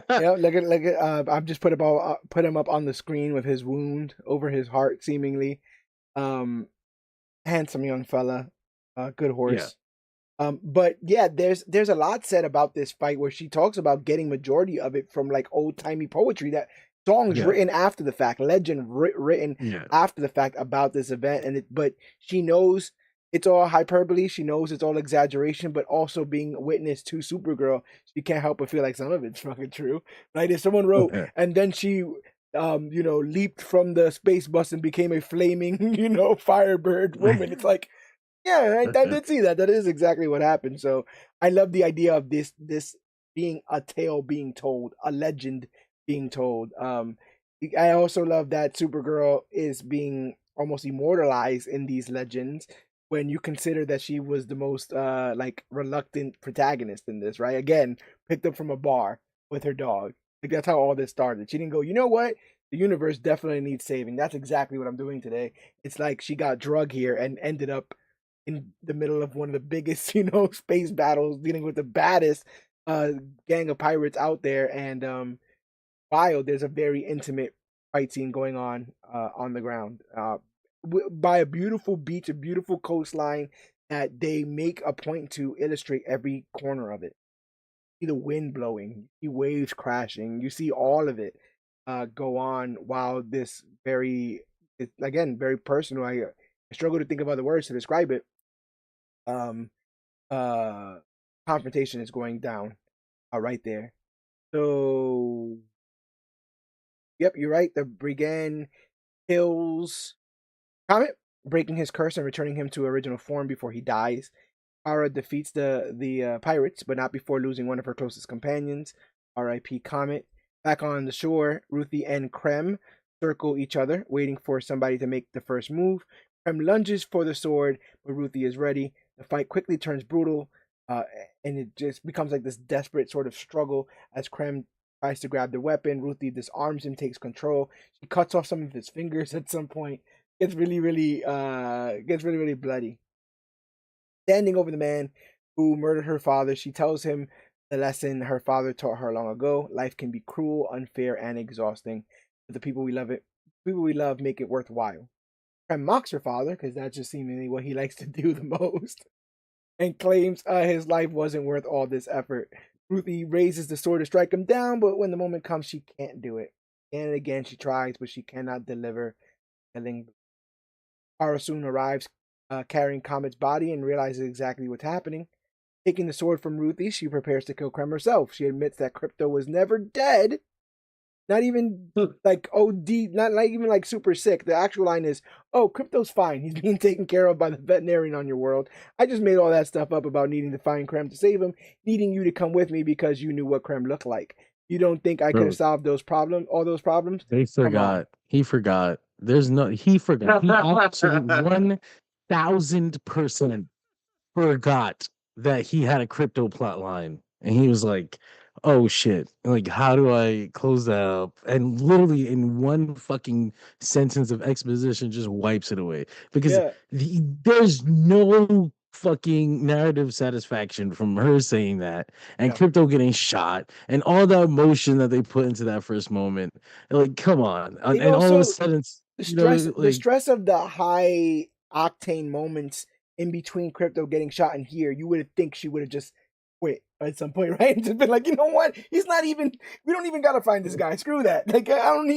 at. I've just put him up on the screen with his wound over his heart, seemingly. Handsome young fella, good horse. Yeah. But yeah, there's a lot said about this fight where she talks about getting majority of it from like old timey poetry that songs Yeah. written after the fact, legend written Yeah. after the fact about this event, but she knows it's all hyperbole. She knows it's all exaggeration, but also being witness to Supergirl, she can't help but feel like some of it's fucking true. Right? If someone wrote, and then she, leaped from the space bus and became a flaming, firebird woman, it's like, yeah, I did see that. That is exactly what happened. So I love the idea of this being a tale being told, a legend being told. I also love that Supergirl is being almost immortalized in these legends when you consider that she was the most reluctant protagonist in this, right? Again, picked up from a bar with her dog. Like that's how all this started. She didn't go, you know what? The universe definitely needs saving. That's exactly what I'm doing today. It's like she got drug here and ended up in the middle of one of the biggest, space battles, dealing with the baddest gang of pirates out there. And while there's a very intimate fight scene going on the ground, by a beautiful beach, a beautiful coastline that they make a point to illustrate every corner of it. You see the wind blowing, you see waves crashing, you see all of it go on while this very personal. I struggle to think of other words to describe it. Um, uh, Confrontation is going down right there. So, yep, you're right. The brigand kills Comet, breaking his curse and returning him to original form before he dies. Kara defeats the pirates, but not before losing one of her closest companions. R.I.P. Comet. Back on the shore, Ruthye and Krem circle each other, waiting for somebody to make the first move. Krem lunges for the sword, but Ruthye is ready. The fight quickly turns brutal, and it just becomes like this desperate sort of struggle as Krem tries to grab the weapon. Ruthye disarms him, takes control. She cuts off some of his fingers at some point. Gets really bloody. Standing over the man who murdered her father, she tells him the lesson her father taught her long ago: life can be cruel, unfair, and exhausting, but the people we love make it worthwhile. Krem mocks her father because that's just seemingly what he likes to do the most, and claims his life wasn't worth all this effort. Ruthye raises the sword to strike him down, but when the moment comes, she can't do it. Again and again, she tries, but she cannot deliver. Kara soon arrives carrying Comet's body and realizes exactly what's happening. Taking the sword from Ruthye, she prepares to kill Krem herself. She admits that Krypto was never dead. Not even like OD, not like even like super sick. The actual line is, "Oh, Krypto's fine. He's being taken care of by the veterinarian on your world. I just made all that stuff up about needing to find Krem to save him, needing you to come with me because you knew what Krem looked like. You don't think I could have Bro, solved all those problems? they Come on." forgot. He forgot. He forgot. He absolutely 1000% forgot that he had a crypto plot line. And he was like, oh shit. Like, how do I close that up? And literally in one fucking sentence of exposition just wipes it away. Because Yeah, there's no fucking narrative satisfaction from her saying that and yeah. crypto getting shot and all the emotion that they put into that first moment. Like, come on. And, They and all of a also sudden, the like, stress of the high octane moments in between Krypto getting shot and here, you would think she would have just quit at some point, right? And just been like, you know what? He's not even. We don't even gotta find this guy. Screw that. Like, I don't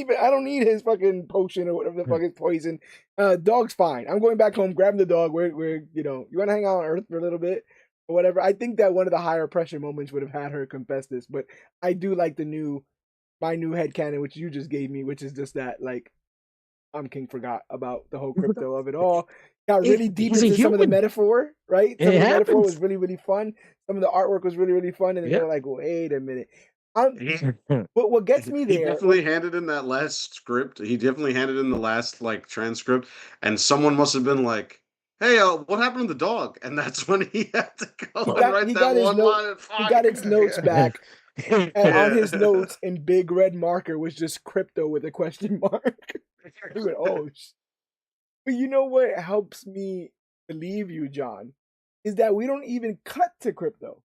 need his fucking potion or whatever the fuck is poison. Dog's fine. I'm going back home. Grabbing the dog. We're you want to hang out on Earth for a little bit or whatever. I think that one of the higher pressure moments would have had her confess this, but I do like my new headcanon, which you just gave me, which is just that like I'm King forgot about the whole crypto of it all. Got really deep he's a into some of the human. metaphor, right? Some It of the metaphor was happens. really, really fun. Some of the artwork was really, really fun. And then they Yeah. were like, wait a minute. But what gets me He there, definitely handed in that last script. He definitely handed in the last like transcript, and someone must have been like, "Hey, what happened to the dog?" And that's when he had to go and write he that got his one note, line. he Fuck. got its notes back. And on his Yeah. notes in big red marker was just crypto with a question mark. He went, oh, but you know what helps me believe you, John, is that we don't even cut to crypto.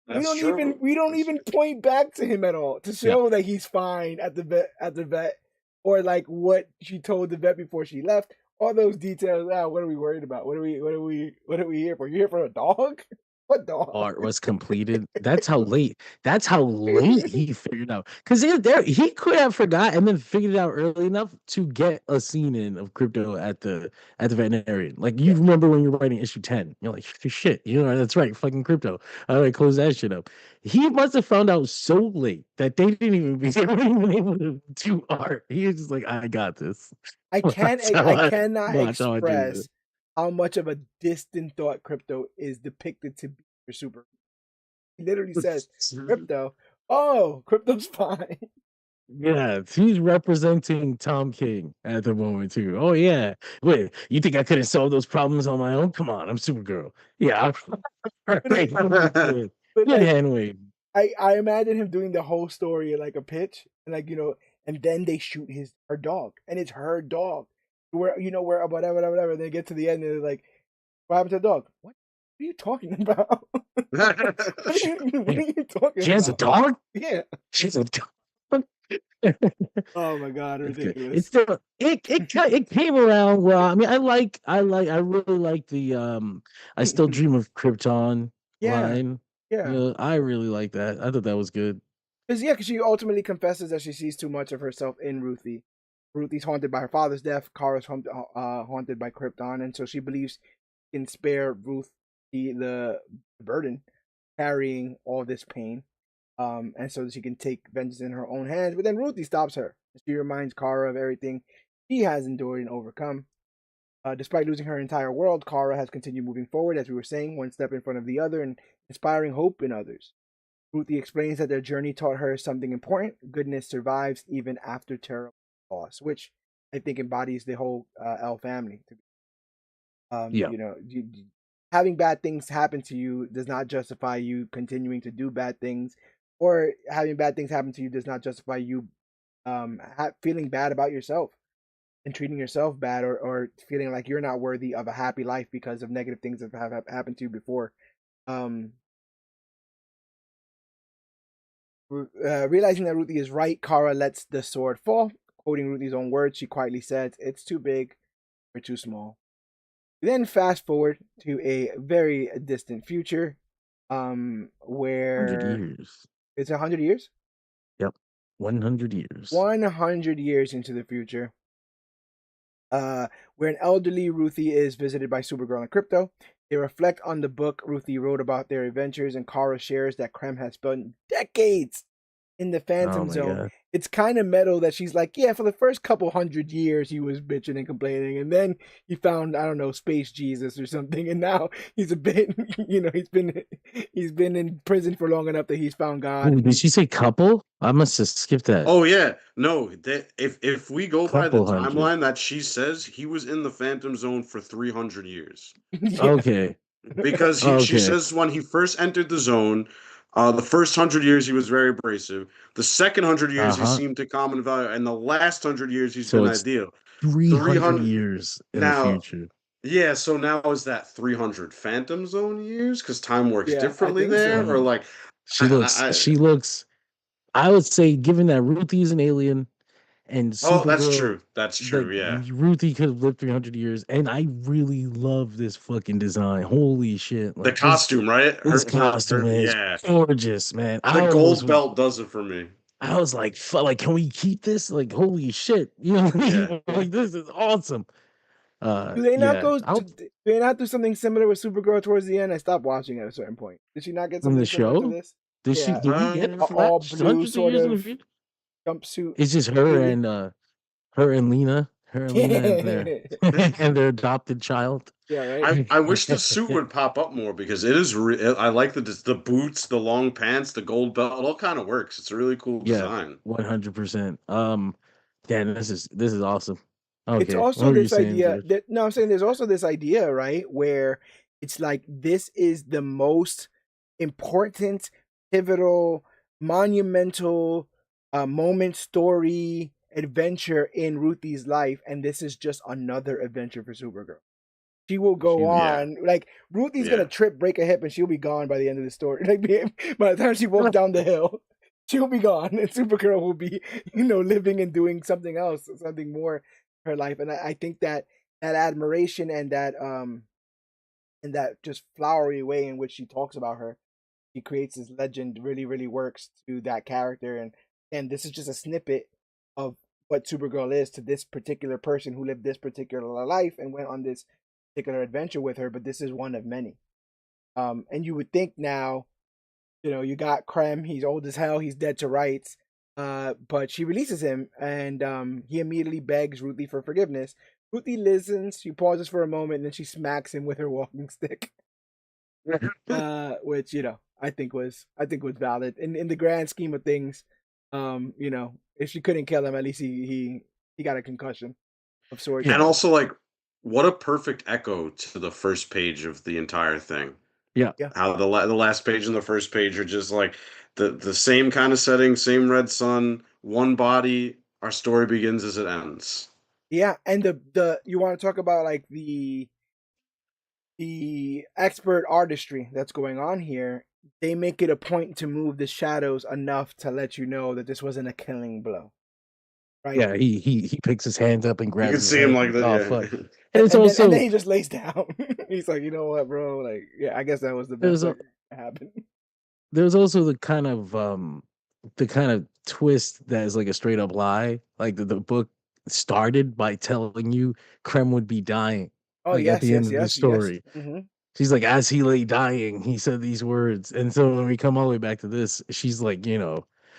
That's true. We don't That's even true. point back to him at all to Yeah. show that he's fine at the vet or like what she told the vet before she left. All those details. What are we worried about? What are we here for? You here for a dog? What dog? art was completed. That's how late. That's how late he figured out. Because he could have forgot and then figured it out early enough to get a scene in of Krypto at the veterinarian. Like you Yeah. remember when you're writing issue 10, you're like, shit, that's right, fucking Krypto. All right, close that shit up. He must have found out so late that they weren't even able to do art. He was just like, I got this. I cannot Watch how I do this. express how much of a distant thought Krypto is depicted to be for Super. He literally says, Krypto, oh, Krypto's fine. Yeah, he's representing Tom King at the moment too. Oh yeah, wait, you think I couldn't solve those problems on my own? Come on, I'm Supergirl. Yeah, right. Good But like handling. I imagine him doing the whole story like a pitch, and and then they shoot her dog, and it's her dog. Where whatever. They get to the end, and they're like, "What happened to the dog? What are you talking about? what are you talking She has a about? dog? Yeah. She's a dog. Oh my god, It's good. ridiculous. It's still it came around well. I mean, I really like the I still dream of Krypton Yeah, line. yeah. I really like that. I thought that was good. Because she ultimately confesses that she sees too much of herself in Ruthie. Ruthie's haunted by her father's death. Kara's haunted by Krypton, and so she believes she can spare Ruth the burden carrying all this pain, and so that she can take vengeance in her own hands. But then Ruthie stops her. She reminds Kara of everything she has endured and overcome. Despite losing her entire world, Kara has continued moving forward, as we were saying, one step in front of the other, and inspiring hope in others. Ruthie explains that their journey taught her something important. Goodness survives even after terrible loss, which I think embodies the whole L family. Yeah. Having bad things happen to you does not justify you continuing to do bad things, or having bad things happen to you does not justify you feeling bad about yourself and treating yourself bad, or feeling like you're not worthy of a happy life because of negative things that have happened to you before. Realizing that Ruthie is right, Kara lets the sword fall. Quoting Ruthie's own words, she quietly says, "It's too big, we're too small." We then fast forward to a very distant future, 100 where years. it's 100 years. Yep. 100 years. 100 years into the future, where an elderly Ruthie is visited by Supergirl and Krypto. They reflect on the book Ruthie wrote about their adventures, and Kara shares that Krem has spent decades in the Oh Phantom my Zone. god. It's kind of metal that she's like, yeah, for the first couple 100 years he was bitching and complaining, and then he found, I don't know, Space Jesus or something, and now he's a bit, he's been in prison for long enough that he's found God. Ooh, did she say couple? I must have skipped that. Oh yeah, no. If we go by the Couple hundred. timeline that she says, he was in the Phantom Zone for 300 years. Yeah, Okay. Because she Okay. says when he first entered the zone, the first 100 years he was very abrasive. The second 100 years he Uh-huh. seemed to calm and value, and the last 100 years he's So been it's ideal. 300 300 years in the now. future. Yeah, so now is that 300 Phantom Zone years? Because time works yeah, I differently think there, or so. Mm. like, She looks I would say given that Ruthie's an alien and oh, that's Supergirl, true. That's like true. Yeah, Ruthie could have lived 300 years, and I really love this fucking design. Holy shit! the Like costume, right? this costume is Yeah. gorgeous, man. The gold belt does it for me. I was like, like, can we keep this? Like, holy shit! You know what I Yeah. mean? Like, this is awesome. Do they not Yeah, go? Do they not do something similar with Supergirl towards the end? I stopped watching at a certain point. Did she not get from the something similar to show. this? Did she? Yeah, Did we get all Flash blue hundreds of sort years in the of future? jumpsuit It's just lady. her and Lena, and their Yeah, and their adopted child. right. I wish the suit would pop up more because it is. I like the boots, the long pants, the gold belt. It all kind of works. It's a really cool Yeah, design. 100%. Damn, this is awesome. It's Okay, what also were you this saying, idea George? that no, I'm saying there's also this idea, right, where it's like this is the most important, pivotal, monumental moment, story, adventure in Ruthie's life, and this is just another adventure for Supergirl. She will go She, Yeah, on like Ruthie's gonna yeah. trip, break a hip, and she'll be gone by the end of the story. Like by the time she walks down the hill, she'll be gone, and Supergirl will be, living and doing something else, something more in her life. And I think that admiration and that and that just flowery way in which she talks about her, she creates this legend really, really works to that character. And this is just a snippet of what Supergirl is to this particular person who lived this particular life and went on this particular adventure with her. But this is one of many. And you would think now, you got Krem. He's old as hell. He's dead to rights. But she releases him, and he immediately begs Ruthye for forgiveness. Ruthye listens. She pauses for a moment, and then she smacks him with her walking stick. Which I think was valid in the grand scheme of things. If she couldn't kill him, at least he got a concussion of sorts. And also, like, what a perfect echo to the first page of the entire thing. Yeah. How the last page and the first page are just like the same kind of setting, same red sun, one body. Our story begins as it ends. Yeah, and the you want to talk about like the expert artistry that's going on here. They make it a point to move the shadows enough to let you know that this wasn't a killing blow, right? Yeah, he picks his hands up and You grabs can his see him head. like that. Oh, Yeah. fuck. And it's also and then he just lays down. He's like, you know what, bro? Like, yeah, I guess that was the best that happened. There's also the kind of twist that is like a straight up lie. Like the book started by telling you Krem would be dying. Oh Like at yes, the end of the story. Mm-hmm. She's like, as he lay dying, he said these words. And so when we come all the way back to this, she's like,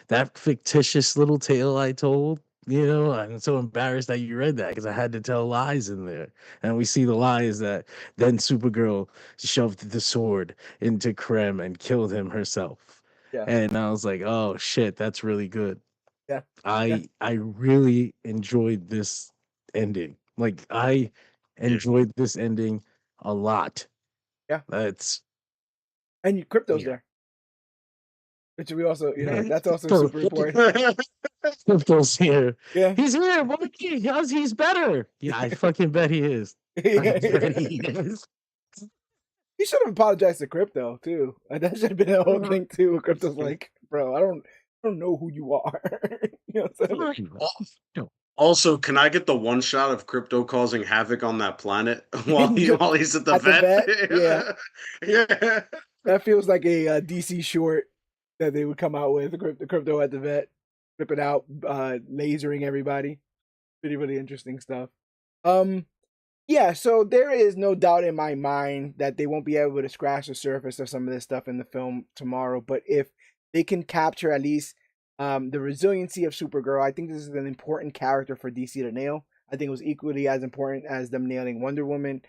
that fictitious little tale I told, I'm so embarrassed that you read that because I had to tell lies in there. And we see the lies that then Supergirl shoved the sword into Krem and killed him herself. Yeah. And I was like, oh shit, that's really good. Yeah. I really enjoyed this ending. Like I enjoyed this ending a lot. Yeah. That's and Krypto's there. Which we also, that's also super important. Krypto's here. Yeah. He's here, Mikey. He's better. Yeah, I fucking bet he is. I bet he is. He should have apologized to Krypto too. That should have been a whole thing too. Where Krypto's like, bro, I don't know who you are. You know what I'm saying? Also, can I get the one shot of Krypto causing havoc on that planet while he's at the vet? Yeah. Yeah. That feels like a DC short that they would come out with. Krypto at the vet, flipping out, lasering everybody. Really, really interesting stuff. Yeah, so there is no doubt in my mind that they won't be able to scratch the surface of some of this stuff in the film tomorrow. But if they can capture at least the resiliency of Supergirl, I think this is an important character for DC to nail. I think it was equally as important as them nailing Wonder Woman.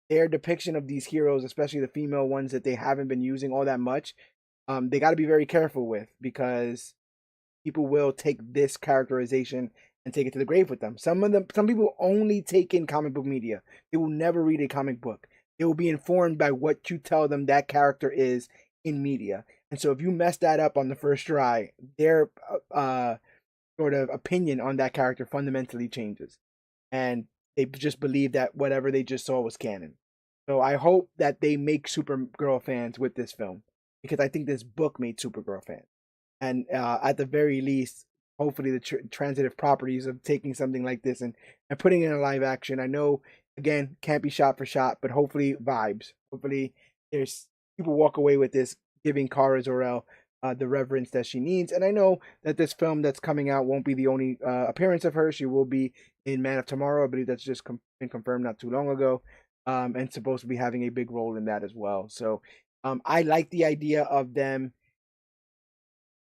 Their depiction of these heroes, especially the female ones that they haven't been using all that much, they got to be very careful with, because people will take this characterization and take it to the grave with them. Some people only take in comic book media. They will never read a comic book. They will be informed by what you tell them that character is in media. And so if you mess that up on the first try, their sort of opinion on that character fundamentally changes. And they just believe that whatever they just saw was canon. So I hope that they make Supergirl fans with this film, because I think this book made Supergirl fans. And at the very least, hopefully the transitive properties of taking something like this and putting it in a live action. I know, again, can't be shot for shot, but hopefully vibes. Hopefully there's people walk away with this giving Kara Zor-El the reverence that she needs. And I know that this film that's coming out won't be the only appearance of her. She will be in Man of Tomorrow. I believe that's just been confirmed not too long ago, and supposed to be having a big role in that as well. So I like the idea of them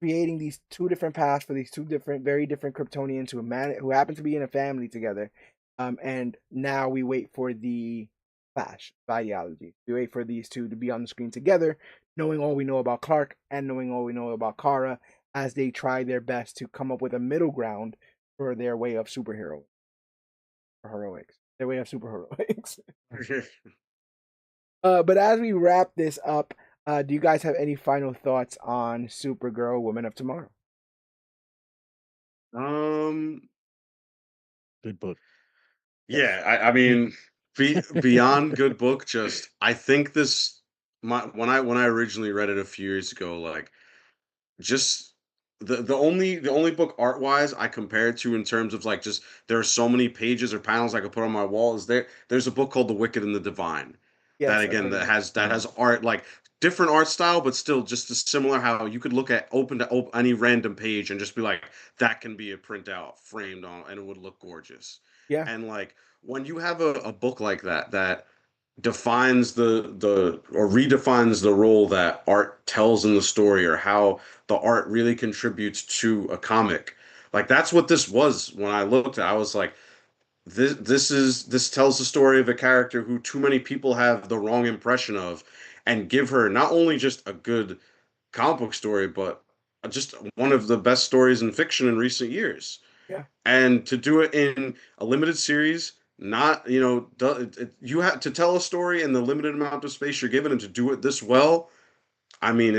creating these two different paths for these two very different Kryptonians who happen to be in a family together. And now we wait for the clash of ideology. We wait for these two to be on the screen together, knowing all we know about Clark and knowing all we know about Kara, as they try their best to come up with a middle ground for their way of superhero or heroics. Their way of superheroics. But as we wrap this up, do you guys have any final thoughts on Supergirl, Women of Tomorrow? Good book. Yeah, I mean, beyond good book. Just I think when I originally read it a few years ago, like just the only book art wise I compare it to in terms of like just there are so many pages or panels I could put on my wall. There's a book called The Wicked and the Divine. That Yes, I've again, heard of that it. has art, like different art style, but still just as similar. How you could look at any random page and just be like, that can be a printout framed on, and it would look gorgeous. Yeah, And like when you have a book like that that defines the or redefines the role that art tells in the story, or how the art really contributes to a comic. Like that's what this was. When I looked at it, I was like, this tells the story of a character who too many people have the wrong impression of, and give her not only just a good comic book story, but just one of the best stories in fiction in recent years. yeah. And to do it in a limited series, not, you have to tell a story in the limited amount of space you're given, and to do it this well. I mean,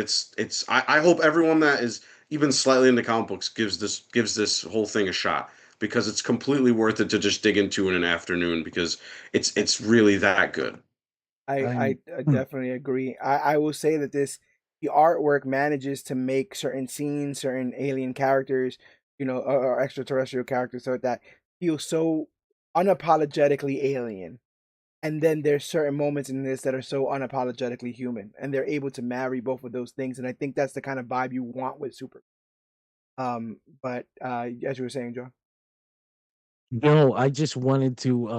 I hope everyone that is even slightly into comic books gives this whole thing a shot, because it's completely worth it to just dig into in an afternoon, because it's really that good. I'm I definitely agree. I will say that the artwork manages to make certain scenes, certain alien characters, or extraterrestrial characters, so that feel so unapologetically alien. And then there's certain moments in this that are so unapologetically human, and they're able to marry both of those things. And I think that's the kind of vibe you want with Super. But as you were saying, Joe. No, I just wanted to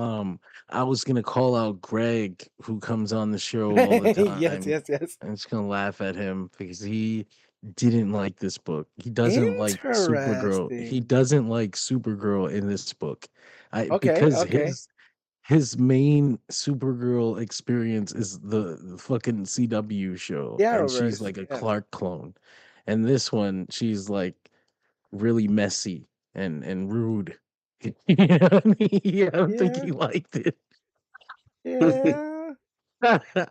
I was gonna call out Greg, who comes on the show all the Yes, time. yes, yes. I'm just gonna laugh at him because he didn't like this book. He doesn't like Supergirl. He Interesting. doesn't like Supergirl in this book. I Okay, because okay. his main Supergirl experience is the fucking CW show, The and she's Arrowverse. like a Yeah, Clark clone. And this one, she's like really messy and rude. You know what I mean? Yeah, I don't think yeah, he liked it. yeah.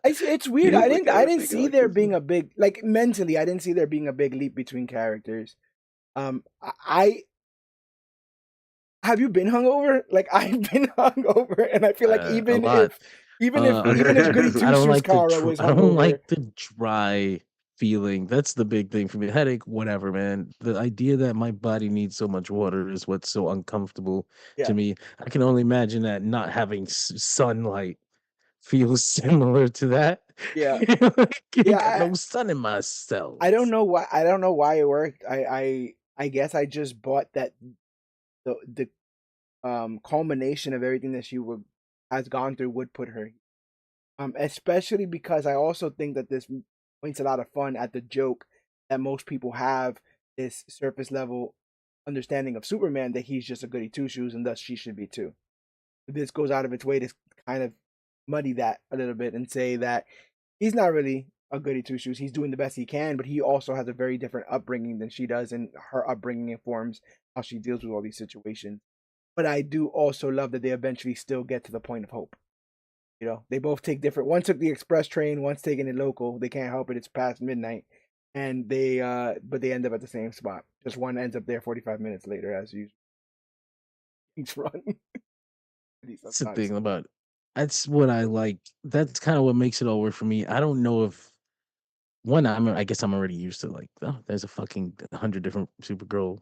I see. It's He weird. didn't like. I I don't didn't think he see liked there this being one. a big, like, mentally. I didn't see there being a big leap between characters. I have you been hungover? Like, I've been hungover, and I feel like A lot. even if Goody I Two don't Shoes like the Kara was I don't hungover, like the dry feeling. That's the big thing for me. Headache, whatever, man. The idea that my body needs so much water is what's so uncomfortable to yeah, me. I can only imagine that not having sunlight feels similar to that. yeah, Like, ain't got yeah. no sun in my I don't cells. know why. I don't know why it worked. I guess I just bought that the culmination of everything that she would has gone through would put her. Especially because I also think that this points a lot of fun at the joke that most people have, this surface level understanding of Superman, that he's just a goody two shoes and thus she should be too. This goes out of its way to kind of muddy that a little bit and say that he's not really a goody two shoes. He's doing the best he can, but he also has a very different upbringing than she does, and her upbringing informs how she deals with all these situations. But I do also love that they eventually still get to the point of hope. They both take different. One took the express train, one's taking it local. They can't help it. It's past midnight, and but they end up at the same spot. Just one ends up there 45 minutes later, as usual. Each run. That's the Sometimes. thing about that's what I like. That's kind of what makes it all work for me. I don't know if one, I guess I'm already used to like, oh, there's a fucking 100 different Supergirl,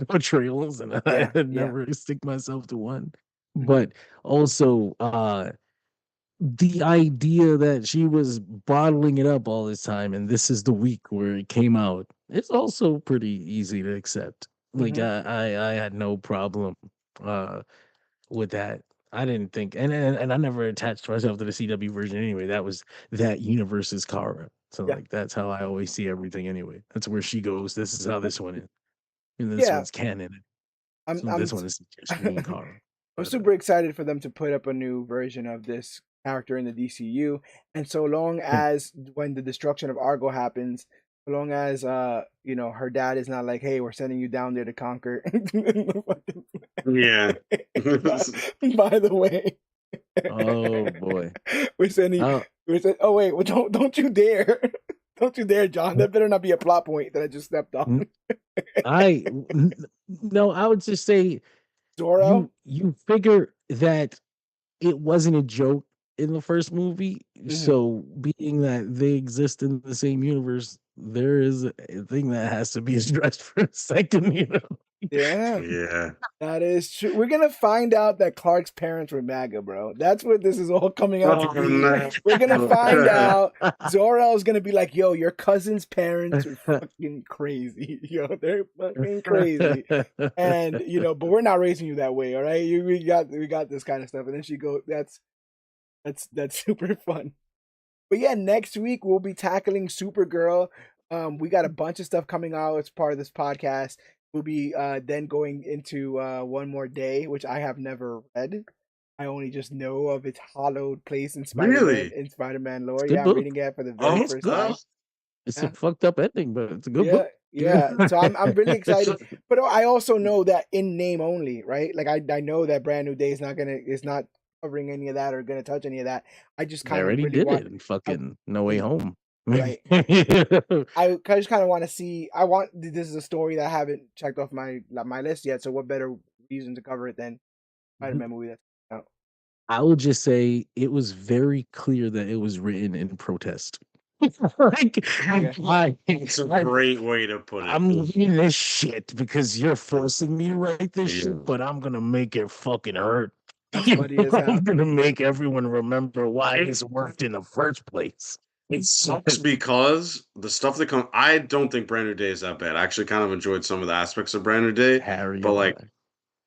portrayals, and I Yeah, yeah. never stick myself to one. Hmm. But also, the idea that she was bottling it up all this time, and this is the week where it came out, it's also pretty easy to accept. Like Hmm. I had no problem uh with that. I didn't think, and I never attached myself to the CW version anyway. That was that universe's Kara. So Yeah, like that's how I always see everything anyway. That's where she goes. This is how this one is. And this yeah. one's canon. I'm So I'm this one is just me and Kara. I'm But super excited for them to put up a new version of this character in the DCU. And so long as when the destruction of Argo happens, so long as her dad is not like, hey, we're sending you down there to conquer. Yeah. by, by the way, oh boy. we're sending Oh oh wait, well, don't you dare. Don't you dare, John. That better not be a plot point that I just stepped on. I no, I would just say Zoro? you figure that it wasn't a joke in the first movie. Hmm. So being that they exist in the same universe there is a thing that has to be addressed for a second, you know. Yeah, Yeah. that is true. We're gonna find out that Clark's parents were MAGA, bro. That's what this is all coming out to Oh, be. no. We're gonna find out. Zor-El's gonna be like, "Yo, your cousin's parents are fucking crazy. Yo, they're fucking crazy." And but we're not raising you that way, all right? We got this kind of stuff. And then she goes, that's super fun. But yeah, next week we'll be tackling Supergirl. We got a bunch of stuff coming out as part of this podcast. We'll be then going into One More Day, which I have never read. I only just know of its hallowed place in Really? Spider-Man lore. It's a Yeah, good I'm book. reading it for the Oh, very first time. It's Yeah. a fucked up ending, but it's a good Yeah, book. yeah. So I'm really excited. But I also know that in name only, right? Like I know that Brand New Day is not covering any of that or gonna touch any of that. I just They kind of already really did want it in fucking No Way Home. right. I just kind of want to see. This is a story that I haven't checked off my list yet. So what better reason to cover it than Spider-Man movie that's out? I will just say it was very clear that it was written in protest. Like, it's a great way to put it. I'm reading this shit because you're forcing me to write this Yeah. shit, but I'm gonna make it fucking hurt. That's funny as hell. I'm gonna make everyone remember why it's worked in the first place. It sucks because the stuff that comes. I don't think Brand New Day is that bad. I actually kind of enjoyed some of the aspects of Brand New Day, Harry, but like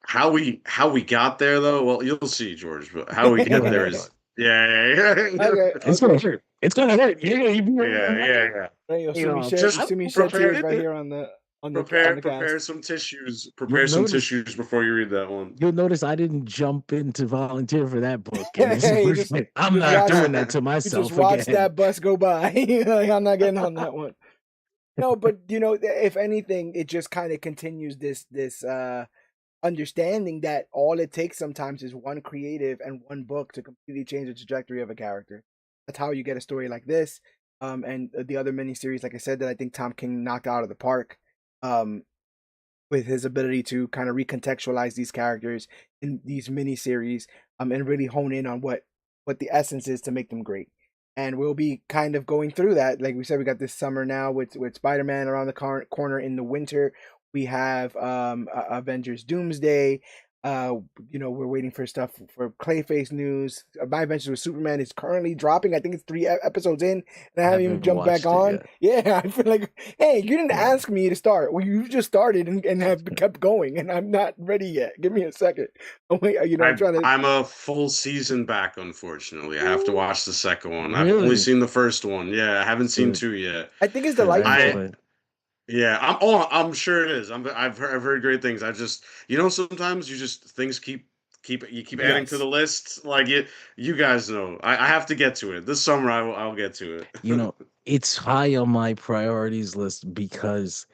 how we got there though. Well, you'll see, George. But how we get there is yeah. Okay, it's gonna hurt. It's gonna hurt. You're gonna be Yeah. Right, You know, just see me shed prepare- tears right here on the Prepare cast. some tissues. You'll Some notice- tissues before you read that one. You'll notice I didn't jump in to volunteer for that book. Hey, I'm just not watch- doing that to You myself just watch again. that bus go by. Like, I'm not getting on that one. No, but if anything, it just kind of continues this understanding that all it takes sometimes is one creative and one book to completely change the trajectory of a character. That's how you get a story like this. And the other miniseries, like I said, that I think Tom King knocked out of the park, with his ability to kind of recontextualize these characters in these miniseries, and really hone in on what the essence is to make them great. And we'll be kind of going through that. Like we said, we got this summer now with Spider-Man around the corner. In the winter, we have Avengers Doomsday. We're waiting for stuff for Clayface news. My Adventures with Superman is currently dropping. I think it's 3 episodes in, and I haven't even jumped back on. Yeah, I feel like, hey, you didn't ask me to start. Well, you just started and have kept going, and I'm not ready yet. Give me a second. I'm trying to. I'm a full season back, unfortunately. I have to watch the second one. I've Really? only seen the first one. Yeah, I haven't seen 2 yet. I think it's delightful. Yeah, I'm sure it is. I've heard great things. I just sometimes you just things keep adding to the list. Like you guys know. I have to get to it. This summer I'll get to it. It's high on my priorities list because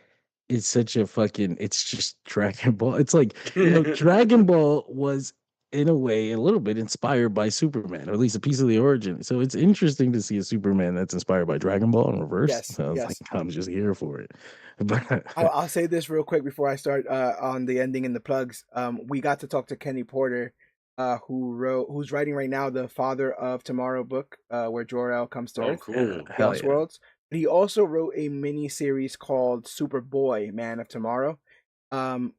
it's such a it's just Dragon Ball. It's like, Dragon Ball was in a way a little bit inspired by Superman, or at least a piece of the origin. So it's interesting to see a Superman that's inspired by Dragon Ball in reverse. Yes, So I was like, I'm just here for it. But I'll say this real quick before I start on the ending and the plugs. We got to talk to Kenny Porter, who's writing right now the Father of Tomorrow book, where Jor-El comes to Earth, cool. Chaos Worlds. But he also wrote a mini series called Superboy, Man of Tomorrow,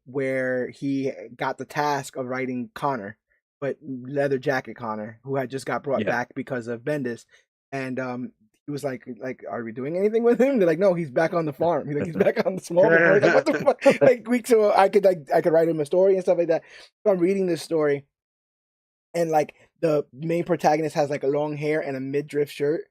where he got the task of writing Connor, but Leather Jacket Connor, who had just got brought back because of Bendis, and he was like, are we doing anything with him? They're like, no, he's back on the farm. He's back on the small farm. Like, what the fuck? Like weeks ago, I could write him a story and stuff like that. So I'm reading this story, and like the main protagonist has like a long hair and a midriff shirt.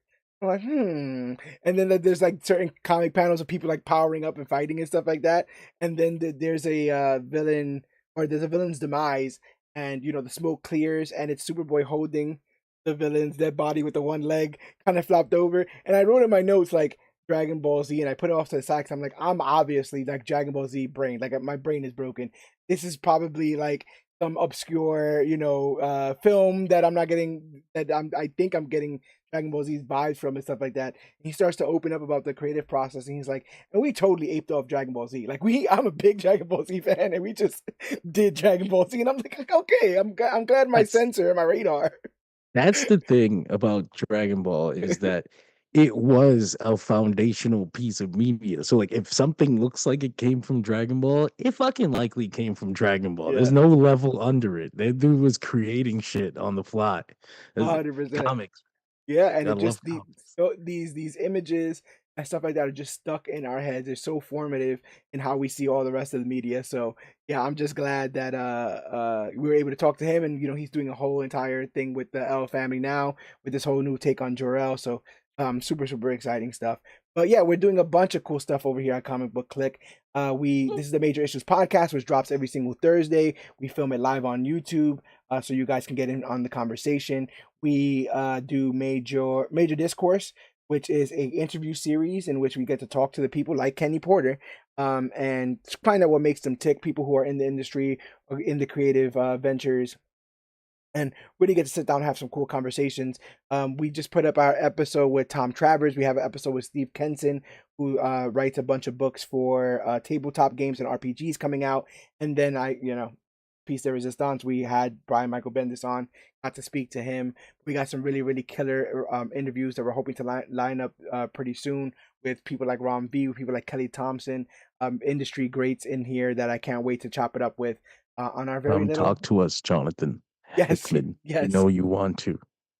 I'm like, and then there's like certain comic panels of people like powering up and fighting and stuff like that. And then there's a villain, or there's a villain's demise, and the smoke clears, and it's Superboy holding the villain's dead body with the one leg kind of flopped over. And I wrote in my notes like Dragon Ball Z, and I put it off to the side because I'm like, I'm obviously like Dragon Ball Z brain. Like my brain is broken. This is probably like some obscure, film that I'm not getting. I think I'm getting Dragon Ball Z's vibes from and stuff like that. And he starts to open up about the creative process, and he's like, and we totally aped off Dragon Ball Z. Like I'm a big Dragon Ball Z fan, and we just did Dragon Ball Z, and I'm like, okay, I'm glad my sensor, my radar. That's the thing about Dragon Ball is that it was a foundational piece of media. So like if something looks like it came from Dragon Ball, it fucking likely came from Dragon Ball. There's Yeah, no level under it. That dude was creating shit on the fly. There's 100%. comics. Yeah, and it Gotta love just comics. these images and stuff like that are just stuck in our heads. They're so formative in how we see all the rest of the media. So yeah, I'm just glad that we were able to talk to him, and he's doing a whole entire thing with the L family now with this whole new take on Jor-El. So super exciting stuff. But yeah, we're doing a bunch of cool stuff over here on Comic Book Click. This is the Major Issues podcast, which drops every single Thursday. We film it live on YouTube, so you guys can get in on the conversation. We do major discourse, which is a interview series in which we get to talk to the people like Kenny Porter, and find out what makes them tick. People who are in the industry or in the creative ventures, and really get to sit down and have some cool conversations. We just put up our episode with Tom Travers. We have an episode with Steve Kenson, who writes a bunch of books for tabletop games and RPGs coming out. And then Piece de Resistance, we had Brian Michael Bendis on, got to speak to him. We got some really killer interviews that we're hoping to line up pretty soon with people like Ron V, with people like Kelly Thompson, industry greats in here that I can't wait to chop it up with on our very little. Talk to us, Jonathan Yes, Hickman. yes. You know you want to.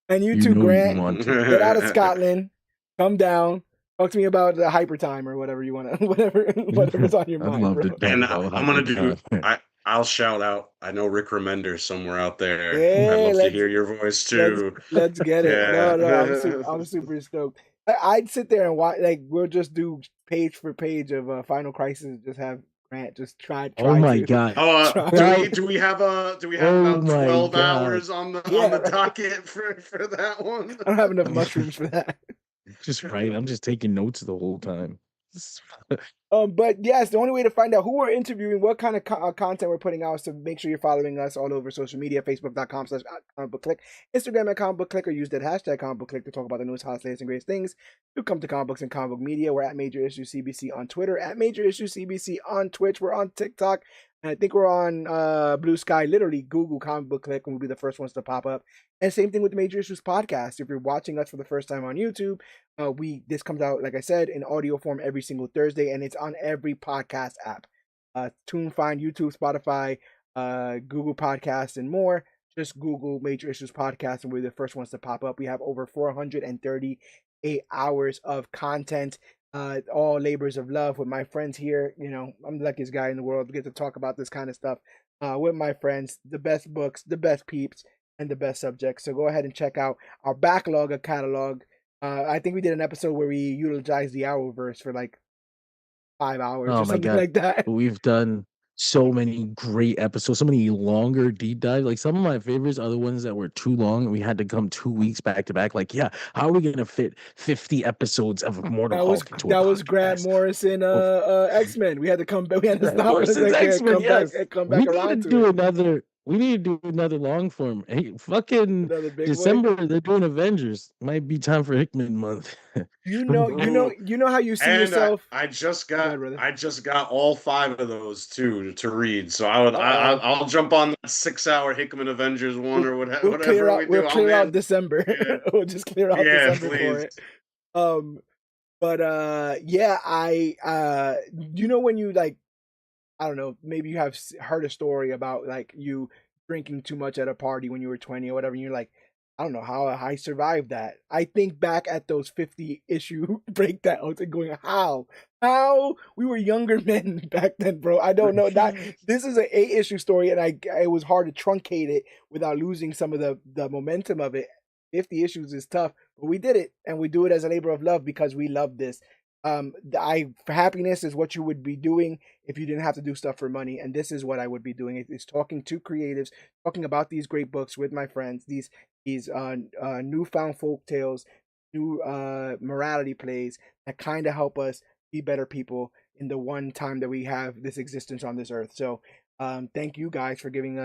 And you You too, know Grant. you want to. Get out of Scotland. Come down. Talk to me about the hyper time or whatever you want to, whatever's on your I'd mind, love bro. to talk And about I'm gonna do. hyper. I'll shout out. I know Rick Remender's somewhere out there. I'd Yeah, love to hear your voice too. let's get it. Yeah. No, I'm super stoked. I'd sit there and watch. Like, we'll just do page for page of Final Crisis. Just have Grant just try Oh my to god. Oh, try. do we have Oh about my 12 God. hours on the Yeah, right. docket for that one? I don't have enough mushrooms for that. Just right. I'm just taking notes the whole time. But yes, the only way to find out who we're interviewing, what kind of content we're putting out, is to make sure you're following us all over social media, facebook.com/comicbookclick, Instagram @comicbookclick, or use that hashtag comicbookclick to talk about the newest, hottest, latest, and greatest things. Do come to comic books and comic book media. We're at Major Issues CBC on Twitter, at Major Issues CBC on Twitch. We're on TikTok, and I think we're on Blue Sky. Literally, Google Comic Book Click, and we'll be the first ones to pop up. And same thing with the Major Issues podcast. If you're watching us for the first time on YouTube, this comes out, like I said, in audio form every single Thursday, and it's on every podcast app. TuneFind, YouTube, Spotify, Google Podcasts, and more. Just Google Major Issues Podcast, and we're the first ones to pop up. We have over 438 hours of content, all labors of love with my friends here. I'm the luckiest guy in the world to get to talk about this kind of stuff with my friends. The best books, the best peeps, and the best subjects. So go ahead and check out our backlog of catalog. I think we did an episode where we utilized the Arrowverse for like 5 hours Oh or my something God. like that. We've done so many great episodes, so many longer deep dives. Like some of my favorites are the ones that were too long and we had to come 2 weeks back to back. Like, yeah, how are we gonna fit 50 episodes of Mortal Hulk into a That was Grant podcast? Morrison X-Men. We had to come back. We had to Grant stop and Morrison's X-Men, yes. come We back need to around to do it. another. We need to do another long form. Hey, fucking Another big boy. December, they're doing Avengers. Might be time for Hickman month. You know how you see And yourself. I just Go got ahead, brother. I just got all 5 of those too to read. So Uh-oh. I'll jump on that 6-hour Hickman Avengers one or We'll whatever clear out. we do. We'll clear out Man. December. Yeah. We'll just clear out Yeah, December for please. it. But yeah, when you like, I don't know, maybe you have heard a story about like you drinking too much at a party when you were 20 or whatever, and you're like, I don't know how I survived that. I think back at those 50 issue breakdowns and going, how we were younger men back then, bro. I don't know. This is an 8-issue story, and it was hard to truncate it without losing some of the momentum of it. 50 issues is tough, but we did it, and we do it as a labor of love because we love this. Happiness is what you would be doing if you didn't have to do stuff for money, and this is what I would be doing. It's talking to creatives, talking about these great books with my friends, these newfound folk tales, new morality plays that kind of help us be better people in the one time that we have this existence on this earth. So thank you guys for giving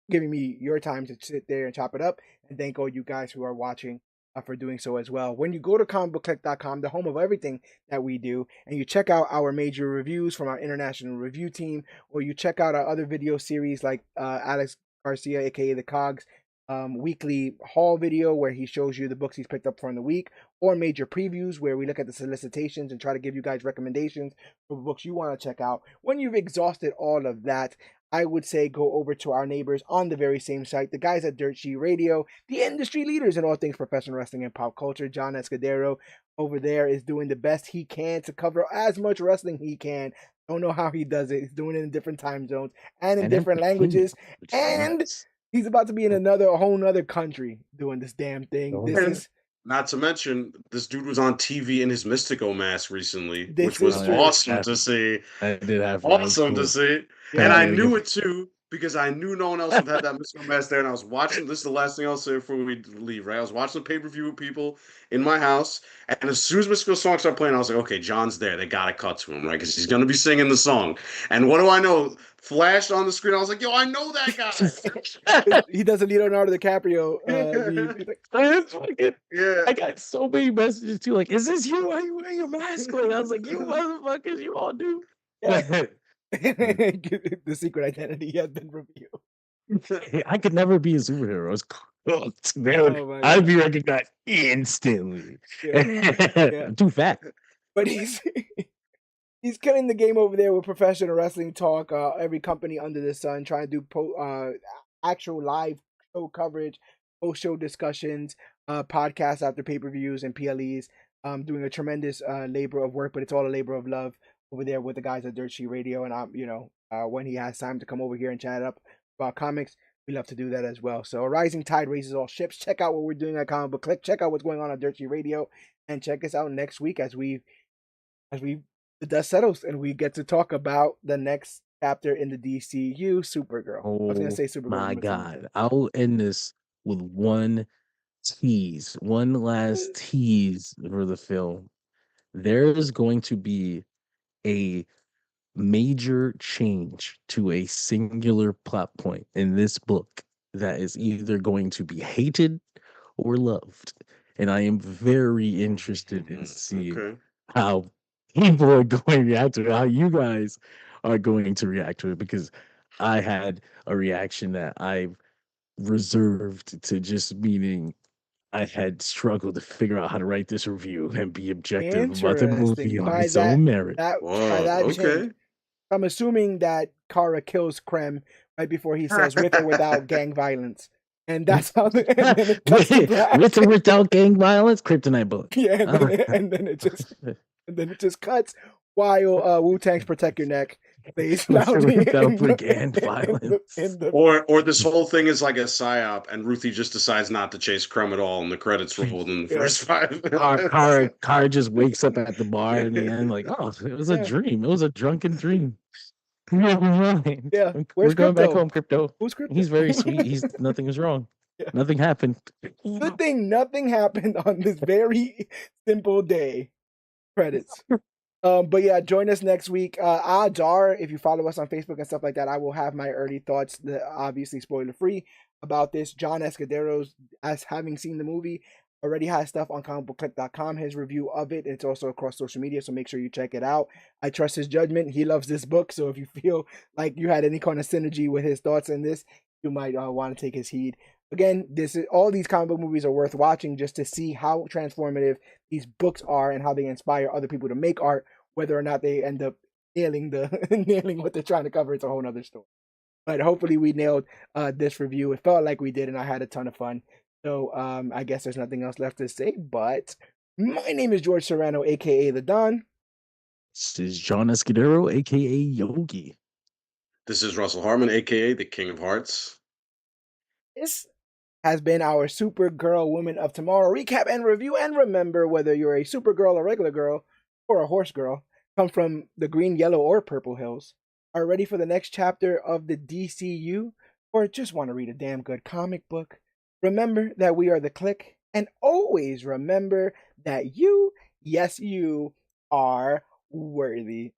me your time to sit there and chop it up, and thank all you guys who are watching for doing so as well. When you go to comicbookclick.com, the home of everything that we do, and you check out our major reviews from our international review team, or you check out our other video series like Alex Garcia, aka The Cogs, weekly haul video where he shows you the books he's picked up from the week, or major previews where we look at the solicitations and try to give you guys recommendations for books you want to check out. When you've exhausted all of that, I would say go over to our neighbors on the very same site, the guys at Dirt Sheet Radio, the industry leaders in all things professional wrestling and pop culture. John Escudero over there is doing the best he can to cover as much wrestling he can. Don't know how he does it. He's doing it in different time zones and in different languages. And he's about to be in a whole nother country doing this damn thing. This is not to mention this dude was on TV in his Mystico mask recently, This which was is true. awesome to see. I did have Awesome to see. Yeah. And I knew it too because I knew no one else would have that Mystico mask there. And I was watching. This is the last thing I'll say before we leave. Right, I was watching the pay-per-view with people in my house, and as soon as Mystico's song started playing, I was like, okay, John's there. They gotta cut to him, right? Because he's gonna be singing the song. And what do I know? Flashed on the screen. I was like, yo, I know that guy. He does a Leonardo DiCaprio. Yeah. I got so many messages too. Like, is this you? Why are you wearing a mask? Like, I was like, you motherfuckers, you all do. Yeah. The secret identity has been revealed. I could never be a superhero. It's cooked, man. Oh I'd be recognized instantly. Yeah. I'm too fat. But he's killing the game over there with professional wrestling talk. Every company under the sun trying to do actual live show coverage, post-show discussions, podcasts after pay-per-views and PLEs. Doing a tremendous labor of work, but it's all a labor of love over there with the guys at Dirt Sheet Radio. And when he has time to come over here and chat up about comics, we love to do that as well. So a rising tide raises all ships. Check out what we're doing at Comic Book Click. Check out what's going on Dirt Sheet Radio, and check us out next week as the dust settles and we get to talk about the next chapter in the DCU, Supergirl. I was gonna say Supergirl. My God, I'll end this with one last tease for the film. There is going to be a major change to a singular plot point in this book that is either going to be hated or loved. And I am very interested in seeing how people are going to react to it, how you guys are going to react to it, because I had a reaction that I've reserved to just meaning I had struggled to figure out how to write this review and be objective about the movie on its own merit. Change, I'm assuming that Kara kills Krem right before he says with or without gang violence. And that's how with or without gang violence, Kryptonite book. Yeah, and then it just cuts while Wu-Tang's Protect Your Neck plays loudly or this whole thing is like a psyop and Ruthye just decides not to chase Krem at all and the credits rolled in the first 5. Kara just wakes up at the bar in the end like, oh, it was a dream. It was a drunken dream. Yeah, we're going back home, Krypto. Who's Krypto? He's very sweet. Nothing was wrong. Yeah. Nothing happened. Good thing nothing happened on this very simple day. Credits. But yeah, join us next week. Odds are, if you follow us on Facebook and stuff like that, I will have my early thoughts, obviously spoiler free, about this. John Escudero's, as having seen the movie, already has stuff on comicbookclick.com, his review of it. It's also across social media, so make sure you check it out. I trust his judgment. He loves this book, so if you feel like you had any kind of synergy with his thoughts in this, you might want to take his heed. Again, all these comic book movies are worth watching just to see how transformative these books are and how they inspire other people to make art. Whether or not they end up nailing what they're trying to cover, it's a whole other story. But hopefully we nailed this review. It felt like we did, and I had a ton of fun. So I guess there's nothing else left to say. But my name is George Serrano, aka The Don. This is John Escudero, aka Yogi. This is Russell Harmon, aka the King of Hearts. This has been our Supergirl Woman of Tomorrow recap and review. And remember, whether you're a Supergirl, a regular girl, or a horse girl, come from the green, yellow, or purple hills, are ready for the next chapter of the DCU, or just want to read a damn good comic book, remember that we are the Click, and always remember that you, yes, you, are worthy.